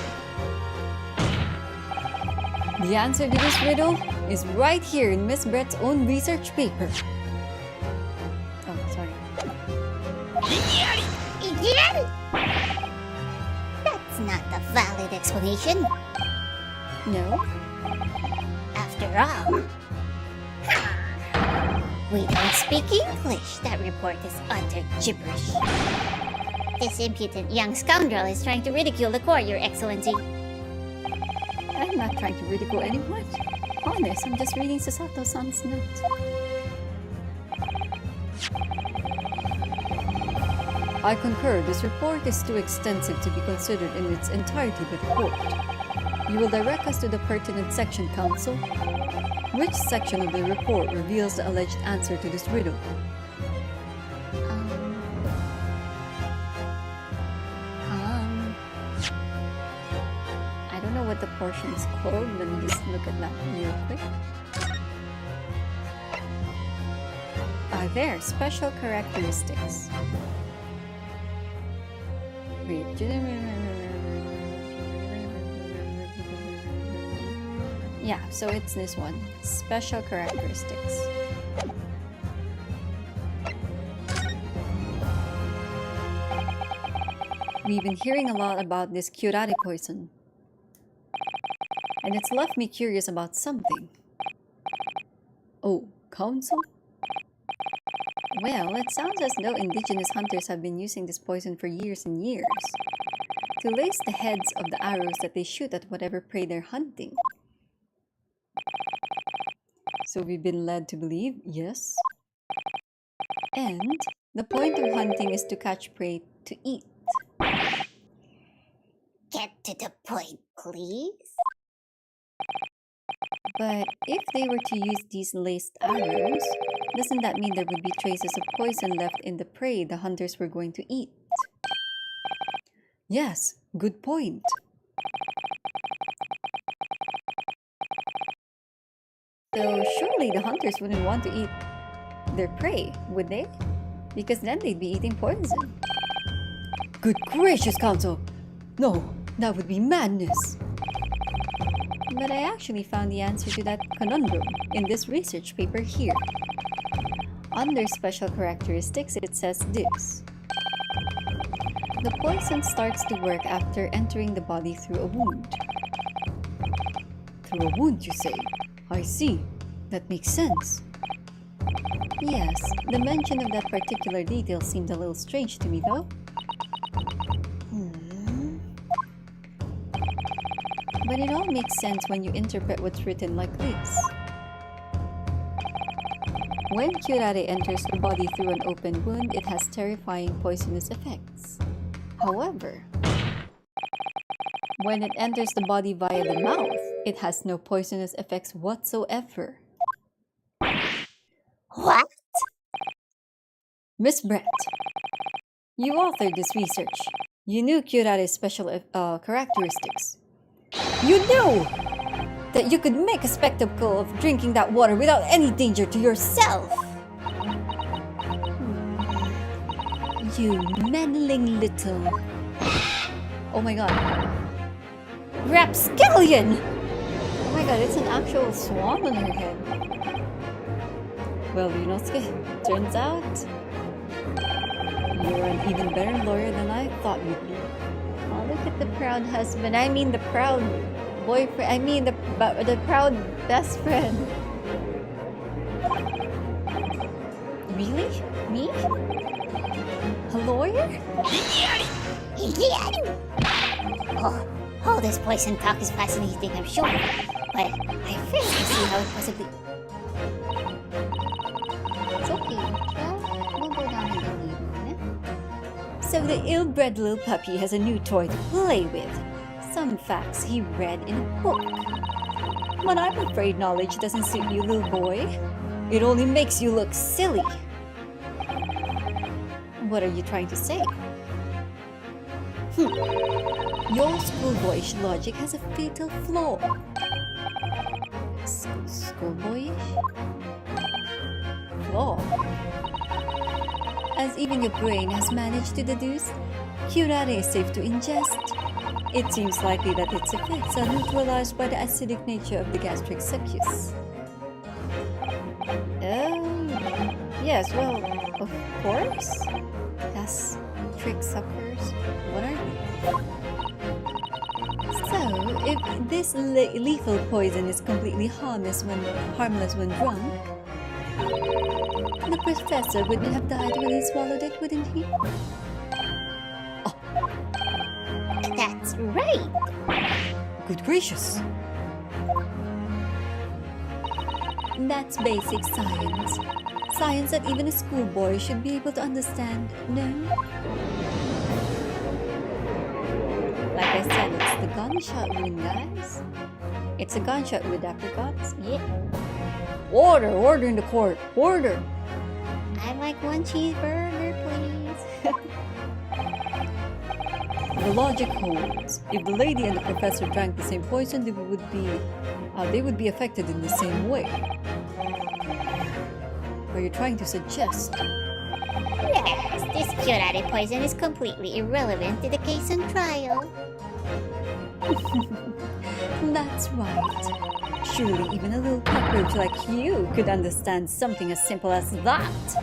go. The answer to this riddle is right here in Miss Brett's own research paper. Oh, sorry. Idiot! That's not the valid explanation. No? After all, we don't speak English. That report is utter gibberish. This impudent young scoundrel is trying to ridicule the court, Your Excellency. I'm not trying to ridicule anyone. Honest, I'm just reading Sasato-san's notes. I concur, this report is too extensive to be considered in its entirety by the court. You will direct us to the pertinent section, counsel. Which section of the report reveals the alleged answer to this riddle? I don't know what the portion is called. Let me just look at that real quick. There, special characteristics. Wait, yeah, so it's this one. Special characteristics. We've been hearing a lot about this curare poison. And it's left me curious about something. Oh, counsel? Well, it sounds as though indigenous hunters have been using this poison for years and years. To lace the heads of the arrows that they shoot at whatever prey they're hunting. So we've been led to believe, yes. And the point of hunting is to catch prey to eat. Get to the point, please. But if they were to use these laced arrows, doesn't that mean there would be traces of poison left in the prey the hunters were going to eat? Yes, good point. So surely the hunters wouldn't want to eat their prey, would they? Because then they'd be eating poison. Good gracious, counsel! No, that would be madness! But I actually found the answer to that conundrum in this research paper here. Under special characteristics, it says this. The poison starts to work after entering the body through a wound. Through a wound, you say? I see. That makes sense. Yes, the mention of that particular detail seemed a little strange to me, though. But it all makes sense when you interpret what's written like this. When curare enters the body through an open wound, it has terrifying poisonous effects. However, when it enters the body via the mouth, it has no poisonous effects whatsoever. What? Miss Brett, you authored this research. You knew curare's special characteristics. You knew that you could make a spectacle of drinking that water without any danger to yourself. You meddling little... Oh my god. Rapscallion! Oh my god, it's an actual swan on her head. Well, Ryunosuke, turns out you're an even better lawyer than I thought you'd be. Oh, look at the proud husband. I mean the proud boyfriend. I mean the proud best friend. Really? Me? A lawyer? IGIARI! Oh, this poison talk is fascinating, I'm sure. But I fail to see how it possibly... It's okay. We'll go down and get leave. So the ill-bred little puppy has a new toy to play with. Some facts he read in a book. But I'm afraid knowledge doesn't suit you, little boy. It only makes you look silly. What are you trying to say? Your schoolboyish logic has a fatal flaw. Schoolboyish? Flaw? As even your brain has managed to deduce, curare is safe to ingest. It seems likely that its effects are neutralized by the acidic nature of the gastric succus. Oh, yes, well, of course. Gastric suckers, what are they? So, if this lethal poison is completely harmless when drunk, the professor wouldn't have died when he swallowed it, wouldn't he? Oh. That's right! Good gracious! That's basic science. Science that even a schoolboy should be able to understand, no? Like I said, it's the gunshot wound, guys. It's a gunshot with apricots. Yeah. Order in the court. Order. I'd like one cheeseburger, please. The logic holds. If the lady and the professor drank the same poison, they would be affected in the same way. Are you trying to suggest? Yes, this curare poison is completely irrelevant to the case on trial. That's right. Surely even a little cockroach like you could understand something as simple as that.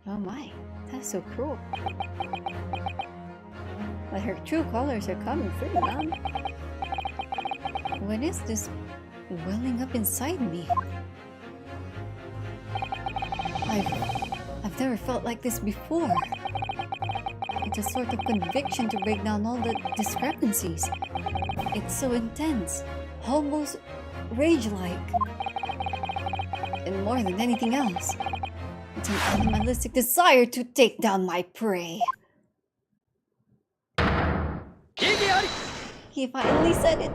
Oh my, that's so cruel. Well, her true colors are coming through, man. What is this welling up inside me? I've never felt like this before. It's a sort of conviction to break down all the discrepancies. It's so intense, almost rage-like. And more than anything else, it's an animalistic desire to take down my prey. He finally said it.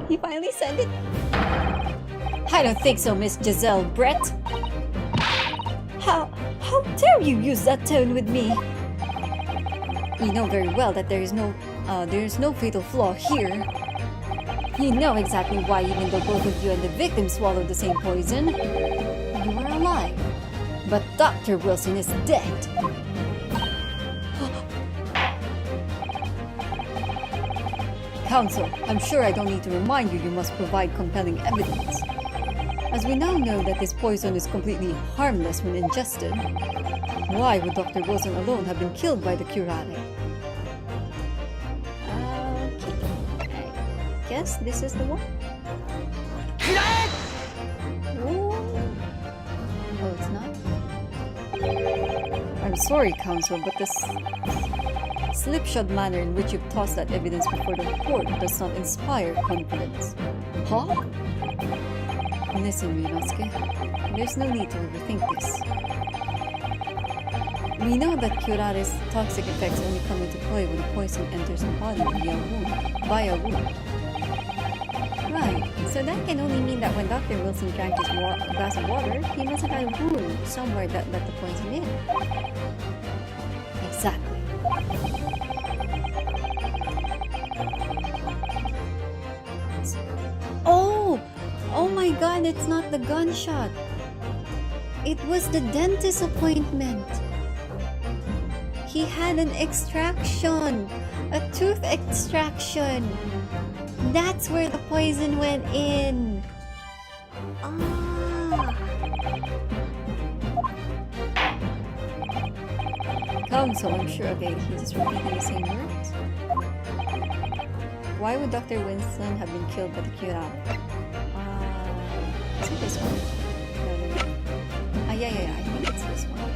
He finally said it. I don't think so, Miss Jezaille, Brett. How dare you use that tone with me? You know very well that there is no fatal flaw here. You know exactly why, even though both of you and the victim swallowed the same poison, you are alive. But Dr. Wilson is dead. Counsel, I'm sure I don't need to remind you must provide compelling evidence. As we now know that this poison is completely harmless when ingested, why would Dr. Wilson alone have been killed by the curare? Okay, I guess this is the one. sorry, Counsel, but the slipshod manner in which you've tossed that evidence before the court does not inspire confidence. Huh? Listen, Ryunosuke. There's no need to overthink this. We know that Kyurare's toxic effects only come into play when the poison enters the body via wound. Right, so that can only mean that when Dr. Wilson drank his glass of water, he must have had a wound somewhere that let the poison in. Exactly. Oh! Oh my god, it's not the gunshot! It was the dentist appointment! He had an extraction! A tooth extraction! That's where the poison went in! Ah! Counsel, I'm sure. Okay, he's just repeating the same words. Why would Dr. Winston have been killed by the Kyurare? Is it this one? No. Yeah, I think it's this one.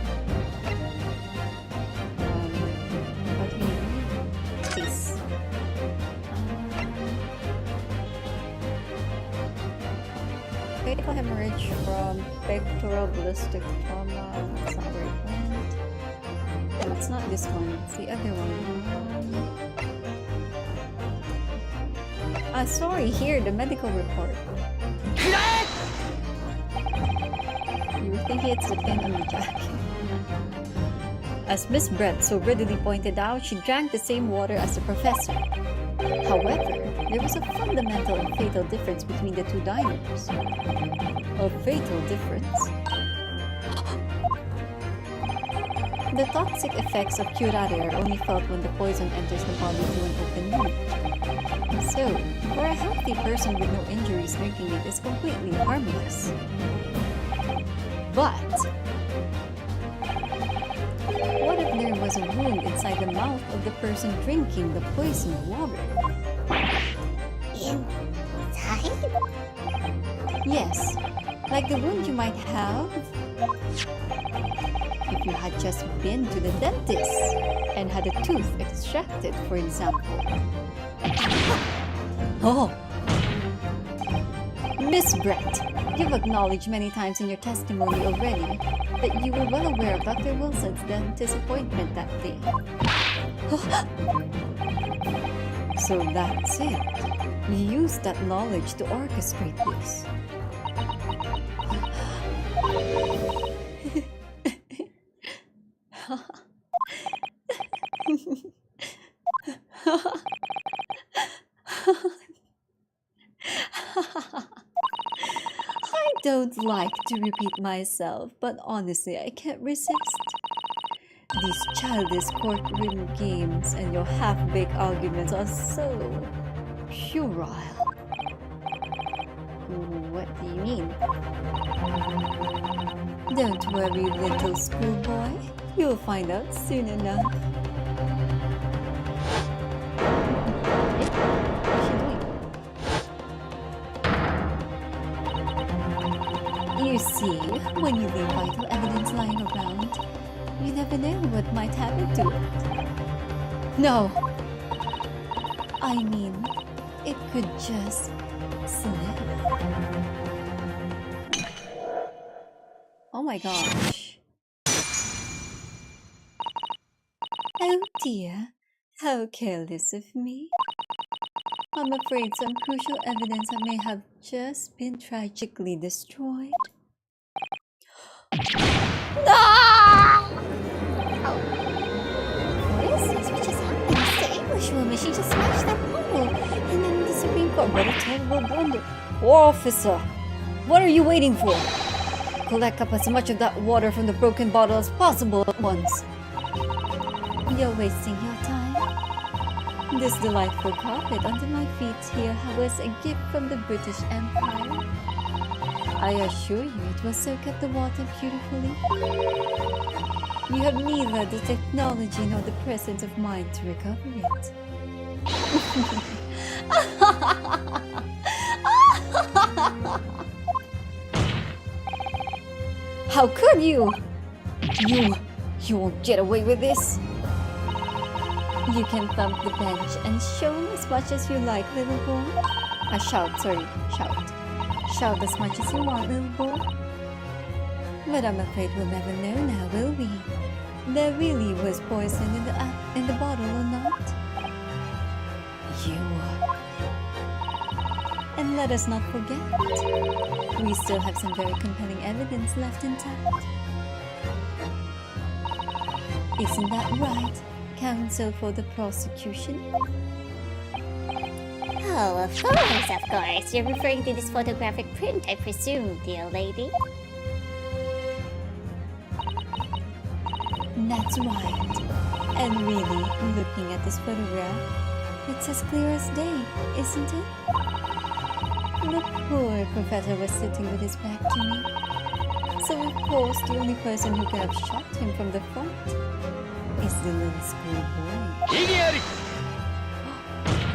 What do you mean? This. Fatal hemorrhage from pectoral ballistic trauma. That's not where it went. No, it's not this one. It's the other one. Sorry, here, the medical report. You were thinking it's the pin on the jacket. As Miss Brett so readily pointed out, she drank the same water as the professor. However, there was a fundamental and fatal difference between the two diners. A fatal difference? The toxic effects of Kyurare are only felt when the poison enters the body through an open wound. So, for a healthy person with no injuries, drinking it is completely harmless. But what if there was a wound inside the mouth of the person drinking the poisoned water? Inside? Yes, like the wound you might have if you had just been to the dentist and had a tooth extracted, for example. Oh! Miss Brett, you've acknowledged many times in your testimony already that you were well aware of Dr. Wilson's dentist appointment that day. So that's it. You used that knowledge to orchestrate this. I don't like to repeat myself, but honestly, I can't resist. These childish courtroom games and your half-baked arguments are so puerile. What do you mean? Don't worry, little schoolboy. You'll find out soon enough. You see, when you leave vital evidence lying around, you never know what might happen to it. No! I mean, it could just slip. Oh my gosh. Oh dear, how careless of me. I'm afraid some crucial evidence may have just been tragically destroyed. No! What is this? What just happened? It's the Englishwoman. She just smashed that pole. And then the Supreme Court. What a terrible blunder. Officer, what are you waiting for? Collect up as much of that water from the broken bottle as possible at once. You're wasting your time. This delightful carpet under my feet here was a gift from the British Empire. I assure you it will soak up the water beautifully. You have neither the technology nor the presence of mind to recover it. How could you? You You won't get away with this! You can thump the bench and show as much as you like, little boy. Shout. Shout as much as you want, little boy. But I'm afraid we'll never know now, will we? There really was poison in the bottle or not? You... And let us not forget, we still have some very compelling evidence left intact. Isn't that right, counsel for the prosecution? Oh, of course. You're referring to this photographic print, I presume, dear lady. That's right. And really, looking at this photograph, it's as clear as day, isn't it? The poor professor was sitting with his back to me. So of course, the only person who could have shot him from the front is the little schoolboy. IGIARI!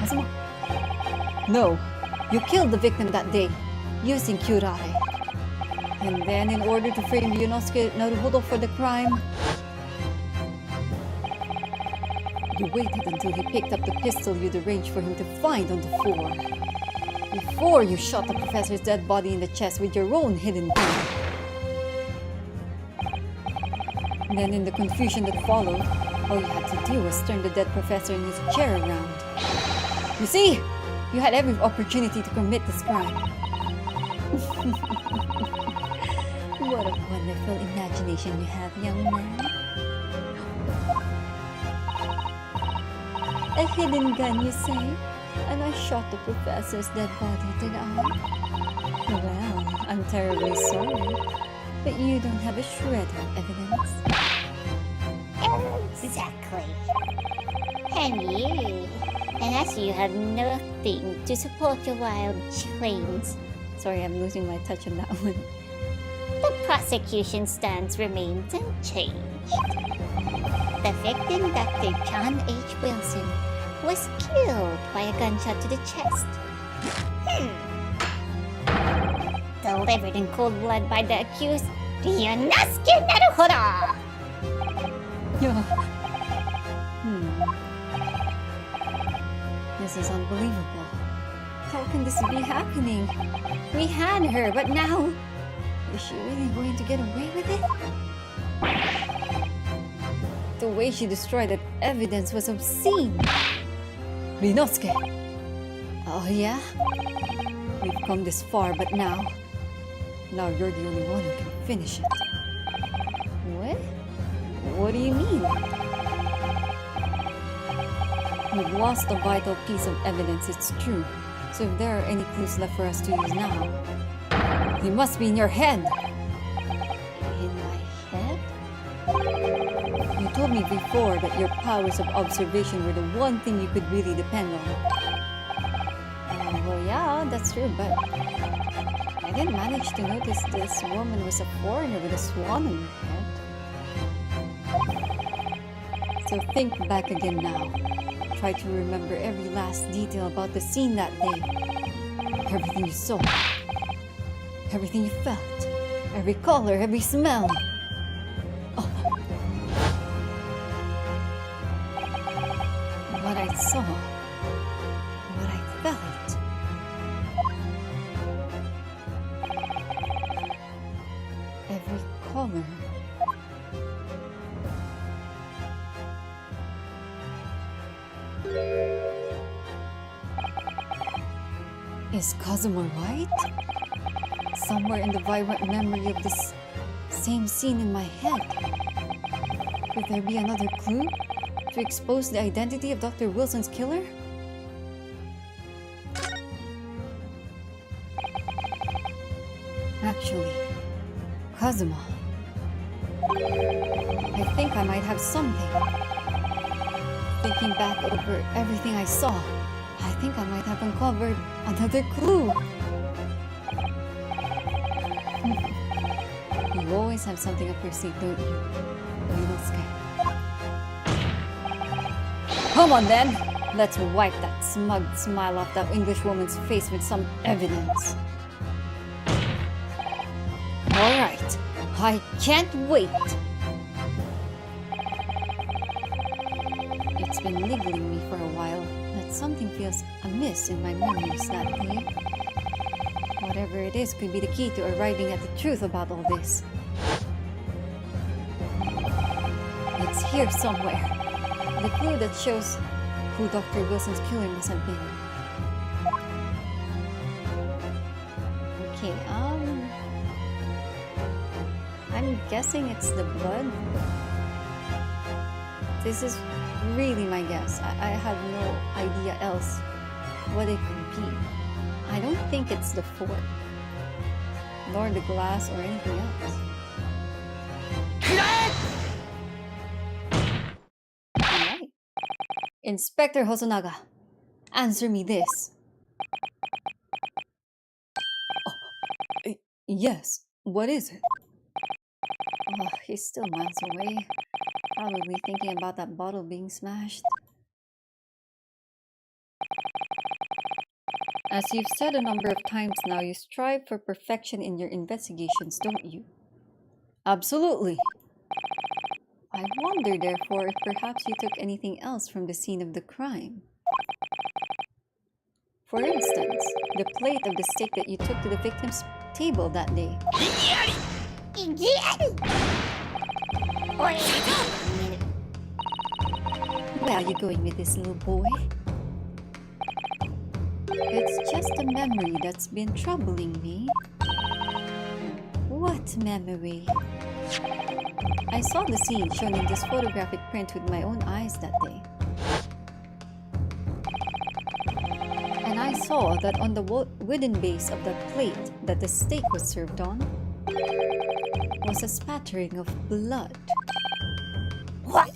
Kazuma! No! You killed the victim that day, using curare. And then in order to frame Yunosuke Naruhodo for the crime, you waited until he picked up the pistol you'd arranged for him to find on the floor. Before you shot the professor's dead body in the chest with your own hidden gun. And then in the confusion that followed, all you had to do was turn the dead professor in his chair around. You see? You had every opportunity to commit this crime. What a wonderful imagination you have, young man. A hidden gun, you say? And I shot the professor's dead body, did I? Well, I'm terribly sorry, but you don't have a shred of evidence. Exactly. And as you have nothing to support your wild claims, Sorry, I'm losing my touch on that one. the prosecution stance remains unchanged. The victim, Dr. John H. Wilson, was killed by a gunshot to the chest. Delivered in cold blood by the accused, Yunosuke Naruhodo! Yeah. This is unbelievable. How can this be happening? We had her, but now... Is she really going to get away with it? The way she destroyed that evidence was obscene. Rinosuke! Oh yeah? We've come this far, but now you're the only one who can finish it. What? What do you mean? We've lost a vital piece of evidence, it's true. So if there are any clues left for us to use now, they must be in your head. In my head? You told me before that your powers of observation were the one thing you could really depend on. Well, yeah, that's true, but I didn't manage to notice this woman was a foreigner with a swan on her head. So think back again now. Try to remember every last detail about the scene that day. Everything you saw. Everything you felt. Every color, every smell. Oh. What I saw. What I felt. Every color. Is Kazuma right? Somewhere in the vibrant memory of this same scene in my head. Could there be another clue to expose the identity of Dr. Wilson's killer? Actually, Kazuma. I think I might have something. Thinking back over everything I saw, I think I might have uncovered another clue. You always have something up your sleeve, don't you? Yunosuke. Come on then! Let's wipe that smug smile off that Englishwoman's face with some evidence. Alright, I can't wait! been niggling me for a while that something feels amiss in my memories that day. Whatever it is could be the key to arriving at the truth about all this. It's here somewhere. The clue that shows who Dr. Wilson's killer must have been. Okay, I'm guessing it's the blood. This is really my guess. I have no idea else what it could be. I don't think it's the fork, nor the glass or anything else. Alright. Inspector Hosonaga, answer me this. Oh, yes, what is it? Oh, he's still miles away. Probably thinking about that bottle being smashed. As you've said a number of times now, you strive for perfection in your investigations, don't you? Absolutely. I wonder, therefore, if perhaps you took anything else from the scene of the crime. For instance, the plate of the steak that you took to the victim's table that day. IGIARI! Wait a minute. Where are you going with this, little boy? It's just a memory that's been troubling me. What memory? I saw the scene shown in this photographic print with my own eyes that day. And I saw that on the wooden base of the plate that the steak was served on was a spattering of blood. What?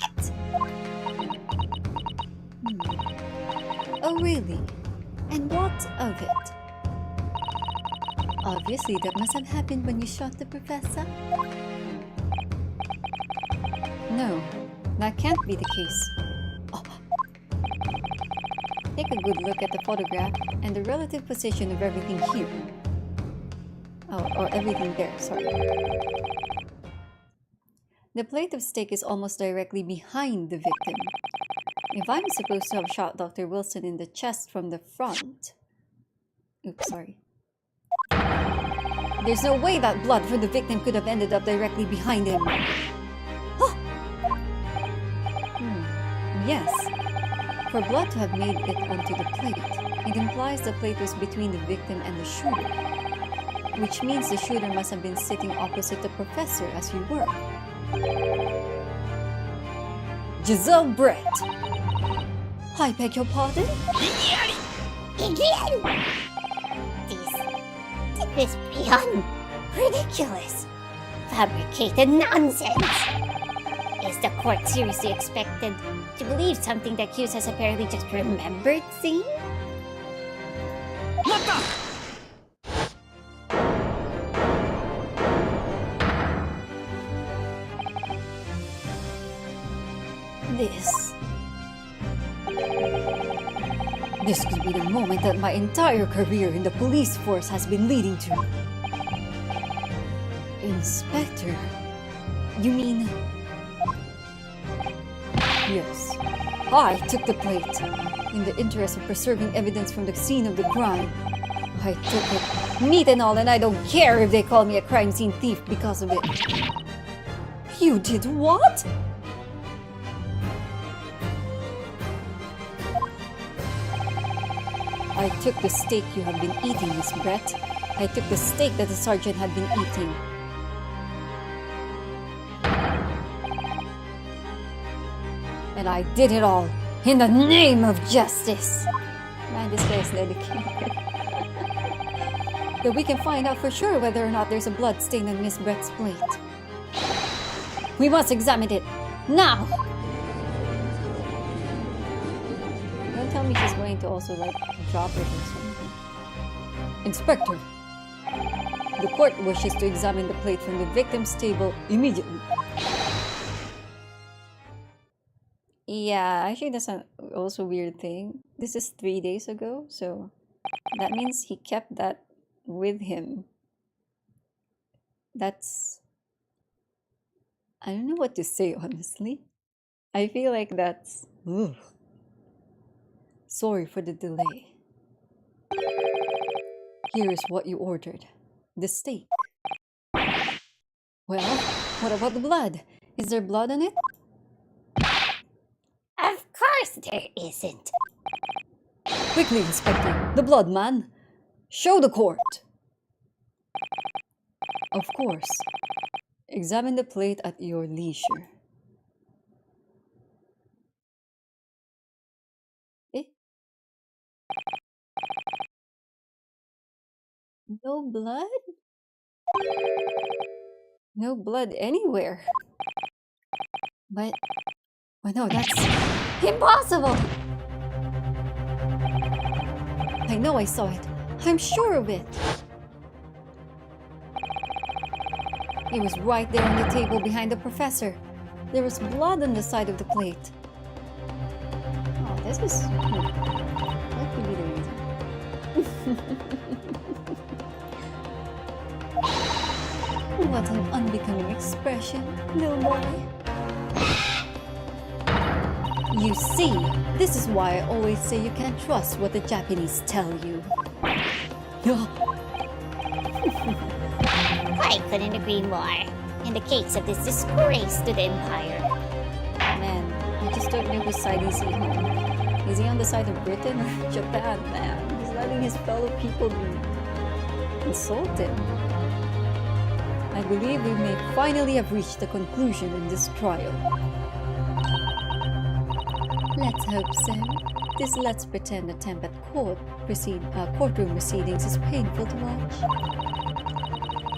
Oh, really? And what of it? Obviously, that must have happened when you shot the professor. No, that can't be the case. Oh. Take a good look at the photograph and the relative position of everything here. Oh, or everything there, sorry. The plate of steak is almost directly behind the victim. If I'm supposed to have shot Dr. Wilson in the chest from the front... Oops, sorry. There's no way that blood from the victim could have ended up directly behind him. Yes. For blood to have made it onto the plate, it implies the plate was between the victim and the shooter. Which means the shooter must have been sitting opposite the professor as you were. Jezaille Brett! I beg your pardon? IGIARI! This is beyond ridiculous. Fabricated nonsense. Is the court seriously expected to believe something the accused has apparently just remembered seeing? This could be the moment that my entire career in the police force has been leading to. Inspector? You mean... Yes. I took the plate. In the interest of preserving evidence from the scene of the crime. I took it, meat and all, and I don't care if they call me a crime scene thief because of it. You did what? I took the steak you have been eating, Miss Brett. I took the steak that the sergeant had been eating. And I did it all in the name of justice. Man, this guy is dedicated. But we can find out for sure whether or not there's a blood stain on Miss Brett's plate. We must examine it now. Don't tell me she's going to also like drop it or something. Inspector, the court wishes to examine the plate from the victim's table immediately. Yeah, actually that's an also weird thing. This is 3 days ago, so that means he kept that with him. That's... I don't know what to say, honestly. I feel like that's... Ugh. Sorry for the delay. Here is what you ordered. The steak. Well, what about the blood? Is there blood on it? Of course there isn't. Quickly, Inspector. The blood, man. Show the court. Of course. Examine the plate at your leisure. Eh? No blood? No blood anywhere. But no, that's impossible! I know I saw it. I'm sure of it. It was right there on the table behind the professor. There was blood on the side of the plate. Oh, this is... What could be the reason? What an unbecoming expression, little boy. You see, this is why I always say you can't trust what the Japanese tell you. I couldn't agree more. In the case of this disgrace to the Empire. Man, I just don't know whose side is he on. Is he on the side of Britain or Japan, man? He's letting his fellow people be insulted. I believe we may finally have reached a conclusion in this trial. Let's hope so. This let's pretend attempt at courtroom proceedings is painful to watch.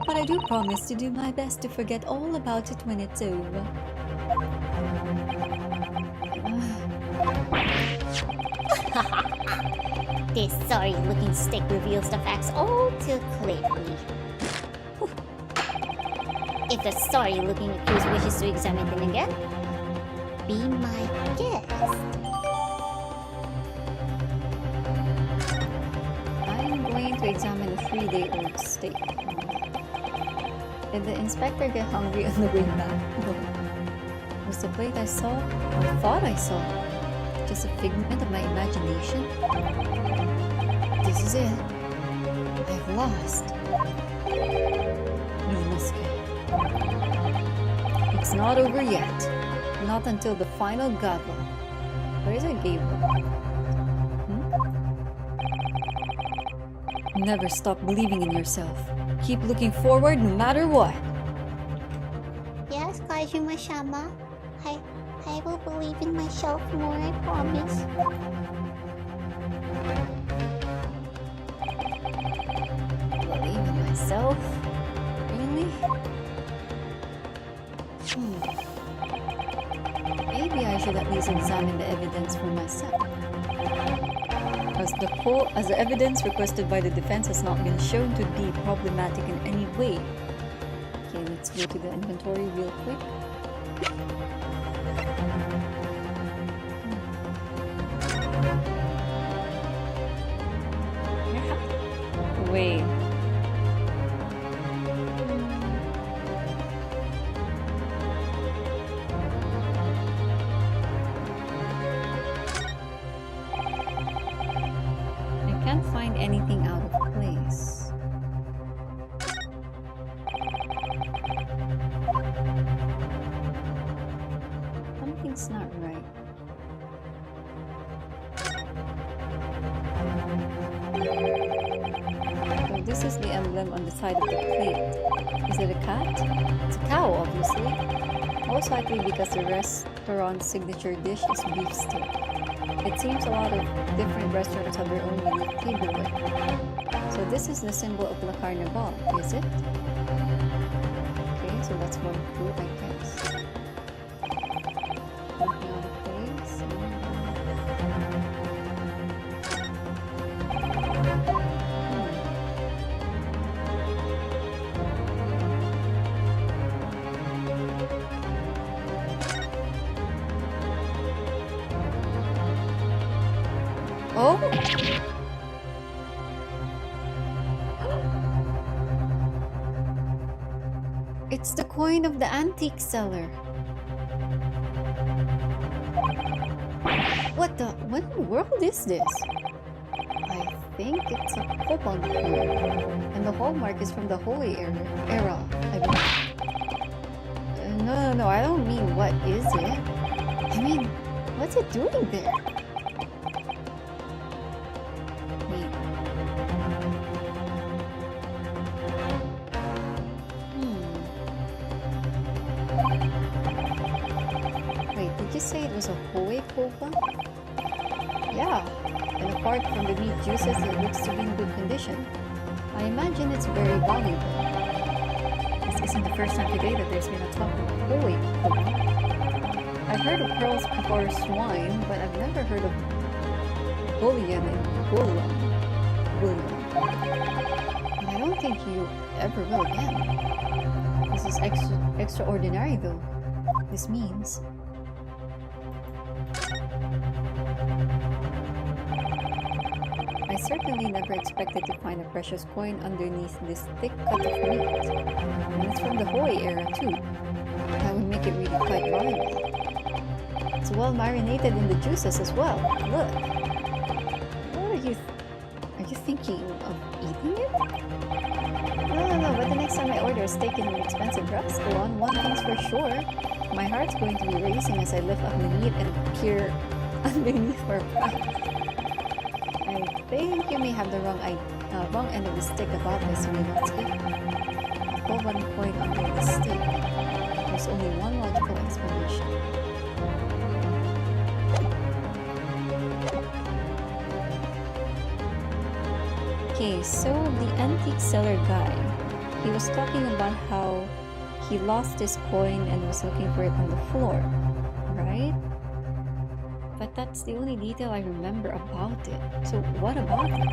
But I do promise to do my best to forget all about it when it's over. This sorry-looking stick reveals the facts all too clearly. If the sorry-looking accused wishes to examine them again, be my guest. I'm going to examine a 3-day-old steak. Did the inspector get hungry on the way back? No. Was the plate I saw, or thought I saw, just a figment of my imagination? This is it. I've lost. We must go. It's not over yet. Not until the final gavel. Where is a gavel? Never stop believing in yourself. Keep looking forward no matter what. Yes, Kazuma-sama. I will believe in myself more, I promise. Believe in myself? Really? Maybe I should at least examine the evidence for myself. As the evidence requested by the defense has not been shown to be problematic in any way. Okay, let's go to the inventory real quick. Wait. Can't find anything out of place. Something's not right. So this is the emblem on the side of the plate. Is it a cat? It's a cow, obviously. Most likely because the restaurant's signature dish is beef steak. It seems a lot of different restaurants have their own unique tableware. So this is the symbol of La Carnival, is it? Okay, so that's one proof, I guess. Nothing out of place. Oh! It's the coin of the antique seller. What in the world is this? I think it's a coupon code, and the hallmark is from the Holy era, I believe. No, I don't mean what is it. I mean, what's it doing there? Wait. Wait, did you say it was a Hoei coupon? Yeah, and apart from the meat juices, it looks to be in good condition. I imagine it's very valuable. This isn't the first time today that there's been a talk of Hoei coupon. I've heard of pearls before swine, but I've never heard of bullion and bullion. And I don't think you ever will again. This is extraordinary though. This means... I certainly never expected to find a precious coin underneath this thick cut of meat. And it's from the Hoei era too. That would make it really quite valuable. It's well marinated in the juices as well. Look. What are you thinking of eating it? No, but the next time I order a steak in an expensive restaurant, one thing's for sure. My heart's going to be racing as I lift up the meat and peer underneath for a price. I think you may have the wrong end of the stick about this, Milotsky. Pull one coin under the stick. There's only one logical explanation. Okay, so the antique seller guy, he was talking about how he lost his coin and was looking for it on the floor, right? But that's the only detail I remember about it. So what about it?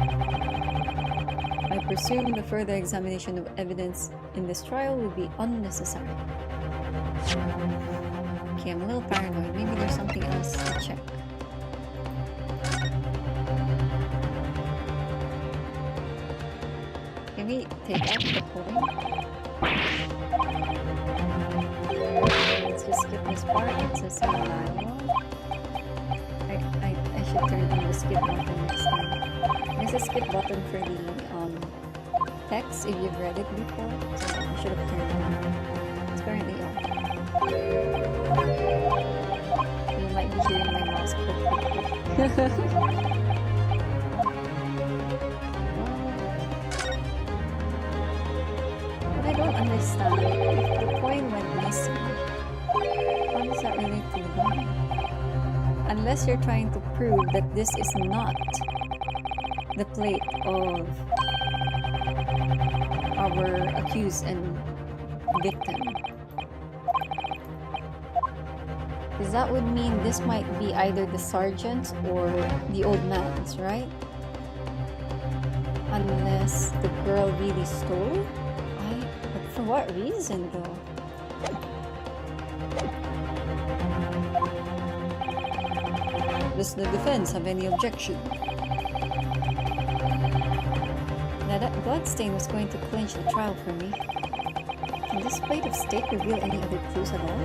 I presume the further examination of evidence in this trial will be unnecessary. Okay, I'm a little paranoid. Maybe there's something else to check. Can we take out the coin? Let's just skip this part. It says dialogue. I should turn on the skip button next time. There's a skip button for the text if you've read it before. So I should have turned it on. It's currently on. You might be hearing my mouse click. I don't understand. If the coin went missing, how does that relate to the gun? Unless you're trying to prove that this is not the plate of our accused and victim. Because that would mean this might be either the sergeant's or the old man's, right? Unless the girl really stole it? But for what reason though? Does the defense have any objection? Now that bloodstain was going to clinch the trial for me. Can this plate of steak reveal any other clues at all?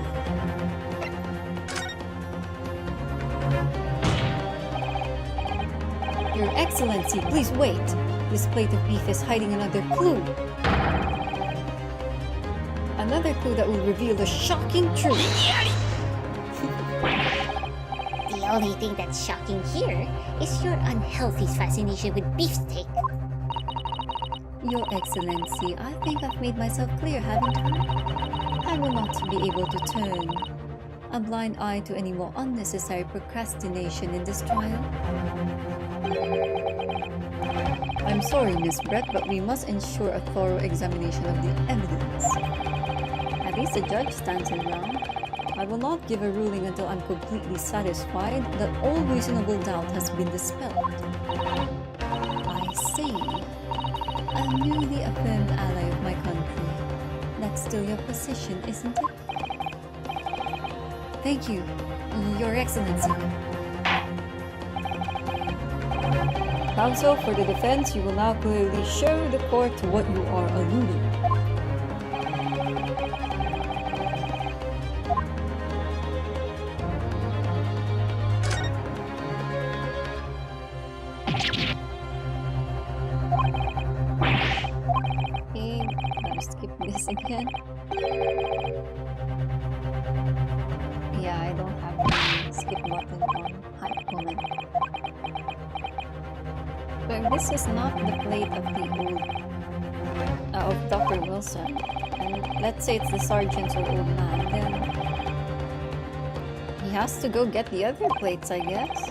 Your Excellency, please wait! This plate of beef is hiding another clue! Another clue that will reveal the shocking truth! The only thing that's shocking here is your unhealthy fascination with beefsteak. Your Excellency, I think I've made myself clear, haven't I? I will not be able to turn a blind eye to any more unnecessary procrastination in this trial. I'm sorry, Miss Brett, but we must ensure a thorough examination of the evidence. At least the judge stands her ground. I will not give a ruling until I'm completely satisfied that all reasonable doubt has been dispelled. I see. A newly affirmed ally of my country. That's still your position, isn't it? Thank you, Your Excellency. Counsel for the defense, you will now clearly show the court to what you are alluding. again. Yeah, I don't have the skip button on hype moment. But this is not the plate of the old of Dr. Wilson. And let's say it's the sergeant's or old man, then he has to go get the other plates, I guess.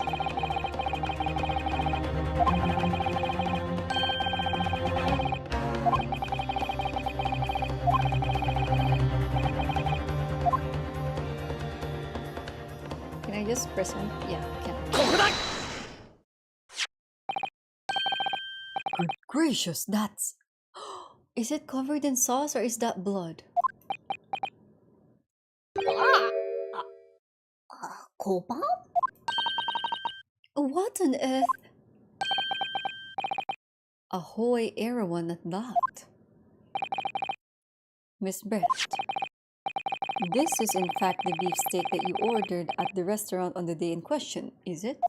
Can I just present? Yeah, I can. Good gracious, that's... Is it covered in sauce or is that blood? Koban? What on earth? Ahoy Erawan at that. Miss Brecht, this is in fact the beefsteak that you ordered at the restaurant on the day in question, is it?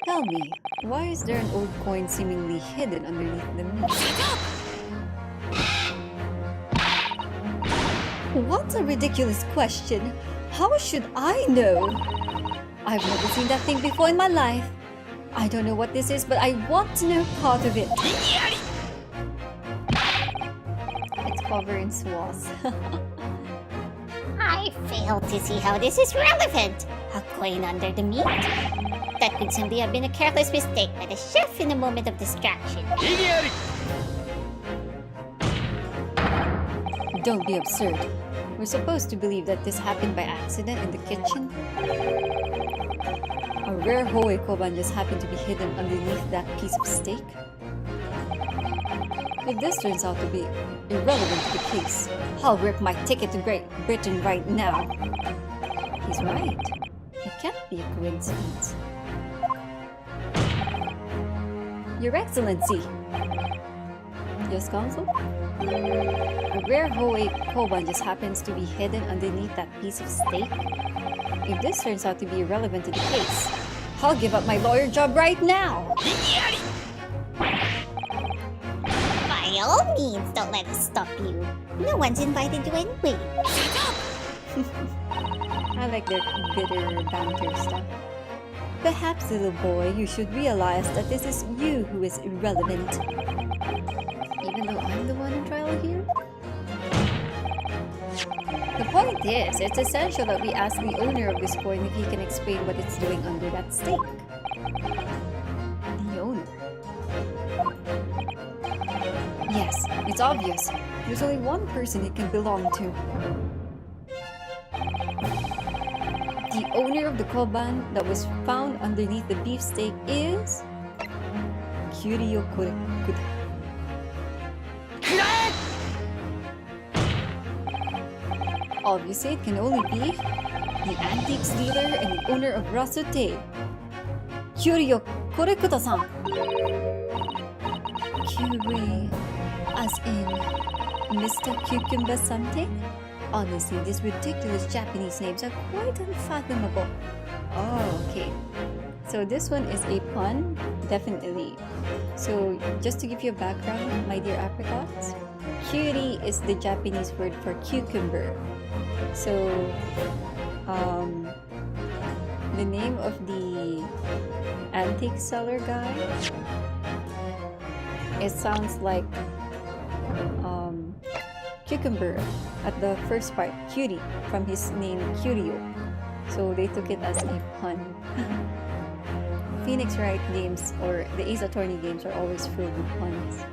Tell me, why is there an old coin seemingly hidden underneath the meat? What a ridiculous question! How should I know? I've never seen that thing before in my life. I don't know what this is, but I want to know part of it. It's covered in sauce. I fail to see how this is relevant. A coin under the meat? That could simply have been a careless mistake by the chef in a moment of distraction. IGIARI! Don't be absurd. We're supposed to believe that this happened by accident in the kitchen. A rare Hoei Koban just happened to be hidden underneath that piece of steak. If this turns out to be irrelevant to the case, I'll rip my ticket to Great Britain right now. He's right. It can't be a coincidence. Your Excellency! Yes, Counsel? A rare Hoei Koban just happens to be hidden underneath that piece of steak. If this turns out to be irrelevant to the case, I'll give up my lawyer job right now! By all means, don't let us stop you. No one's invited you anyway. I like their bitter banter stuff. Perhaps, little boy, you should realize that this is you who is irrelevant. Even though I'm the one in trial here? The point is, it's essential that we ask the owner of this coin if he can explain what it's doing under that steak. The owner? Yes, it's obvious. There's only one person it can belong to. The owner of the koban that was found underneath the beefsteak is... Kyuryo Korekuda. Obviously, it can only be the antiques dealer and the owner of Rasute. Kyuryo Korekuda-san. Kyuri, as in Mr. Cucumber something? Honestly, these ridiculous Japanese names are quite unfathomable. Oh, okay. So this one is a pun, definitely. So just to give you a background, my dear apricots, Kyuri is the Japanese word for cucumber. So the name of the antique seller guy, it sounds like cucumber at the first part, cutie, from his name Curio. So they took it as a pun. Phoenix Wright games or the Ace Attorney games are always filled with puns.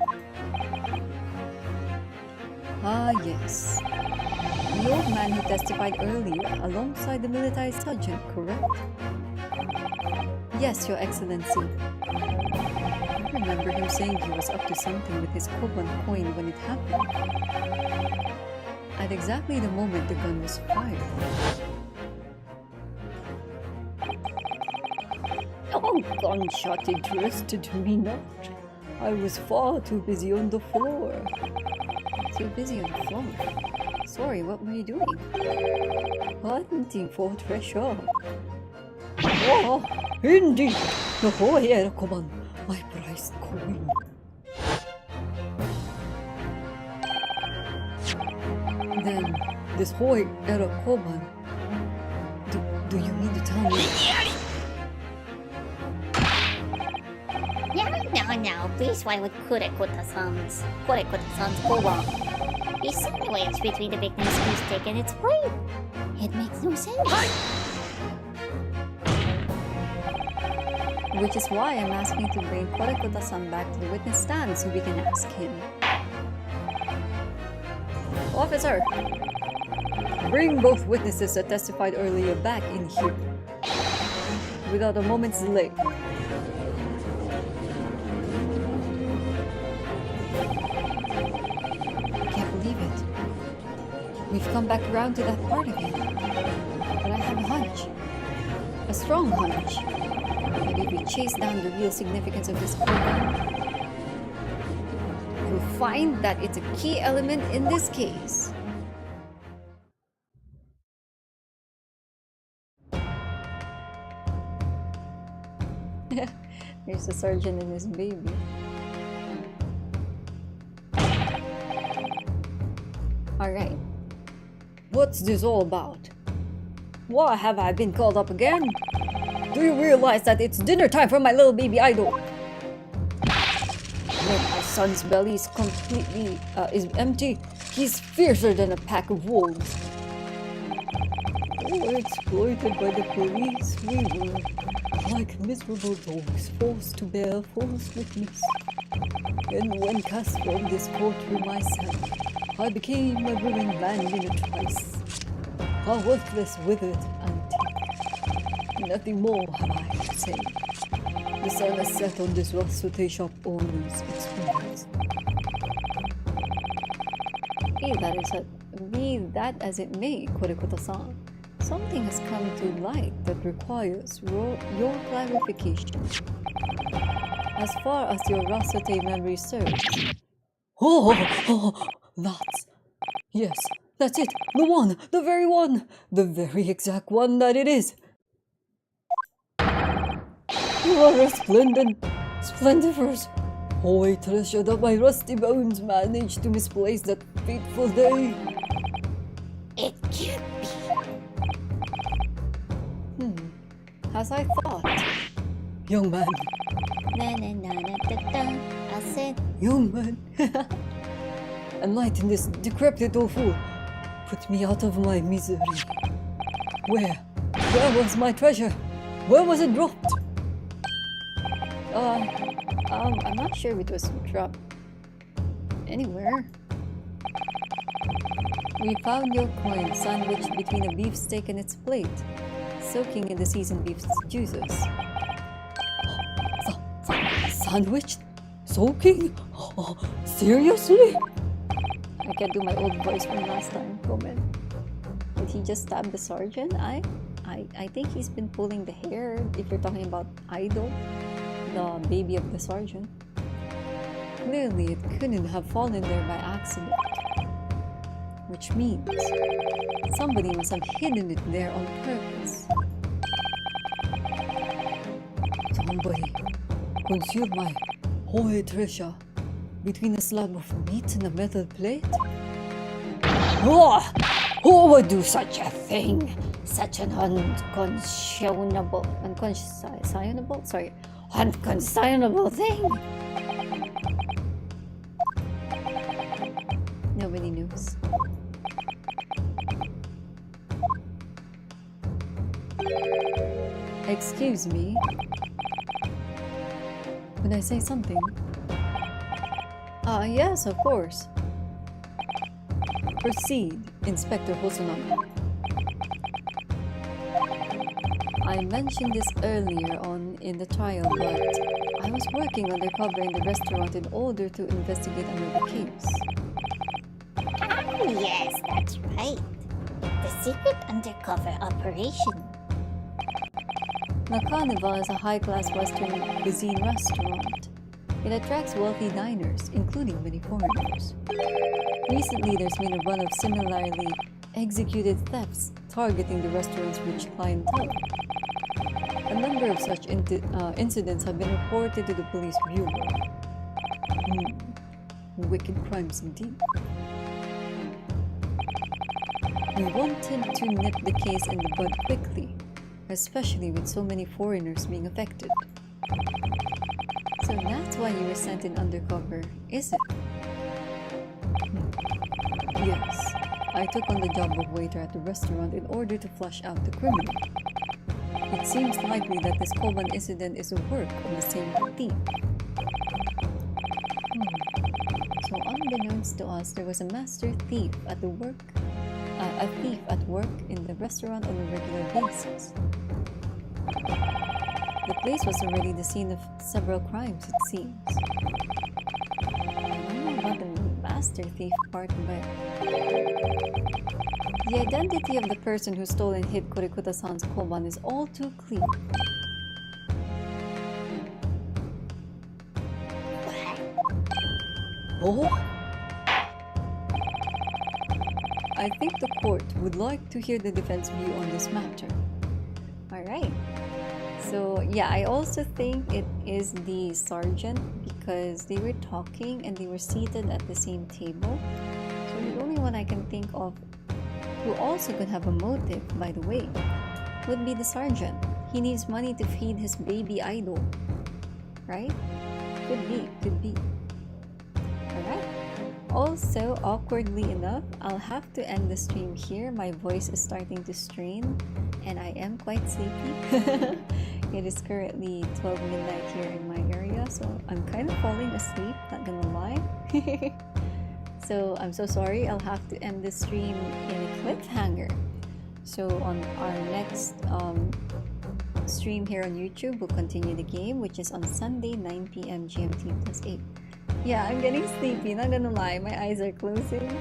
Ah yes, the old man who testified earlier alongside the military sergeant, correct? Yes, Your Excellency. I remember him saying he was up to something with his koban coin when it happened. At exactly the moment the gun was fired. Oh, gunshot interested me not. I was far too busy on the floor. Too busy on the floor? Sorry, what were you doing? Hunting for treasure. Oh, indeed! The Hoei Koban, my pride Nice going. Then, this whole era Koban. Do you mean to tell me? No, please why would Kurekota-san's Koban be sandwiched between the victim's beefsteak and its plate? It makes no sense. Which is why I'm asking to bring Korekota-san back to the witness stand so we can ask him. Officer! Bring both witnesses that testified earlier back in here. Without a moment's delay. We've come back around to that part again. But I have a hunch. A strong hunch. That if we chase down the real significance of this program, we'll find that it's a key element in this case. There's the sergeant and his baby. Alright. What's this all about? Why have I been called up again? Do you realize that it's dinner time for my little baby idol? When my son's belly is completely empty, he's fiercer than a pack of wolves. Oh, exploited by the police, we were like miserable dogs forced to bear false witness. And when cast from this courtroom myself, I became a ruined man in a trice. A worthless, withered antique. Nothing more have I to say. The sun has set on this rusty shop owner's experience. Be that as it may, Korekota-san, something has come to light that requires your clarification. As far as your rusty memory serves. Yes, that's it. The one, the very one, the very exact one that it is. You are resplendent, splendiferous. Oh, a treasure that my rusty bones managed to misplace that fateful day. It can't be. As I thought. Young man. I said, Young man. Enlighten this decrepit old fool. Put me out of my misery. Where was my treasure? Where was it dropped? I'm not sure if it was dropped anywhere. We found your coin sandwiched between a beefsteak and its plate, soaking in the seasoned beef juices. Sandwiched? Soaking? Oh, seriously? I can't do my old voice from last time. Comment. Did he just stab the sergeant? I think he's been pulling the hair, if you're talking about Idol, the baby of the sergeant. Clearly, it couldn't have fallen there by accident. Which means somebody must have hidden it there on purpose. Somebody concealed my holy treasure between a slab of meat and a metal plate? Who would do such a thing? Such an unconscionable thing? Nobody knows. Excuse me. Could I say something? Yes, of course. Proceed, Inspector Hosonobu. I mentioned this earlier on in the trial, but I was working undercover in the restaurant in order to investigate another case. Yes, that's right. The secret undercover operation. La Carnival is a high-class Western cuisine restaurant. It attracts wealthy diners, including many foreigners. Recently, there's been a run of similarly executed thefts targeting the restaurant's rich clientele. A number of such incidents have been reported to the police bureau. Wicked crimes indeed. We wanted to nip the case in the bud quickly, especially with so many foreigners being affected. So that's why you were sent in undercover, is it? Yes, I took on the job of waiter at the restaurant in order to flush out the criminal. It seems likely that this Koban incident is a work of the same thief. So unbeknownst to us, there was a master thief at work in the restaurant on a regular basis. The place was already the scene of several crimes, it seems. I don't know about the master thief part, but the identity of the person who stole and hid Kurikuta-san's koban is all too clear. Oh? I think the court would like to hear the defense view on this matter. Alright. So yeah, I also think it is the sergeant because they were talking and they were seated at the same table. So the only one I can think of who also could have a motive, by the way, would be the sergeant. He needs money to feed his baby idol. Right? Could be. Alright. Also, awkwardly enough, I'll have to end the stream here. My voice is starting to strain and I am quite sleepy. It is currently 12 midnight here in my area, so I'm kind of falling asleep, not gonna lie. So I'm so sorry, I'll have to end the stream in a cliffhanger. So on our next stream here on YouTube, we'll continue the game, which is on Sunday, 9 p.m. GMT plus 8. Yeah, I'm getting sleepy, not gonna lie, my eyes are closing.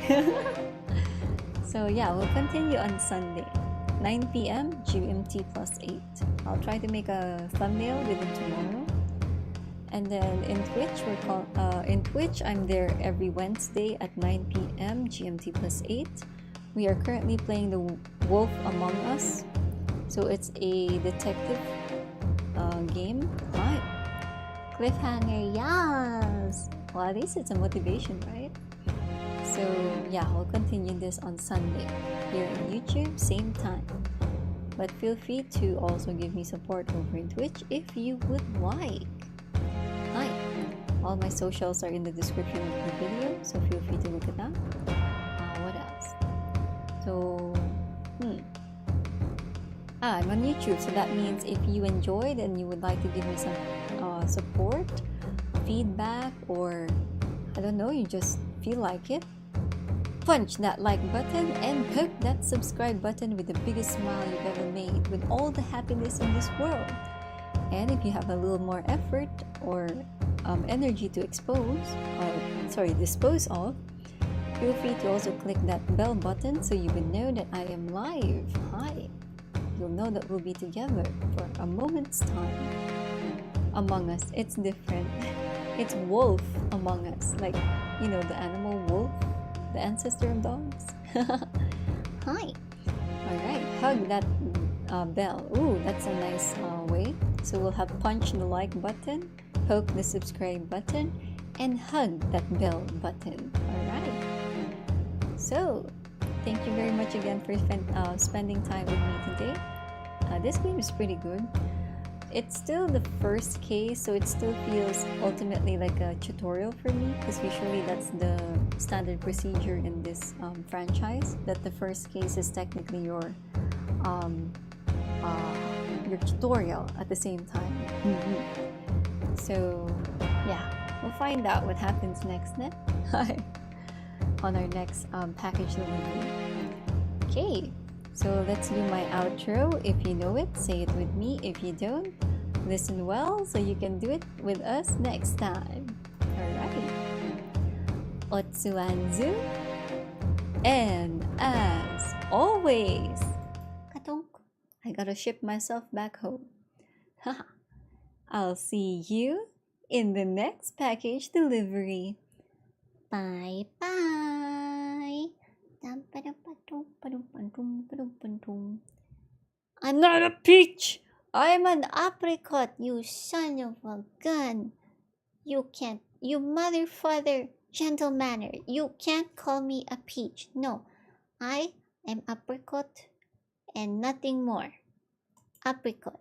So yeah, we'll continue on Sunday, 9 p.m. GMT plus 8. I'll try to make a thumbnail within tomorrow. And then in Twitch, I'm there every Wednesday at 9 p.m. GMT plus 8. We are currently playing the Wolf Among Us. So it's a detective game. Hi. Cliffhanger, yes! Well, at least it's a motivation, right? So yeah, we'll continue this on Sunday here on YouTube, same time. But feel free to also give me support over in Twitch if you would like. Hi! All my socials are in the description of the video, so feel free to look at that. What else? So, I'm on YouTube, so that means if you enjoyed and you would like to give me some support, feedback, or I don't know, you just feel like it, punch that like button and poke that subscribe button with the biggest smile you've ever made, with all the happiness in this world. And if you have a little more effort or energy to dispose of, feel free to also click that bell button so you will know that I am live. Hi! You'll know that we'll be together for a moment's time. Among Us, it's different. It's Wolf Among Us, like, you know, the animal wolf, the ancestor of dogs. Hi! Alright, hug that bell. Ooh, that's a nice way. So we'll have punch the like button, poke the subscribe button, and hug that bell button. Alright. So, thank you very much again for spending time with me today. This game is pretty good. It's still the first case, so it still feels ultimately like a tutorial for me, because usually that's the standard procedure in this franchise, that the first case is technically your tutorial at the same time. So yeah, we'll find out what happens next on our next package delivery. Okay, so let's do my outro. If you know it, say it with me. If you don't, listen well so you can do it with us next time. Alright. Otsu Anzu. And as always, katonk, I gotta ship myself back home. Haha. I'll see you in the next package delivery. Bye bye. I'm not a peach! I'm an apricot, you son of a gun. You mother, father, gentle manner. You can't call me a peach. No, I am apricot and nothing more. Apricot.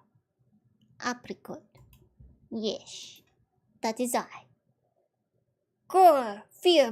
Apricot. Yes, that is I. Grr, fear